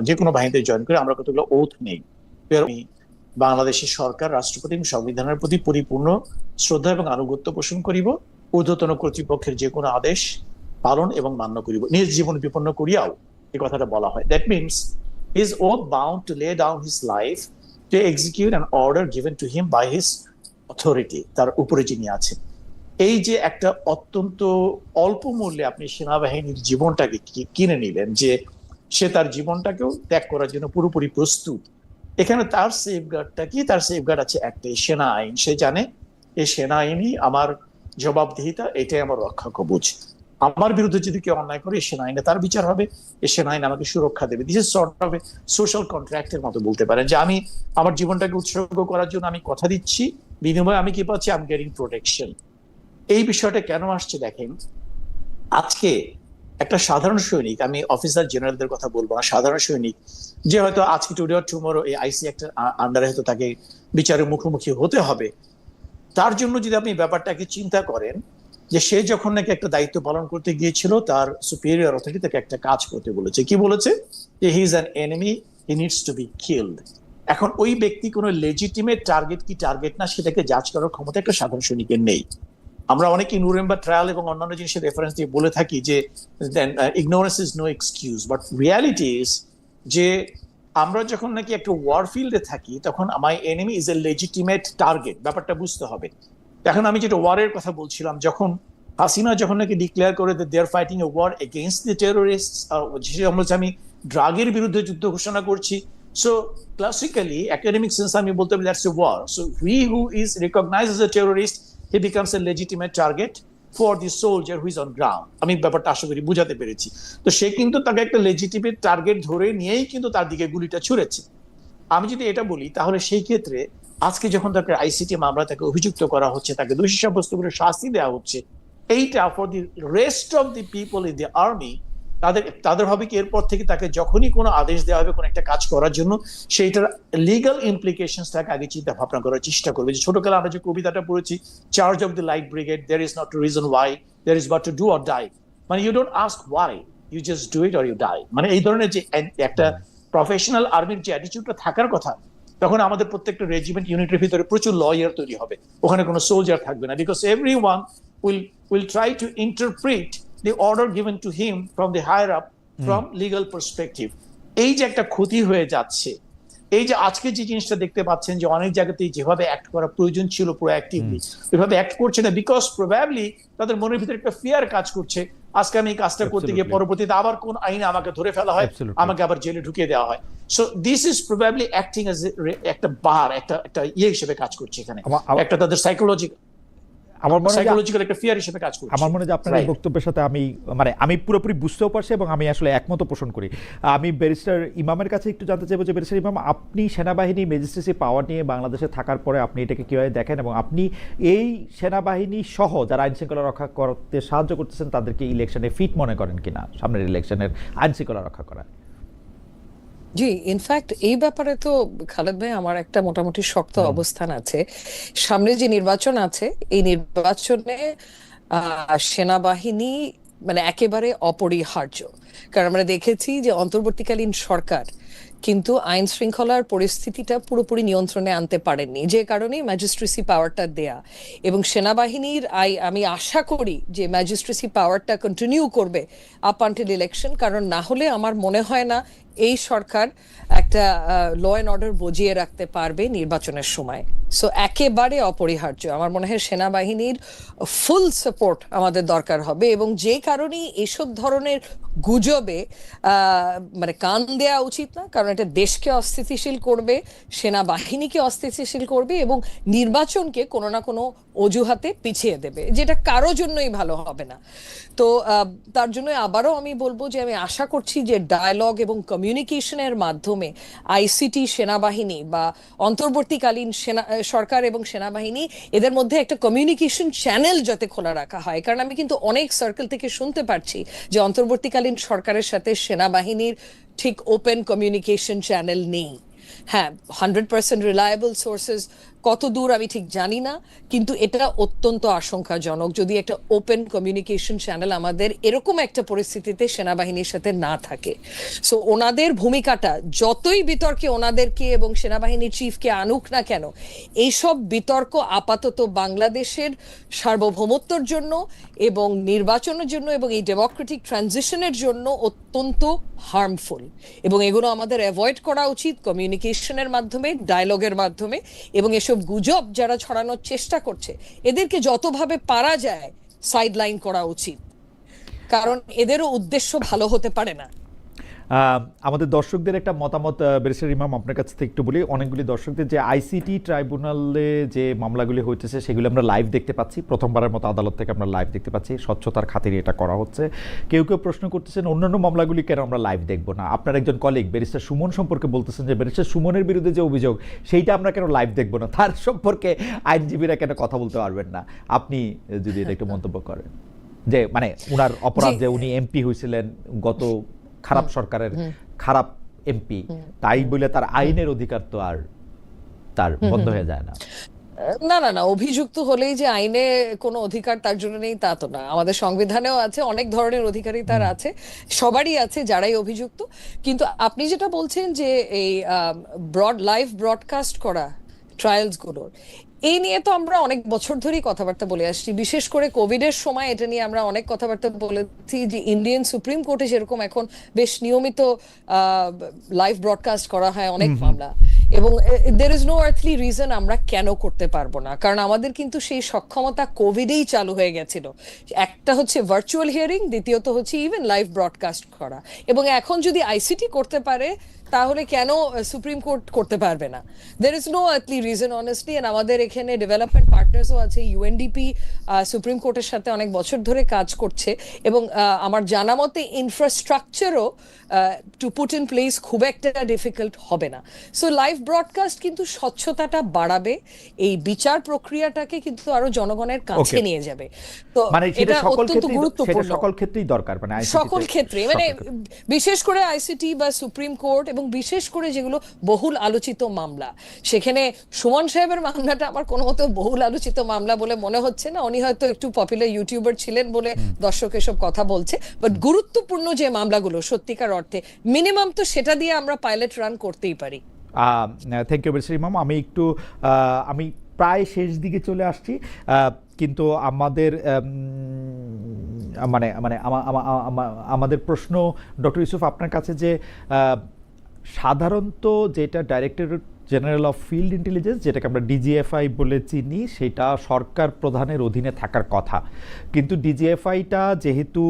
যে কোনো বাহিনীতে জয়েন করে, আমরা কতগুলো ওথ নেই, বাংলাদেশের সরকার, রাষ্ট্রপতি এবং সংবিধানের প্রতি পরিপূর্ণ শ্রদ্ধা এবং আনুগত্য পোষণ করিব, ঊর্ধ্বতন কর্তৃপক্ষের যে কোনো আদেশ পালন এবং মান্য করিব, নিজ জীবন বিপন্ন করিয়াও, এই কথাটা বলা হয়। That means he is oath bound to lay down his life to execute an order given to him by his authority, তার উপরে যিনি আছেন। এই যে একটা অত্যন্ত অল্প মূল্যে আপনি সেনাবাহিনীর জীবনটাকে কিনে নিলেন, যে সে তার জীবনটাকেও ত্যাগ করার জন্য পুরোপুরি প্রস্তুত। এখানে তার সেফগার্ডটা কি? তার সেফগার্ড আছে একটাই, সেনা আইন। সে জানে এই সেনা আইনই আমার জবাবদিহিতা, এটাই আমার রক্ষা কবচ। আমার বিরুদ্ধে যদি কেউ অন্যায় করে, এই সেনা আইনে তার বিচার হবে, এই সেনা আইন আমাকে সুরক্ষা দেবে। This is sort of social কন্ট্রাক্টের মতো বলতে পারেন, যে আমি আমার জীবনটাকে উৎসর্গ করার জন্য আমি কথা দিচ্ছি, বিনিময়ে আমি কি পাচ্ছি? I am getting protection. এই বিষয়টা কেন আসছে দেখেন, আজকে একটা সাধারণ সৈনিক, আমি অফিসার জেনারেলদের কথা বলবো না, সাধারণ সৈনিক যে হয়তো আজকে টুডে অর টুমরো এই আইসি একটা আন্ডারে হয়তো তাকে বিচারের মুখোমুখি হতে হবে, তার জন্য যদি আপনি ব্যাপারটাকে চিন্তা করেন যে সে যখন নাকি একটা দায়িত্ব পালন করতে গিয়েছিল, তার সুপিরিয়র অথরিটি তাকে একটা কাজ করতে বলেছে, কি বলেছে যে he is an enemy, he needs to be killed. এখন ওই ব্যক্তি কোনো লেজিটিমেট টার্গেট কি টার্গেট না সেটাকে জাজ করার ক্ষমতা একটা সাধারণ সৈনিকের নেই। আমরা অনেকেই নুরেমবার্গ ট্রায়াল এবং অন্যান্য জিনিসের রেফারেন্স দিয়ে বলে থাকি যে ignorance is no excuse, but reality is যে আমরা যখন নাকি একটা ওয়ার ফিল্ডে থাকি তখন my enemy is a legitimate target, ব্যাপারটা বুঝতে হবে। এখন আমি যেটা ওয়ারের কথা বলছিলাম, যখন হাসিনা যখন নাকি ডিক্লেয়ার করে they are fighting a war against the terrorist, আমি ড্রাগের বিরুদ্ধে যুদ্ধ ঘোষণা করছি, সো ক্লাসিক্যালি একাডেমিক সেন্স আমি বলতে পারি that's a war. So he who is recognised as a terrorist, he becomes a legitimate target for the soldier who is on ground. আমি ব্যাপারটা আশা করি বুঝাতে পেরেছি। তো সে কিন্তু তাকে একটা লেজিটিমেট টার্গেট ধরে নিয়েই কিন্তু তার দিকে গুলিটা ছুড়েছে। আমি যদি এটা বলি তাহলে সেই ক্ষেত্রে আজকে যখন তাকে আইসিটি মামলা তাকে অভিযুক্ত করা হচ্ছে, তাকে দোষী সাব্যস্ত করে শাস্তি দেওয়া হচ্ছে, এইটা for the rest of the people in the army, তাদের হবে কি এরপর থেকে তাকে যখনই কোনো আদেশ দেওয়া হবে কোনো একটা কাজ করার জন্য, সেইটার লিগাল ইমপ্লিকেশনস তাকে আগে চিন্তা ভাবনা করার চেষ্টা করবে। যে ছোটকালে আমরা যে কবিতাটা পড়েছি, charge of the Light Brigade, there is not to reason why, there is but to do or die, মানে you don't ask why, you just do it or you die. মানে এই ধরনের যে একটা প্রফেশনাল আর্মির যে অ্যাটিটিউডটা থাকার কথা, তখন আমাদের প্রত্যেকটা রেজিমেন্ট ইউনিটের ভিতরে প্রচুর লয়ার তৈরি হবে, ওখানে কোনো সোলজার থাকবে না, because everyone will try to interpret the order given to him from the higher up from legal perspective. এই যে একটা ক্ষতি হয়ে যাচ্ছে, এই যে আজকে যে জিনিসটা দেখতে পাচ্ছেন যে অনেক জায়গাতেই যেভাবে অ্যাক্ট করা প্রয়োজন ছিল প্রোঅ্যাক্টিভলি, ওইভাবে অ্যাক্ট করছে না, বিকজ প্রবাবলি তাদের মনের ভিতরে একটা ফিয়ার কাজ করছে, আজকে আমি এই কাজটা করতে গিয়ে পরবর্তীতে আবার কোন আইনে আমাকে ধরে ফেলা হয়, আমাকে আবার জেলে ঢুকিয়ে দেওয়া হয়। So this is probably acting as একটা বার, একটা হিসেবে কাজ করছে এখানে, একটা তাদের সাইকোলজিক্যাল একটা ফিয়ার হিসেবে কাজ করছে। আমার মনে হয় আপনার এই বক্তব্যের সাথে আমি পুরোপুরি বুঝতেও পারছি এবং আমি আসলে একমত পোষণ করি। আমি ব্যারিস্টার ইমামের কাছে একটু জানতে চাইবো যে ব্যারিস্টার ইমাম, আপনি সেনাবাহিনী ম্যাজিস্ট্রেসি পাওয়ার নিয়ে বাংলাদেশে থাকার পরে আপনি এটাকে কিভাবে দেখেন, এবং আপনি এই সেনাবাহিনী সহ যারা আইন শৃঙ্খলা রক্ষা করতে সাহায্য করতেছেন তাদেরকে ইলেকশনে ফিট মনে করেন কিনা, সামনের ইলেকশনের আইন শৃঙ্খলা রক্ষা করা? জি, ইনফ্যাক্ট এই ব্যাপারে তো খালেদ ভাই আমার একটা মোটামুটি শক্ত অবস্থান আছে। সামনে যে নির্বাচন আছে, এই নির্বাচনে সেনাবাহিনী মানে একেবারে অপরিহার্য, কারণ আমরা দেখেছি যে অন্তর্বর্তীকালীন সরকার কিন্তু আইন শৃঙ্খলার পরিস্থিতিটা পুরোপুরি নিয়ন্ত্রণে আনতে পারেননি, যে কারণে ম্যাজিস্ট্রেসি পাওয়ারটা দেয়া, এবং সেনাবাহিনীর আমি আশা করি যে ম্যাজিস্ট্রেসি পাওয়ারটা কন্টিনিউ করবে আপ আনটিল ইলেকশন, কারণ না হলে আমার মনে হয় না এই সরকার একটা ল অ্যান্ড অর্ডার বজিয়ে রাখতে পারবে নির্বাচনের সময়। সো একেবারে অপরিহার্য, আমার মনে হয় সেনাবাহিনীর ফুল সাপোর্ট আমাদের দরকার হবে, এবং যে কারণেই এসব ধরনের গুজবে মানে কান দেওয়া উচিত না, কারণ এটা দেশকে অস্থিতিশীল করবে, সেনাবাহিনীকে অস্থিতিশীল করবে এবং নির্বাচনকে কোনো না কোনো অজুহাতে পিছিয়ে দেবে, যেটা কারো জন্যই ভালো হবে না। তো তার জন্য আবারও আমি বলবো যে আমি আশা করছি যে ডায়ালগ এবং কমিউনিকেশনের মাধ্যমে আইসিটি, সেনাবাহিনী বা অন্তর্বর্তীকালীন সরকার এবং সেনাবাহিনী, এদের মধ্যে একটা কমিউনিকেশন চ্যানেল যাতে খোলা রাখা হয়, কারণ আমি কিন্তু অনেক সার্কেল থেকে শুনতে পারছি যে অন্তর্বর্তীকালীন সরকারের সাথে সেনাবাহিনীর ঠিক ওপেন কমিউনিকেশন চ্যানেল নেই। হ্যাঁ, 100% রিলায়েবল সোর্সেস কত দূর আমি ঠিক জানি না, কিন্তু এটা অত্যন্ত আশঙ্কাজনক যদি একটা ওপেন কমিউনিকেশন চ্যানেল আমাদের এরকম একটা পরিস্থিতিতে সেনাবাহিনীর সাথে না থাকে। সো ওনাদের ভূমিকাটা যতই বিতর্কে ওনাদেরকে এবং সেনাবাহিনীর চিফকে আনুক না কেন, এইসব বিতর্ক আপাতত বাংলাদেশের সার্বভৌমত্বর জন্য এবং নির্বাচনের জন্য এবং এই ডেমোক্রেটিক ট্রানজিশনের জন্য অত্যন্ত হার্মফুল, এবং এগুলো আমাদের অ্যাভয়েড করা উচিত কমিউনিকেশনের মাধ্যমে, ডায়ালগের মাধ্যমে, এবং এসব গুজব যারা ছড়ানোর চেষ্টা করছে এদেরকে যতভাবে পারা যায় সাইডলাইন করা উচিত, কারণ এদেরও উদ্দেশ্য ভালো হতে পারে না। আমাদের দর্শকদের একটা মতামত ব্যারিস্টার ইমাম আপনার কাছ থেকে একটু বলি। অনেকগুলি দর্শকদের যে আইসিটি ট্রাইব্যুনালে যে মামলাগুলি হইতেছে সেগুলো আমরা লাইভ দেখতে পাচ্ছি, প্রথমবারের মতো আদালত থেকে আমরা লাইভ দেখতে পাচ্ছি, স্বচ্ছতার খাতিরে এটা করা হচ্ছে। কেউ কেউ প্রশ্ন করতেছেন অন্যান্য মামলাগুলি কেন আমরা লাইভ দেখবো না। আপনার একজন কলিগ ব্যারিস্টার সুমন সম্পর্কে বলতেছেন যে ব্যারিস্টার সুমনের বিরুদ্ধে যে অভিযোগ সেইটা আমরা কেন লাইভ দেখবো না, তার সম্পর্কে আইনজীবীরা কেন কথা বলতে পারবেন না। আপনি যদি এটা একটু মন্তব্য করেন। যে মানে উনার অপরাধ জি। যে উনি এমপি হয়েছিলেন গত খারাপ সরকারের খারাপ এমপি, তাই বলে তার আইনের অধিকার তো আর তার বন্ধ হয়ে যায় না। না না না, অভিযুক্ত হলেই যে আইনে কোনো অধিকার তার জন্য নেই তা তো না। আমাদের সংবিধানেও আছে, অনেক ধরনের অধিকারই তার আছে, সবারই আছে যারাই অভিযুক্ত। কিন্তু আপনি যেটা বলছেন যে এই লাইভ ব্রডকাস্ট করা ট্রায়ালস গুলোর, এই নিয়ে তো আমরা অনেক বছর ধরেই কথাবার্তা বলে আসছি। বিশেষ করে কোভিড এর সময় এটা নিয়ে আমরা অনেক কথাবার্তা বলেছি যে ইন্ডিয়ান সুপ্রিম কোর্টে যেরকম এখন বেশ নিয়মিত লাইভ ব্রডকাস্ট করা হয় অনেক মামলা, এবং there is no earthly reason আমরা কেন করতে পারবো না, কারণ আমাদের কিন্তু সেই সক্ষমতা কোভিডেই চালু হয়ে গেছিল। একটা হচ্ছে ভার্চুয়াল হিয়ারিং, দ্বিতীয়ত হচ্ছে ইভেন লাইভ ব্রডকাস্ট করা, এবং এখন যদি আইসিটি করতে পারে তাহলে কেন সুপ্রিম কোর্ট করতে পারবে না? There is no earthly reason honestly. And আমাদের এখানে ডেভেলপমেন্ট পার্টনার্সও আছে, ইউএনডিপি সুপ্রিম কোর্টের সাথে অনেক বছর ধরে কাজ করছে, এবং আমার জানা মতে ইনফ্রাস্ট্রাকচারও টু পুট ইন প্লেস খুব একটা ডিফিকাল্ট হবে না। সো লাইভ ব্রডকাস্ট কিন্তু স্বচ্ছতাটা বাড়াবে, এই বিচার প্রক্রিয়াটাকে কিন্তু আরো জনগণের কাছে Okay. নিয়ে যাবে। তো মানে সেটা এটা সকল অত্যন্ত ক্ষেত্রেই, সেটা গুরুত্বপূর্ণ সকল ক্ষেত্রেই দরকার, মানে ICT তে সকল ক্ষেত্রে, মানে সকল ক্ষেত্রে। বিশেষ করে আইসিটি বা সুপ্রিম কোর্ট, এবং বিশেষ করে যেগুলো বহুল আলোচিত মামলা, সেখানে সুমন সাহেবের মামলাটা আমার কোনো মতো বহুল আলোচিত মামলা বলে মনে হচ্ছে না। উনি হয়তো একটু পপুলার ইউটিউবার ছিলেন বলে দর্শক এসব কথা বলছে, বাট গুরুত্বপূর্ণ যে মামলাগুলো সত্যিকার অর্থে মিনিমাম তো সেটা দিয়ে আমরা পাইলট রান করতেই পারি। থ্যাংক ইউ বেশি ইমাম। আমি প্রায় শেষ দিকে চলে আসছি, কিন্তু আমাদের মানে মানে আমাদের প্রশ্ন ডক্টর ইউসুফ আপনার কাছে যে সাধারণত যেটা directorate general of field intelligence, যেটাকে আমরা ডিজিএফআই বলে চিনি, সেটা সরকার প্রধানের অধীনে থাকার কথা। কিন্তু ডিজিএফআইটা যেহেতু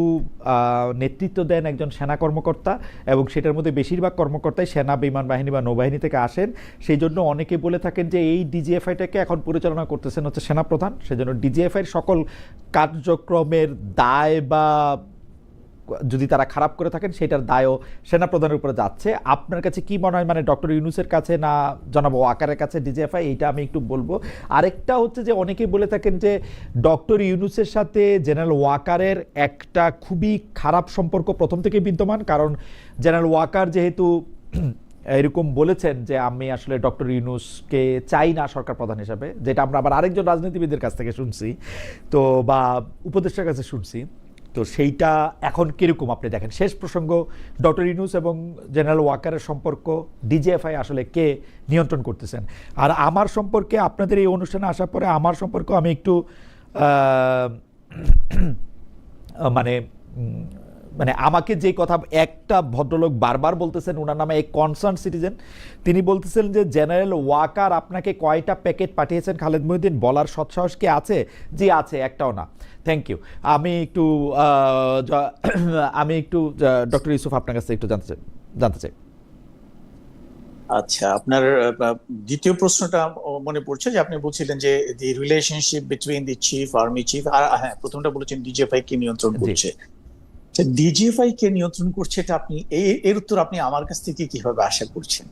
নেতৃত্ব দেন একজন সেনা কর্মকর্তা, এবং সেটার মধ্যে বেশিরভাগ কর্মকর্তাই সেনা, বিমান বাহিনী বা নৌবাহিনী থেকে আসেন, সেই জন্য অনেকে বলে থাকেন যে এই ডিজিএফআইটাকে এখন পরিচালনা করতেছেন হচ্ছে সেনাপ্রধান। সেজন্য ডিজিএফআইয়ের সকল কার্যক্রমের দায় বা যদি তারা খারাপ করে থাকেন সেটার দায়ও সেনাপ্রধানের উপরে যাচ্ছে। আপনার কাছে কি মনে হয়, মানে ডক্টর ইউনূসের কাছে না জনাব ওয়াকারের কাছে ডিজিএফআই? এইটা আমি একটু বলবো। আরেকটা হচ্ছে যে অনেকেই বলে থাকেন যে ডক্টর ইউনূসের সাথে জেনারেল ওয়াকারের একটা খুবই খারাপ সম্পর্ক প্রথম থেকে বিদ্যমান, কারণ জেনারেল ওয়াকার যেহেতু এরকম বলেছেন যে আমি আসলে ডক্টর ইউনূসকে চাই না সরকার প্রধান হিসাবে, যেটা আমরা আবার আরেকজন রাজনীতিবিদের কাছ থেকে শুনছি, তো বা উপদেষ্টার কাছে শুনছি। তো সেইটা এখন কিরকম আপনি দেখেন? শেষ প্রসঙ্গ, ডক্টর ইউনূস এবং জেনারেল ওয়াকারের সম্পর্ক ডিজিএফআই আসলে কে নিয়ন্ত্রণ করতেছেন? আর আমার সম্পর্কে, আপনাদের এই অনুষ্ঠানে আসার পরে আমার সম্পর্ক আমি একটু মানে মানে আমাকে যে কথা একটা ভদ্রলোক বারবার বলতেছেন, ওনার নামে এক কনসার্ন সিটিজেন, তিনি বলতেছেন যে জেনারেল ওয়াকার আপনাকে কয়টা প্যাকেট পাঠিয়েছেন খালেদ মহিউদ্দিন, বলার সৎসাহস কি আছে? জি আছে, একটাও না। Thank you. আমি একটু ডক্টর ইউসুফ আপনার কাছে একটু জানতে চাই। আচ্ছা, আপনার দ্বিতীয় প্রশ্নটা মনে পড়ছে যে আপনি বলছিলেন যে the relationship between the chief, army chief, আর হ্যাঁ, প্রথমটা বলেছেন ডিজিএফআই কে নিয়ন্ত্রণ করছে। ডিজিএফআই কে নিয়ন্ত্রণ করছে, এটা আপনি এর উত্তর আপনি আমার কাছ থেকে কিভাবে আশা করছেন?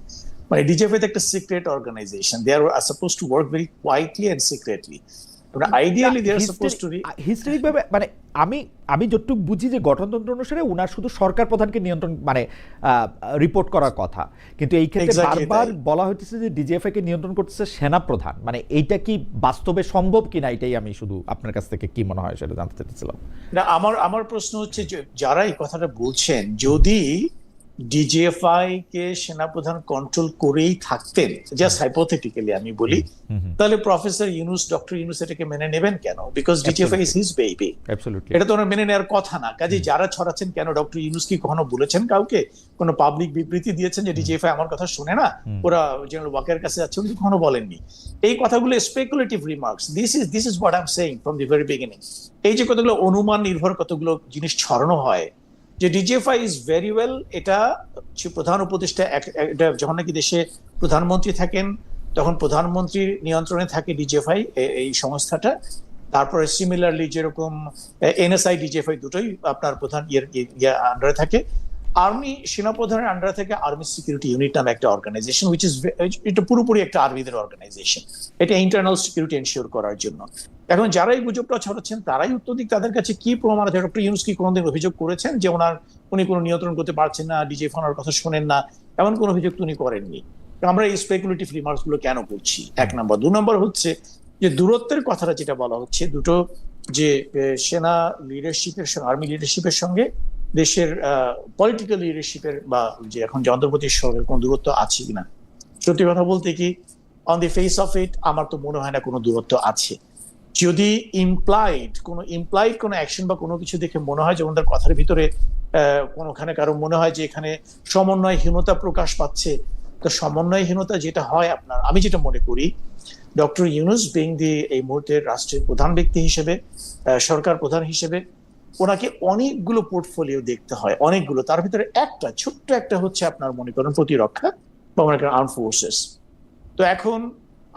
মানে ডিজিএফআই একটা secret organisation, they are suppose to work very quietly and secretly. Ideally they are suppose to হিস্ট্রিকভাবে, মানে আমি যতটুকু বুঝি যে গঠনতন্ত্র অনুসারে উনার শুধু সরকার প্রধানকে নিয়ন্ত্রণ, মানে রিপোর্ট করার কথা, কিন্তু এই ক্ষেত্রে বারবার বলা হচ্ছে যে ডিজিএফআই কে নিয়ন্ত্রণ করতেছে সেনা প্রধান। মানে এইটা কি বাস্তবে সম্ভব কিনা, এটাই আমি শুধু আপনার কাছ থেকে কি মনে হয় সেটা জানতে চাইছিলাম। না, আমার প্রশ্ন হচ্ছে যে যারা এই কথাটা বলছেন, যদি ডিজিএফআই কে সেনাপ্রধান কন্ট্রোল করেই থাকতেন, জাস্ট হাইপোথেটিক্যালি আমি বলি, তাহলে প্রফেসর ইউনূস, ডক্টর ইউনূস এটাকে মেনে নেবেন কেন? Because DGFI is his baby. এটা তো ওনার মেনে নেওয়ার কথা না। কাজে যারা ছড়াচ্ছেন, কেন ডক্টর ইউনূস কি কখনো বলেছেন কাউকে, কোনো পাবলিক বিবৃতি দিয়েছেন যে ডিজিএফআই আমার কথা শুনে না, ওরা জেনারেল ওয়াকারের কাছে যাচ্ছে? উনি কখনো বলেননি। এই কথাগুলো speculative remarks. This is what I am saying from the very beginning. এই যে কতগুলো অনুমান নির্ভর কতগুলো জিনিস ছড়ানো হয় যে ডিজিএফআই ইজ ভেরি ওয়েল, এটা প্রধান উপদেষ্টা, যখন নাকি দেশে প্রধানমন্ত্রী থাকেন তখন প্রধানমন্ত্রীর নিয়ন্ত্রণে থাকে ডিজিএফআই এই সংস্থাটা। তারপরে সিমিলারলি যেরকম এনএসআই, ডিজিএফআই দুটোই আপনার প্রধান আন্ডারে থাকে। আর্মি সেনাপ্রধানের আন্ডার থেকে আর্মি সিকিউরিটি ইউনিট নামে একটা অর্গানাইজেশন উইচ ইজ, এটা পুরোপুরি একটা আর্মিদের অর্গানাইজেশন, এটা ইন্টারনাল সিকিউরিটি এনশিওর করার জন্য। এখন যারা এই গুজবটা ছড়াচ্ছেন তারাই উত্তর দিক, তাদের কাছে কি প্রমাণ আছে? ডক্টর ইউনূস কি কোনোদিন অভিযোগ করেছেন যে উনি কোনো নিয়ন্ত্রণ করতে পারছেন না, ডিজে ফোনার কথা শোনেন না, এমন কোনো অভিযোগ উনি করেননি? আমরা এই স্পেকুলেটিভ রিমার্কস গুলো কেন করছি? এক নম্বর। 2 নম্বর হচ্ছে যে দূরত্বের কথাটা যেটা বলা হচ্ছে, দুটো যে সেনা লিডারশিপের সঙ্গে আর্মি লিডারশিপের সঙ্গে দেশের পলিটিক্যাল লিডারশিপের বা যে এখন যে অন্তর্বর্তী সরকারের কোনো দূরত্ব আছে কিনা, সত্যি কথা বলতে কি on the face of it আমার তো মনে হয় না কোনো দূরত্ব আছে। যদি ইমপ্লাইড কোনো অ্যাকশন বা কোনো কিছু দেখে মনে হয়, যেমন তার কথার ভিতরে কোনোখানে কারো মনে হয় যে এখানে সমন্বয়হীনতা প্রকাশ পাচ্ছে, তো সমন্বয়হীনতা যেটা হয় আপনার, আমি যেটা মনে করি, ডক্টর ইউনূস বিং এই মুহূর্তের রাষ্ট্রের প্রধান ব্যক্তি হিসেবে, সরকার প্রধান হিসেবে, ওনাকে অনেকগুলো পোর্টফোলিও দেখতে হয়, অনেকগুলো। তার ভিতরে ছোট্ট একটা হচ্ছে আপনার মনে করেন প্রতিরক্ষা বা মনে করেন আর্ম ফোর্সেস। তো এখন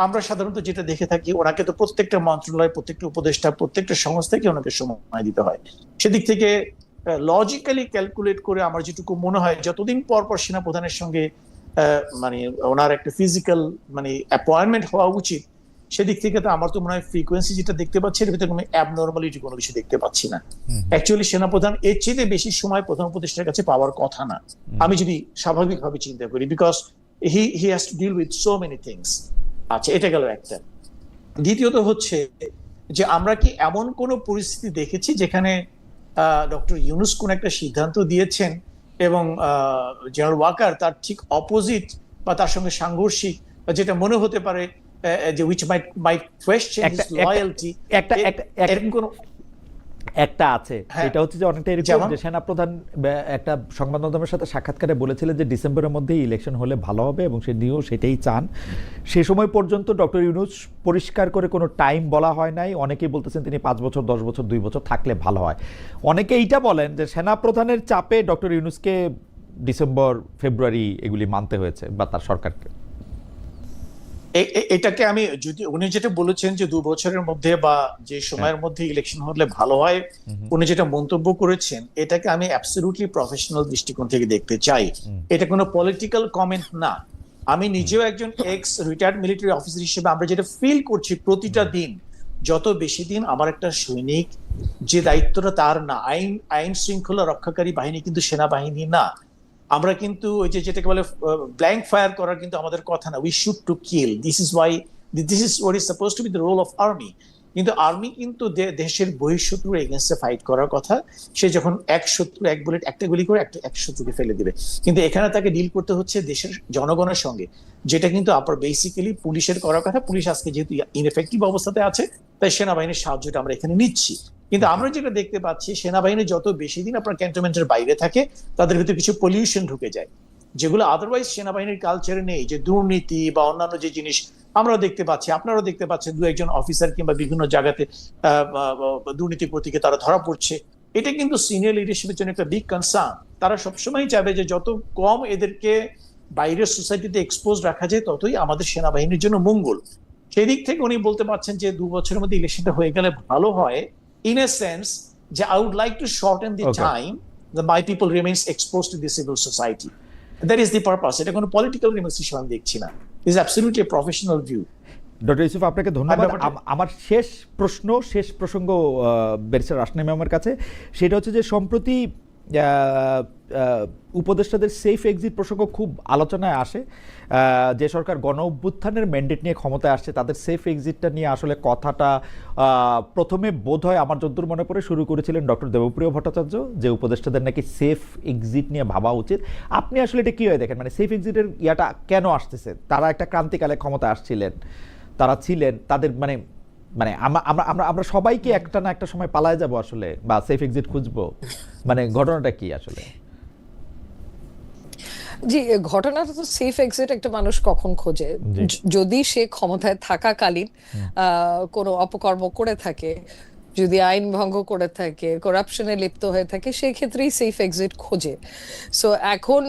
আমরা সাধারণত যেটা দেখে থাকি, ওনাকে তো প্রত্যেকটা মন্ত্রণালয়, প্রত্যেকটা উপদেষ্টা, প্রত্যেকটা সংস্থাকে ওনাকে সময় দিতে হয়। সেদিক থেকে লজিক্যালি ক্যালকুলেট করে আমার যেটুকু মনে হয়, যতদিন পর পর সেনা প্রধানের সঙ্গে মানে ওনার একটা ফিজিক্যাল মানে অ্যাপয়েন্টমেন্ট হওয়া উচিত, সেদিক থেকে তো আমার তো মনে হয় ফ্রিকোয়েন্সি যেটা দেখতে পাচ্ছি এর ভিতরে কোনো অ্যাবনর্মালিটি কোনো কিছু দেখতে পাচ্ছি না। অ্যাকচুয়ালি সেনাপ্রধান এর চেয়ে বেশি সময় প্রধান উপদেষ্টার কাছে পাওয়ার কথা না, আমি যদি স্বাভাবিকভাবে চিন্তা করি, because he has to deal with so many things. আচ্ছা, এটা গেল একটা। দ্বিতীয়ত হচ্ছে যে আমরা কি এমন কোন পরিস্থিতি দেখেছি যেখানে ডক্টর ইউনূস কোন একটা সিদ্ধান্ত দিয়েছেন এবং জেনারেল ওয়াকার তার ঠিক অপোজিট বা তার সঙ্গে সাংঘর্ষিক, যেটা মনে হতে পারে যে which might question his loyalty, এরকম কোন একটা আছে, এটা হচ্ছে যে অনেকটা এরকম যে সেনাপ্রধান একটা সংবাদ মাধ্যমের সাথে সাক্ষাৎকারে বলেছিলেন যে ডিসেম্বরের মধ্যেই ইলেকশন হলে ভালো হবে এবং সেটাই চান। সে সময় পর্যন্ত ডক্টর ইউনূস পরিষ্কার করে কোনো টাইম বলা হয় নাই। অনেকেই বলতেছেন তিনি 5 বছর, 10 বছর, 2 বছর থাকলে ভালো হয়। অনেকে এইটা বলেন যে সেনাপ্রধানের চাপে ডক্টর ইউনূসকে ডিসেম্বর, ফেব্রুয়ারি এগুলি মানতে হয়েছে বা তার সরকারকে। এটাকে আমি, যদি উনি যেটা বলেছেন যে 2 বছরের মধ্যে বা যে সময়ের মধ্যে ইলেকশন হলে ভালো হয়, উনি যেটা মন্তব্য করেছেন, এটাকে আমি অ্যাবসলিউটলি প্রফেশনাল দৃষ্টিকোণ থেকে দেখতে চাই। এটা কোনো পলিটিক্যাল কমেন্ট না। আমি নিজেও একজন এক্স রিটায়ার্ড মিলিটারি অফিসার হিসেবে আমরা যেটা ফিল করছি প্রতিটা দিন, যত বেশি দিন আমার একটা সৈনিক, যে দায়িত্বটা তার না, আইন শৃঙ্খলা রক্ষাকারী বাহিনী কিন্তু সেনাবাহিনী না। আমরা কিন্তু ওই যে যেটাকে বলে ব্ল্যাঙ্ক ফায়ার করার কিন্তু আমাদের কথা না, we should to kill. This is what is suppose to be the role of army. কিন্তু আর্মি কিন্তু দেশের বহিঃশত্রুর এগেনস্টে ফাইট করার কথা। সে যখন এক শত্রু এক বুলেট একটা গুলি করে এক শত্রুকে ফেলে দিবে, কিন্তু এখানে তাকে ডিল করতে হচ্ছে দেশের জনগণের সঙ্গে, যেটা কিন্তু আপনার বেসিক্যালি পুলিশের করার কথা। পুলিশ আজকে যেহেতু ইনএফেক্টিভ অবস্থাতে আছে, তাই সেনাবাহিনীর সাহায্যটা আমরা এখানে নিচ্ছি। কিন্তু আমরা যেটা দেখতে পাচ্ছি, সেনাবাহিনী যত বেশি দিন আপনার ক্যান্টনমেন্টের বাইরে থাকে, তাদের ভিতরে কিছু পলিউশন ঢুকে যায়, যেগুলো আদারওয়াইজ সেনাবাহিনীর কালচারে নেই। যে দুর্নীতি বা অন্যান্য যে জিনিস আমরা দেখতে পাচ্ছি, আপনারাও দেখতে পাচ্ছেন, 2-1 অফিসার কিংবা বিভিন্ন জায়গাতে দুর্নীতির প্রতীকে তারা ধরা পড়ছে। এটা কিন্তু সিনিয়র লিডারশিপের জন্য একটা বিগ কনসার্ন। তারা সবসময় চাইবে যে যত কম এদেরকে বাইরের সোসাইটিতে এক্সপোজ রাখা যায়, ততই আমাদের সেনাবাহিনীর জন্য মঙ্গল। সেই দিক থেকে উনি বলতে পারছেন যে 2 বছরের মধ্যে ইলেকশনটা হয়ে গেলে ভালো হয়, in a sense যে I would like to shorten the time that my people remains exposed to the civil society. That is the purpose. এটা কোনো পলিটিক্যাল রিমার্কস হিসেবে আমি দেখছি না। This is absolutely a professional view. Doctor Yusuf, আপনাকে ধন্যবাদ। আমার শেষ প্রসঙ্গ ব্যারিস্টার রাশনা ম্যামের কাছে, সেটা হচ্ছে যে সম্প্রতি উপদেষ্টাদের সেফ এক্সিট প্রসঙ্গ খুব আলোচনায় আসে। যে সরকার গণ অভ্যুত্থানের ম্যান্ডেট নিয়ে ক্ষমতায় আসছে, তাদের সেফ এক্সিটটা নিয়ে আসলে কথাটা প্রথমে বোধহয় আমার যদ্দূর মনে পড়ে শুরু করেছিলেন ডক্টর দেবপ্রিয় ভট্টাচার্য, যে উপদেষ্টাদের নাকি সেফ এক্সিট নিয়ে ভাবা উচিত। আপনি আসলে এটা কীভাবে দেখেন? মানে সেফ এক্সিটের ইয়াটা কেন আসতেছে? তারা একটা ক্রান্তিকালে ক্ষমতায় আসছিলেন, তারা ছিলেন, তাদের মানে আমরা সবাইকে একটা না একটা সময় পালায় যাব আসলে, বা সেফ এক্সিট খুঁজবো, মানে ঘটনাটা কি আসলে? জি, ঘটনাটা তো সেফ এক্সিট একটা মানুষ কখন খোঁজে? যদি সে ক্ষমতায় থাকাকালীন কোনো অপকর্ম করে থাকে, যদি আইন ভঙ্গ করে থাকে, করাপশনে লিপ্ত হয়ে থাকে, সেই ক্ষেত্রেই সেফ এক্সিট খোঁজে। সো এখন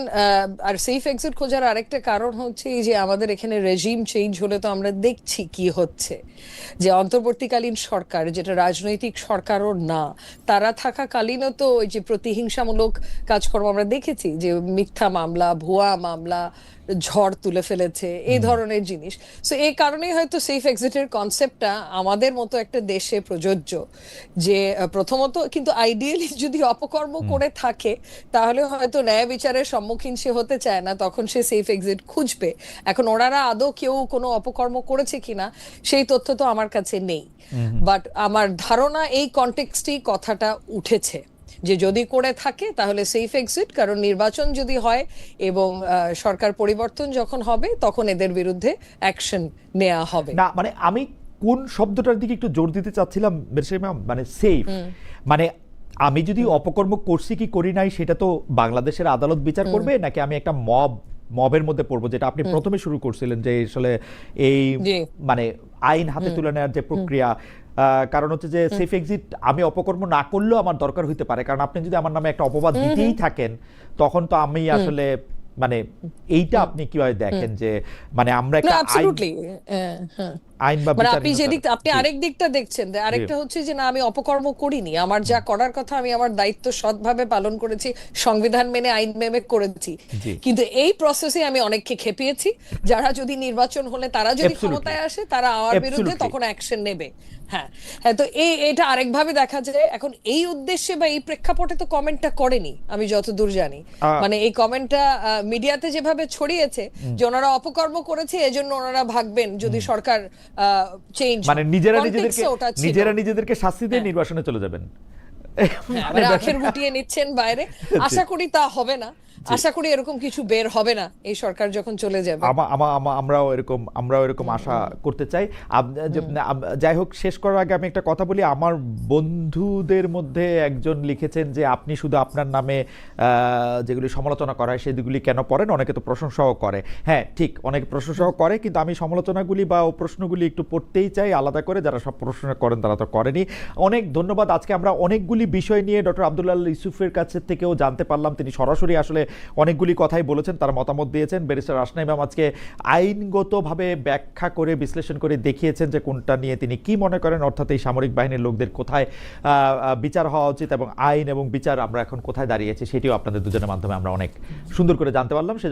আর সেফ এক্সিট খোঁজার আরেকটা কারণ হচ্ছে এই যে আমাদের এখানে রেজিম চেঞ্জ হলে তো আমরা দেখছি কি হচ্ছে, যে অন্তর্বর্তীকালীন সরকার, যেটা রাজনৈতিক সরকারও না, তারা থাকাকালীনও তো ওই যে প্রতিহিংসামূলক কাজকর্ম আমরা দেখেছি, যে মিথ্যা মামলা, ভুয়া মামলা, ঝড় তুলে ফেলেছে, এই ধরনের জিনিস। সো এই কারণেই হয়তো সেফ এক্সিটের কনসেপ্টটা আমাদের মতো একটা দেশে প্রযোজ্য, যে প্রথমত কিন্তু আইডিয়ালি যদি অপকর্ম করে থাকে তাহলে হয়তো ন্যায় বিচারের সম্মুখীন সে হতে চায় না, তখন সে সেফ এক্সিট খুঁজবে। এখন ওনারা আদৌ কেউ কোনো অপকর্ম করেছে কিনা সেই তথ্য তো আমার কাছে নেই, বাট আমার ধারণা এই কনটেক্সটেই কথাটা উঠেছে যে যদি করে থাকে তাহলে সেফ এক্সিট, কারণ নির্বাচন যদি হয় এবং সরকার পরিবর্তন যখন হবে তখন এদের বিরুদ্ধে অ্যাকশন নেওয়া হবে। না মানে আমি কোন শব্দটার দিকে একটু জোর দিতে চাচ্ছিলাম মেরসে ম্যাম, মানে সেফ, মানে আমি যদি অপকর্ম করছি কি করি নাই সেটা তো বাংলাদেশের আদালত বিচার করবে, নাকি আমি একটা মবের মধ্যে পড়বো, যেটা আপনি প্রথমে শুরু করছিলেন যে আসলে এই মানে আইন হাতে তুলে নেওয়ার যে প্রক্রিয়া। কারণ হচ্ছে যে সেফ এক্সিট আমি অপকর্ম না করলেও আমার দরকার হইতে পারে, কারণ আপনি যদি আমার নামে একটা অপবাদ দিতেই থাকেন তখন তো আমি আসলে মানে এইটা আপনি কিভাবে দেখেন যে মানে আমরা একটা আইন বা মানে আপনি যে দিক, আপনি আরেক দিকটা দেখছেন, আরেকটা হচ্ছে যে না আমি অপকর্ম করিনি, আমার যা করার কথা আমি আমার দায়িত্ব সৎভাবে পালন করেছি, সংবিধান মেনে আইন মেনে করেছি, কিন্তু এই প্রসেসে আমি অনেককে খেপিয়েছি, যারা যদি নির্বাচন হলে তারা যদি ক্ষমতায় আসে তারা আমার বিরুদ্ধে তখন অ্যাকশন নেবে। হ্যাঁ হ্যাঁ, তো এটা আরেকভাবে দেখা যায়। এখন এই উদ্দেশ্যে বা এই প্রেক্ষাপটে তো কমেন্টটা করেনি আমি যতদূর জানি, মানে এই কমেন্টটা মিডিয়াতে যেভাবে ছড়িয়েছে যে ওনারা অপকর্ম করেছে এজন্য ওনারা ভাগবেন যদি সরকার চেঞ্জ, মানে নিজেরা নিজেদেরকে শাস্তি দিয়ে নির্বাচনে চলে যাবেন, মানে আখের গুটিয়ে নিচ্ছেন বাইরে। আশা করি তা হবে না, আশা করি এরকম কিছু বের হবে না এই সরকার যখন চলে যাবে। আমরাও এরকম আশা করতে চাই। যাই হোক, শেষ করার আগে আমি একটা কথা বলি। আমার বন্ধুদের মধ্যে একজন লিখেছেন যে আপনি শুধু আপনার নামে যেগুলি সমালোচনা করা হয় সেগুলি কেন পড়েন, অনেকে তো প্রশংসাও করে। হ্যাঁ ঠিক, অনেকে প্রশংসাও করে, কিন্তু আমি সমালোচনাগুলি বা প্রশ্নগুলি একটু পড়তেই চাই আলাদা করে, যারা সব প্রশ্ন করেন তারা তো করেনি। অনেক ধন্যবাদ। আজকে আমরা অনেকগুলি বিষয় নিয়ে ডক্টর আব্দুল্লাহ আল ইউসুফের কাছে থেকেও জানতে পারলাম। তিনি সরাসরি আসলে অনেকগুলি কথাই বলেছেন, তার মতামত দিয়েছেন। ব্যারিস্টার রাসনা ইমাম আজকে আইনগতভাবে ব্যাখ্যা করে বিশ্লেষণ করে দেখিয়েছেন যে কোনটা নিয়ে তিনি কি মনে করেন, অর্থাৎ এই সামরিক বাহিনীর লোকদের কোথায় বিচার হওয়া উচিত এবং আইন এবং বিচার আমরা এখন কোথায় দাঁড়িয়েছি সেটিও আপনাদের দুজনের মাধ্যমে আমরা অনেক সুন্দর করে জানতে পারলাম। সেজন্য